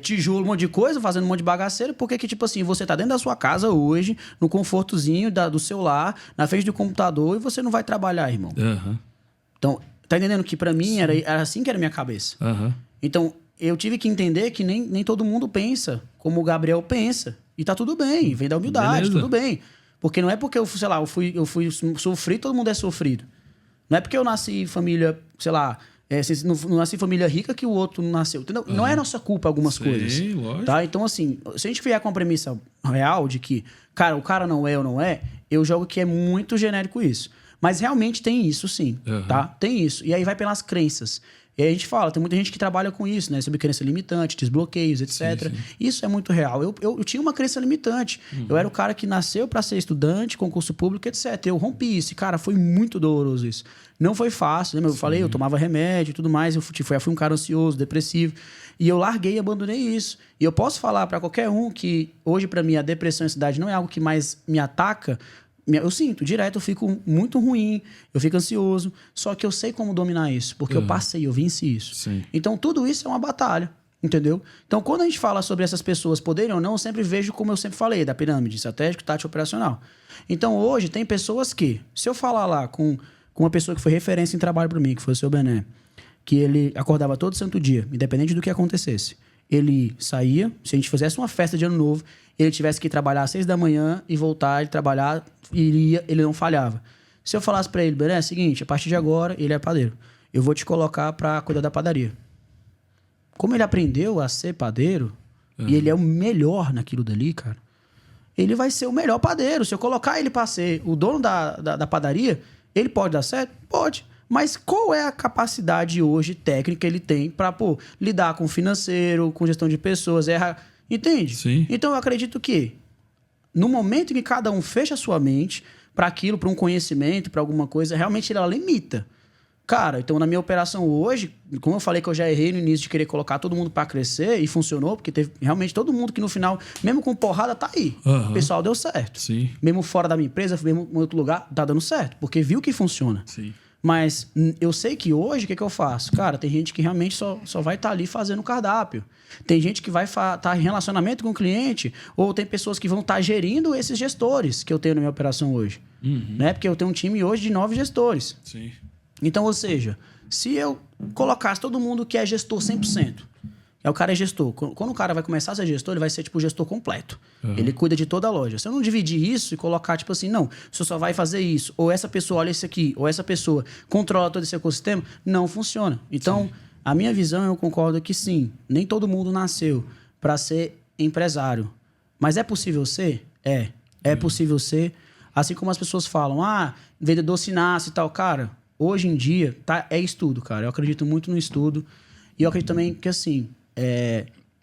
tijolo, um monte de coisa, fazendo um monte de bagaceiro. Porque que, tipo assim, você tá dentro da sua casa hoje, no confortozinho do seu lar, na frente do computador, e você não vai trabalhar, irmão. Uhum. Então, tá entendendo que pra mim era assim que era a minha cabeça. Uhum. Então, eu tive que entender que nem todo mundo pensa como o Gabriel pensa. E tá tudo bem, vem da humildade, Beleza. tudo bem. Porque não é porque eu fui sofrido, todo mundo é sofrido. Não é porque eu nasci em família, sei lá, não nasci em família rica que o outro não nasceu. Entendeu? Não é nossa culpa algumas coisas. Lógico. Tá? Então, assim, se a gente vier com a premissa real de que, cara, o cara não é ou não é, eu jogo que é muito genérico isso. Mas realmente tem isso, sim. Tá? Tem isso. E aí vai pelas crenças. E aí a gente fala, tem muita gente que trabalha com isso, né? Sobre crença limitante, desbloqueios, etc. Sim. Isso é muito real. Eu tinha uma crença limitante. Uhum. Eu era o cara que nasceu para ser estudante, concurso público, etc. Eu rompi isso. Cara, foi muito doloroso isso. Não foi fácil, né? Eu falei, eu tomava remédio e tudo mais. Eu fui um cara ansioso, depressivo. E eu larguei e abandonei isso. E eu posso falar para qualquer um que hoje, para mim, a depressão e a ansiedade não é algo que mais me ataca. Eu sinto, direto, eu fico muito ruim, eu fico ansioso, só que eu sei como dominar isso, porque eu passei, eu venci isso. Sim. Então, tudo isso é uma batalha, entendeu? Então, quando a gente fala sobre essas pessoas poderem ou não, eu sempre vejo, como eu sempre falei, da pirâmide, estratégico, tático, operacional. Então, hoje, tem pessoas que, se eu falar lá com uma pessoa que foi referência em trabalho para mim, que foi o seu Bené, que ele acordava todo santo dia, independente do que acontecesse, ele saía, se a gente fizesse uma festa de ano novo, ele tivesse que ir trabalhar às 6 da manhã e voltar, ele trabalhar, ele não falhava. Se eu falasse pra ele, Bené, é o seguinte, a partir de agora, ele é padeiro. Eu vou te colocar pra cuidar da padaria. Como ele aprendeu a ser padeiro, e ele é o melhor naquilo dali, cara, ele vai ser o melhor padeiro. Se eu colocar ele pra ser o dono da padaria, ele pode dar certo? Pode. Mas qual é a capacidade hoje técnica que ele tem pra, lidar com financeiro, com gestão de pessoas, entende? Sim. Então eu acredito que no momento em que cada um fecha a sua mente para aquilo, para um conhecimento, para alguma coisa, realmente ela limita. Cara, então na minha operação hoje, como eu falei que eu já errei no início de querer colocar todo mundo para crescer e funcionou, porque teve realmente todo mundo que no final, mesmo com porrada, tá aí. O pessoal deu certo. Sim. Mesmo fora da minha empresa, mesmo em outro lugar, tá dando certo, porque viu que funciona. Sim. Mas eu sei que hoje, o que eu faço? Cara, tem gente que realmente só vai estar ali fazendo cardápio. Tem gente que vai estar em relacionamento com o cliente, ou tem pessoas que vão estar gerindo esses gestores que eu tenho na minha operação hoje. Né? Porque eu tenho um time hoje de 9 gestores. Sim. Então, ou seja, se eu colocasse todo mundo que é gestor 100%, o cara é gestor. Quando o cara vai começar a ser gestor, ele vai ser tipo o gestor completo. Ele cuida de toda a loja. Se eu não dividir isso e colocar tipo assim, não, você só vai fazer isso, ou essa pessoa olha isso aqui, ou essa pessoa controla todo esse ecossistema, não funciona. Então, a minha visão, eu concordo que sim, nem todo mundo nasceu para ser empresário. Mas é possível ser? É possível ser. Assim como as pessoas falam, vendedor se nasce e tal. Cara, hoje em dia, é estudo, cara. Eu acredito muito no estudo. E eu acredito também que, assim,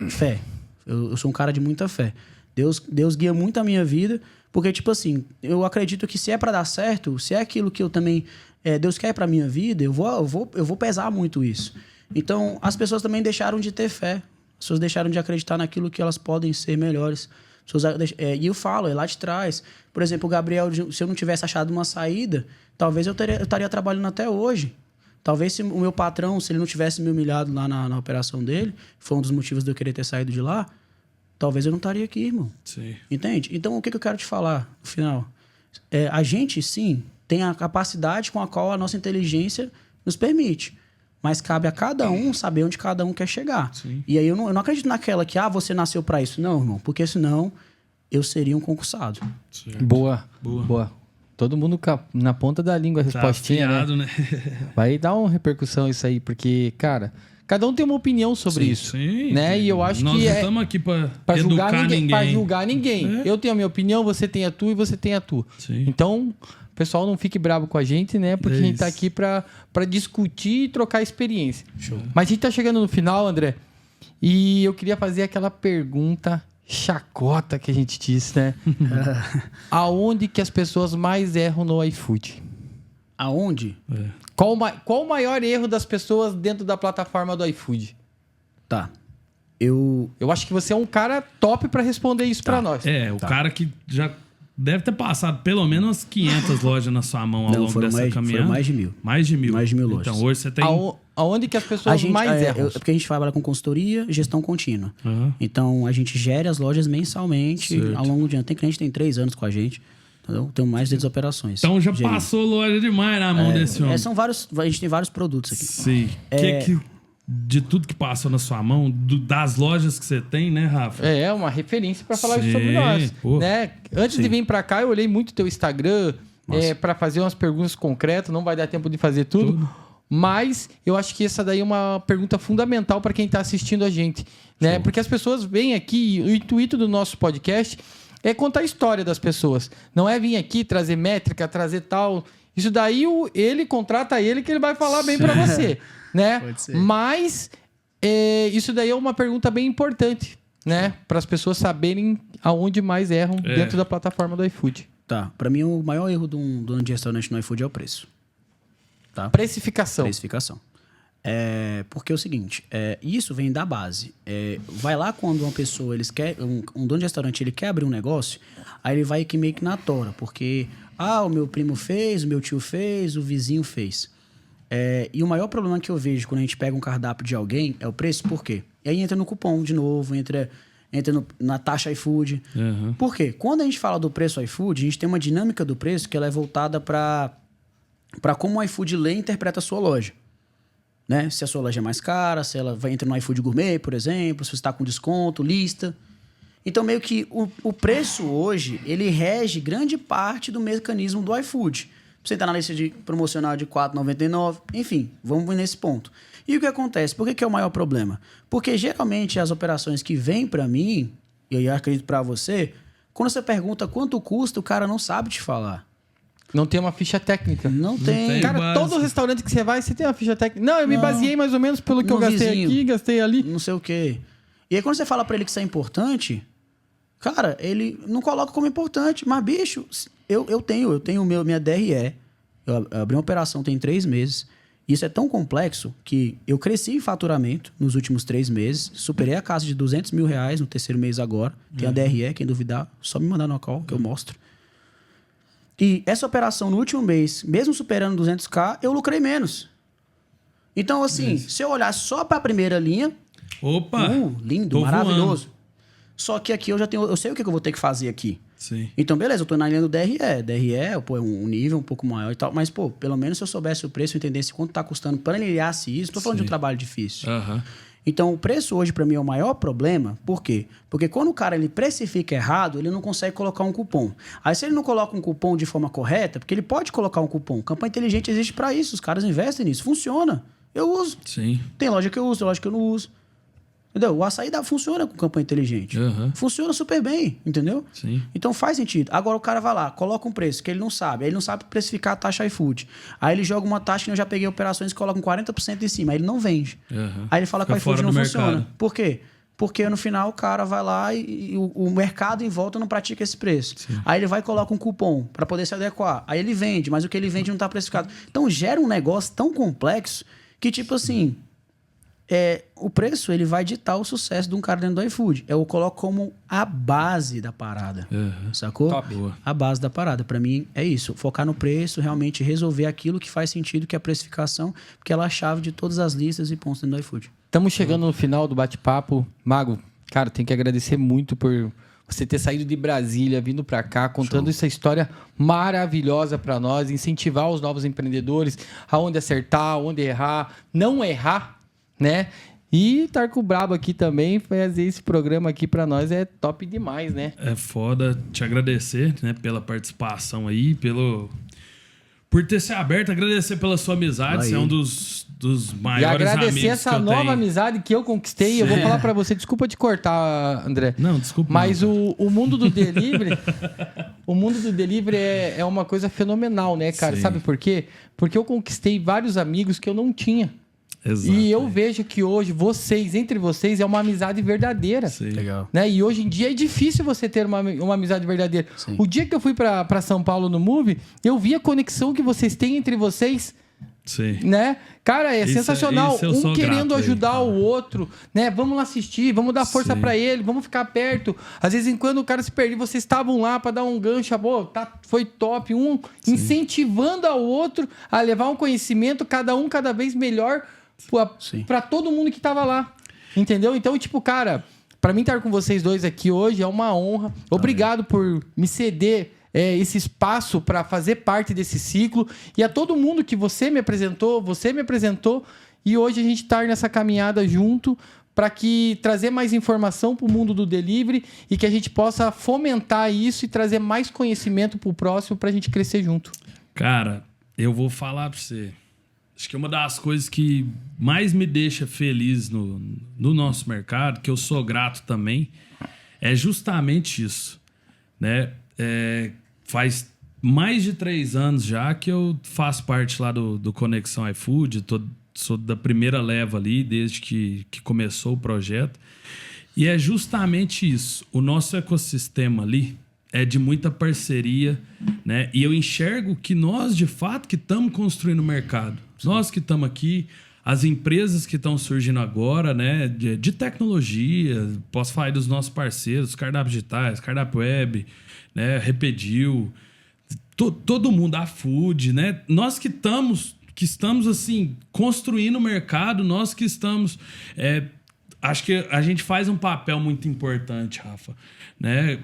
fé. Eu sou um cara de muita fé. Deus guia muito a minha vida, porque, tipo assim, eu acredito que se é pra dar certo, se é aquilo que eu também... Deus quer pra minha vida, eu vou pesar muito isso. Então, as pessoas também deixaram de ter fé. As pessoas deixaram de acreditar naquilo que elas podem ser melhores. E eu falo, é lá de trás. Por exemplo, o Gabriel, se eu não tivesse achado uma saída, talvez eu estaria trabalhando até hoje. Talvez se o meu patrão, se ele não tivesse me humilhado lá na operação dele, foi um dos motivos de eu querer ter saído de lá, talvez eu não estaria aqui, irmão. Sim. Entende? Então, o que eu quero te falar no final? A gente, sim, tem a capacidade com a qual a nossa inteligência nos permite. Mas cabe a cada um saber onde cada um quer chegar. Sim. E aí eu não acredito naquela que, você nasceu para isso. Não, irmão, porque senão eu seria um concursado. Boa. Todo mundo na ponta da língua a respostinha, tá afiado, né? Vai dar uma repercussão isso aí, porque, cara, cada um tem uma opinião sobre isso. Sim, né? sim. E eu acho Nós que não estamos aqui para educar ninguém. Para julgar ninguém. Eu tenho a minha opinião, você tem a tua e você tem a tua. Sim. Então, o pessoal não fique bravo com a gente, né? Porque a gente tá aqui para discutir e trocar experiência. Show. Mas a gente tá chegando no final, André, e eu queria fazer aquela pergunta chacota que a gente disse, né? Aonde que as pessoas mais erram no iFood? Aonde? Qual o maior erro das pessoas dentro da plataforma do iFood? Tá. Eu acho que você é um cara top para responder isso para nós. O cara que já deve ter passado pelo menos 500 lojas na sua mão ao longo dessa caminhada. Foram mais de 1.000. Mais de 1.000. Mais de 1.000 lojas. Então hoje você tem... Aonde que as pessoas mais erram? Porque a gente trabalha com consultoria e gestão contínua. Uhum. Então, a gente gera as lojas mensalmente Certo. ao longo do ano. Tem cliente que tem 3 anos com a gente. Entendeu? Tem mais de 10 operações. Então já passou loja demais na mão desse homem. São vários, a gente tem vários produtos aqui. Sim. De tudo que passou na sua mão, das lojas que você tem, né, Rafa? É uma referência para falar sobre nós. Né? Antes de vir para cá, eu olhei muito teu Instagram para fazer umas perguntas concretas. Não vai dar tempo de fazer tudo. Mas eu acho que essa daí é uma pergunta fundamental para quem está assistindo a gente. Né? Porque as pessoas vêm aqui, o intuito do nosso podcast é contar a história das pessoas. Não é vir aqui trazer métrica, trazer tal. Isso daí ele contrata ele que ele vai falar bem para você. Né? Pode ser. Mas isso daí é uma pergunta bem importante, né? Para as pessoas saberem aonde mais erram dentro da plataforma do iFood. Tá. Pra mim, o maior erro de um dono de restaurante no iFood é o preço. Tá? Precificação. Porque é o seguinte, isso vem da base. Vai lá quando uma pessoa, um dono de restaurante, ele quer abrir um negócio, aí ele vai meio que na tora, porque o meu primo fez, o meu tio fez, o vizinho fez. E o maior problema que eu vejo quando a gente pega um cardápio de alguém é o preço, por quê? E aí entra no cupom de novo, entra na taxa iFood. Uhum. Por quê? Quando a gente fala do preço iFood, a gente tem uma dinâmica do preço que ela é voltada para como o iFood lê e interpreta a sua loja. Né? Se a sua loja é mais cara, se ela vai entrar no iFood Gourmet, por exemplo, se você está com desconto, lista. Então, meio que o preço hoje, ele rege grande parte do mecanismo do iFood. Você está na lista de promocional de R$ 4,99, enfim, vamos nesse ponto. E o que acontece? Por que é o maior problema? Porque geralmente as operações que vêm para mim, e eu acredito para você, quando você pergunta quanto custa, o cara não sabe te falar. Não tem uma ficha técnica. Não tem. Cara, todo restaurante que você vai, você tem uma ficha técnica. Não, eu me baseei mais ou menos pelo que eu gastei vizinho, aqui, gastei ali. Não sei o quê. E aí quando você fala para ele que isso é importante, cara, ele não coloca como importante. Mas, bicho, eu tenho minha DRE. Eu abri uma operação tem 3 meses. Isso é tão complexo que eu cresci em faturamento nos últimos 3 meses. Superei a casa de R$200 mil no terceiro mês agora. Tem a DRE, quem duvidar, só me mandar no call que eu mostro. E essa operação no último mês, mesmo superando 200k, eu lucrei menos. Então, assim, se eu olhar só para a primeira linha... Opa! Lindo, maravilhoso. Voando. Só que aqui eu sei o que eu vou ter que fazer aqui. Sim. Então, beleza, eu tô na linha do DRE. DRE, é um nível um pouco maior e tal. Mas, pelo menos se eu soubesse o preço, eu entendesse quanto tá custando para aliasse isso. Tô falando de um trabalho difícil. Uhum. Então, o preço hoje, para mim, é o maior problema. Por quê? Porque quando o cara ele precifica errado, ele não consegue colocar um cupom. Aí, se ele não coloca um cupom de forma correta, porque ele pode colocar um cupom. Campanha inteligente existe para isso. Os caras investem nisso. Funciona. Eu uso. Sim. Tem loja que eu uso, tem loja que eu não uso. Entendeu? O açaí funciona com campanha inteligente. Uhum. Funciona super bem, entendeu? Sim. Então faz sentido. Agora o cara vai lá, coloca um preço que ele não sabe. Aí ele não sabe precificar a taxa iFood. Aí ele joga uma taxa que eu já peguei operações que colocam 40% em cima. Aí ele não vende. Uhum. Aí ele fala que o iFood não funciona. Mercado. Por quê? Porque no final o cara vai lá e o mercado em volta não pratica esse preço. Sim. Aí ele vai e coloca um cupom para poder se adequar. Aí ele vende, mas o que ele vende não está precificado. Então gera um negócio tão complexo que tipo assim... o preço ele vai ditar o sucesso de um cara dentro do iFood. Eu coloco como a base da parada. Uhum. Sacou? Top. A base da parada. Pra mim é isso. Focar no preço, realmente resolver aquilo que faz sentido, que é a precificação, porque ela é a chave de todas as listas e pontos dentro do iFood. Estamos chegando no final do bate-papo. Mago, cara, tenho que agradecer muito por você ter saído de Brasília, vindo para cá, contando essa história maravilhosa para nós, incentivar os novos empreendedores, aonde acertar, aonde errar, não errar, né? E Tarco Brabo aqui também, fazer esse programa aqui para nós é top demais, né? É foda te agradecer, né, pela participação aí, por ter se aberto, agradecer pela sua amizade, você é um dos maiores amigos. E agradecer essa nova amizade que eu conquistei. Sim. Eu vou falar pra você, desculpa te cortar, André. Não, desculpa. Mas o mundo do delivery, o mundo do delivery é uma coisa fenomenal, né, cara? Sim. Sabe por quê? Porque eu conquistei vários amigos que eu não tinha. Exato, e eu vejo que hoje, entre vocês, é uma amizade verdadeira. Sim. Legal. Né? E hoje em dia é difícil você ter uma amizade verdadeira. Sim. O dia que eu fui pra São Paulo no Move, eu vi a conexão que vocês têm entre vocês. Sim. Né? Cara, é sensacional. Um querendo ajudar o outro, né? Vamos lá assistir, vamos dar força pra ele, vamos ficar perto. Às vezes, quando o cara se perde, vocês estavam lá pra dar um gancho, foi top. Incentivando ao outro a levar um conhecimento, cada vez melhor pra todo mundo que tava lá. Entendeu? Então, tipo, cara, pra mim estar com vocês dois aqui hoje é uma honra. Obrigado por me ceder esse espaço para fazer parte desse ciclo. E a todo mundo que você me apresentou. E hoje a gente tá nessa caminhada junto para trazer mais informação para o mundo do delivery e que a gente possa fomentar isso e trazer mais conhecimento para o próximo para a gente crescer junto. Cara, eu vou falar para você. Acho que uma das coisas que mais me deixa feliz no nosso mercado, que eu sou grato também, é justamente isso, né? Faz mais de 3 anos já que eu faço parte lá do Conexão iFood, sou da primeira leva ali, desde que começou o projeto. E é justamente isso. O nosso ecossistema ali é de muita parceria, né? E eu enxergo que nós, de fato, que estamos construindo o mercado. Nós que estamos aqui, as empresas que estão surgindo agora, né? De tecnologia, posso falar aí dos nossos parceiros, cardápios digitais, cardápio web, né? Repediu, todo mundo, a Food, né? Nós que estamos assim, construindo o mercado, nós que estamos... acho que a gente faz um papel muito importante, Rafa, né?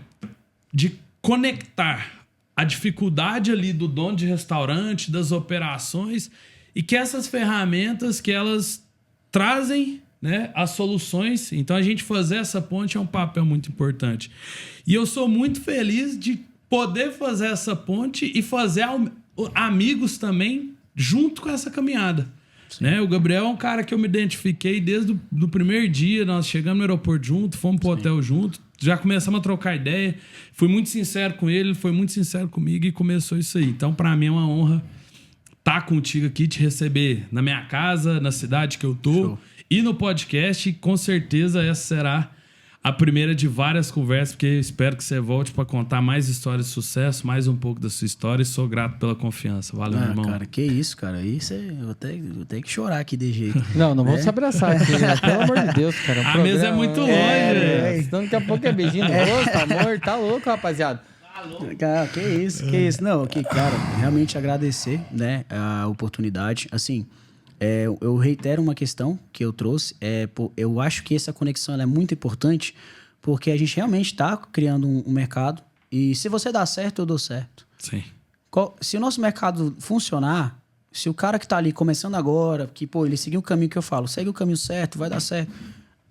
De conectar a dificuldade ali do dono de restaurante, das operações, e que essas ferramentas que elas trazem, né, as soluções. Então, a gente fazer essa ponte é um papel muito importante. E eu sou muito feliz de poder fazer essa ponte e fazer amigos também junto com essa caminhada. Né? O Gabriel é um cara que eu me identifiquei desde o primeiro dia. Nós chegamos no aeroporto junto, fomos pro hotel junto, já começamos a trocar ideia. Fui muito sincero com ele foi muito sincero comigo e começou isso aí. Então, para mim é uma honra estar contigo aqui, te receber na minha casa, na cidade que eu tô. Show. E no podcast. E com certeza essa será a primeira de várias conversas, porque eu espero que você volte para contar mais histórias de sucesso, mais um pouco da sua história, e sou grato pela confiança. Valeu, meu irmão. Cara, que isso, cara. Isso eu tenho que chorar aqui de jeito. Não vamos se abraçar aqui, né? Pelo amor de Deus, cara. A mesa é muito longe, né? Senão daqui a pouco é beijinho no rosto, amor. Tá louco, rapaziada. Cara, que isso. Não, cara, realmente agradecer, né, a oportunidade. Assim, eu reitero uma questão que eu trouxe. Eu acho que essa conexão ela é muito importante porque a gente realmente está criando um mercado e se você dá certo, eu dou certo. Sim. Se o nosso mercado funcionar, se o cara que está ali começando agora, que ele seguir o caminho que eu falo, segue o caminho certo, vai dar certo,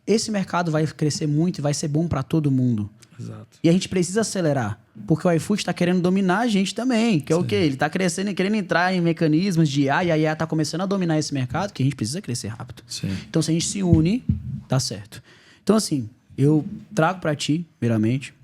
esse mercado vai crescer muito e vai ser bom para todo mundo. Exato. E a gente precisa acelerar, porque o iFood está querendo dominar a gente também, que é o quê? Ele está crescendo e querendo entrar em mecanismos de tá começando a dominar esse mercado, que a gente precisa crescer rápido. Sim. Então, se a gente se une, dá certo. Então, assim, eu trago para ti, primeiramente,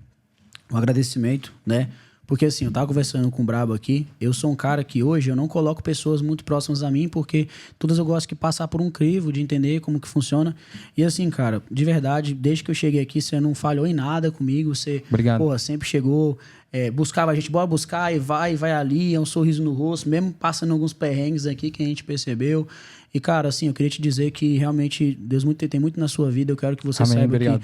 um agradecimento, né? Porque, assim, eu tava conversando com o Brabo aqui, eu sou um cara que hoje eu não coloco pessoas muito próximas a mim, porque todas eu gosto de passar por um crivo, de entender como que funciona. E, assim, cara, de verdade, desde que eu cheguei aqui, você não falhou em nada comigo, você, sempre chegou, buscava a gente, bora buscar, e vai ali, é um sorriso no rosto, mesmo passando alguns perrengues aqui que a gente percebeu. E, cara, assim, eu queria te dizer que realmente Deus tem muito na sua vida. Eu quero que você saiba que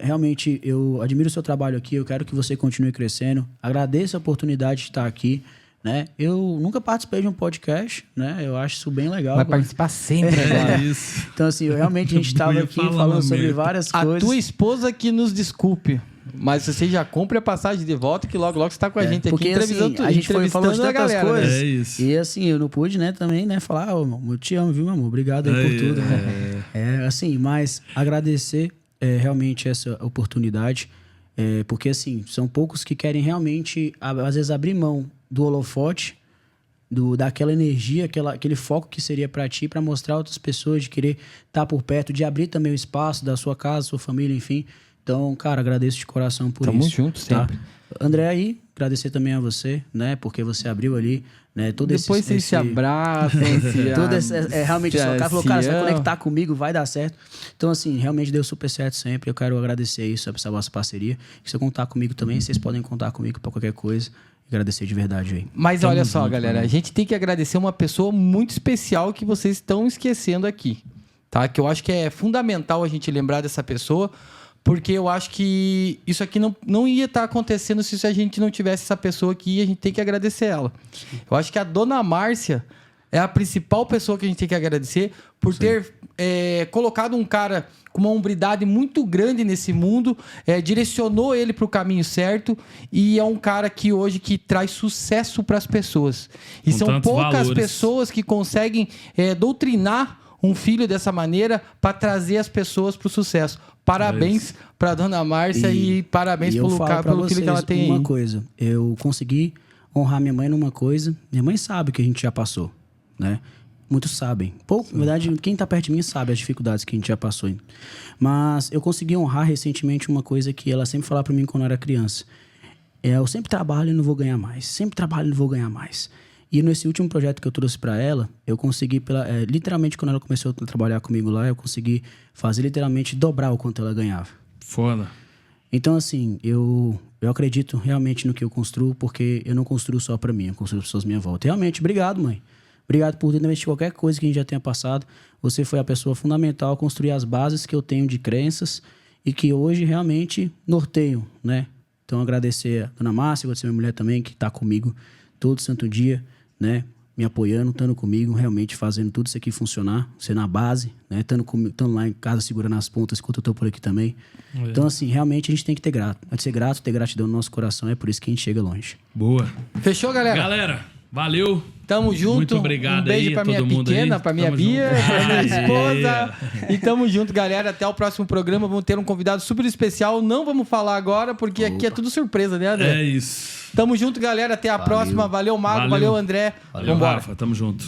realmente eu admiro o seu trabalho aqui. Eu quero que você continue crescendo. Agradeço a oportunidade de estar aqui, né? Eu nunca participei de um podcast, né? Eu acho isso bem legal. Vai participar sempre agora. Isso. Então, assim, a gente estava aqui falando sobre várias coisas. A tua esposa que nos desculpe. Mas você já compra a passagem de volta que logo você tá com a gente aqui entrevistando, assim, a gente foi falando de tantas coisas. É isso. E assim, eu não pude, né, também, né, falar, eu te amo, viu, meu amor? Obrigado aí por tudo. Assim, mas agradecer realmente essa oportunidade, porque assim, são poucos que querem realmente, às vezes, abrir mão do holofote, daquela energia, aquele foco que seria para ti, para mostrar a outras pessoas, de querer estar por perto, de abrir também o espaço da sua casa, sua família, enfim. Então, cara, agradeço de coração por isso. Tamo junto sempre. André, aí, agradecer também a você, né? Porque você abriu ali, né? Depois vocês se abraçam, realmente, só o cara falou, cara, você vai conectar comigo, vai dar certo. Então, assim, realmente deu super certo sempre. Eu quero agradecer isso, essa vossa parceria. Se você contar comigo também, vocês podem contar comigo para qualquer coisa. Agradecer de verdade aí. Mas olha só, galera, a gente tem que agradecer uma pessoa muito especial que vocês estão esquecendo aqui, tá? Que eu acho que é fundamental a gente lembrar dessa pessoa, porque eu acho que isso aqui não ia estar acontecendo se a gente não tivesse essa pessoa aqui, e a gente tem que agradecer ela. Eu acho que a dona Márcia é a principal pessoa que a gente tem que agradecer por ter colocado um cara com uma hombridade muito grande nesse mundo, direcionou ele para o caminho certo, e é um cara que hoje que traz sucesso para as pessoas. E com são poucas valores. pessoas que conseguem doutrinar um filho dessa maneira para trazer as pessoas para o sucesso. Parabéns para dona Márcia e parabéns pelo filho que ela tem uma aí. coisa, eu consegui honrar minha mãe numa coisa. Minha mãe sabe que a gente já passou, né? Muitos sabem. Pouco, na verdade, quem tá perto de mim sabe as dificuldades que a gente já passou. Mas eu consegui honrar recentemente uma coisa que ela sempre falava para mim quando eu era criança. Eu sempre trabalho e não vou ganhar mais. Sempre trabalho e não vou ganhar mais. E nesse último projeto que eu trouxe para ela, eu consegui, literalmente, quando ela começou a trabalhar comigo lá, eu consegui fazer literalmente dobrar o quanto ela ganhava. Foda. Então, assim, eu acredito realmente no que eu construo, porque eu não construo só para mim, eu construo pessoas à minha volta. Realmente, obrigado, mãe. Obrigado por ter investir qualquer coisa que a gente já tenha passado. Você foi a pessoa fundamental a construir as bases que eu tenho de crenças e que hoje realmente norteiam, né? Então, agradecer a dona Márcia, agradecer a minha mulher também, que está comigo todo santo dia, né? Me apoiando, estando comigo, realmente fazendo tudo isso aqui funcionar, sendo a base, né? Estando lá em casa segurando as pontas, enquanto eu estou por aqui também. Então, assim, realmente a gente tem que ser grato, ter gratidão no nosso coração, é por isso que a gente chega longe. Boa. Fechou, galera? Galera, valeu. Tamo junto. Muito obrigado. Um beijo aí, pra minha pequena, pra minha Bia, pra minha esposa. E tamo junto, galera. Até o próximo programa. Vamos ter um convidado super especial. Não vamos falar agora, porque aqui é tudo surpresa, né, André? É isso. Tamo junto, galera. Até a próxima. Valeu, Mago. Valeu, André. Valeu, Rafa. Tamo junto.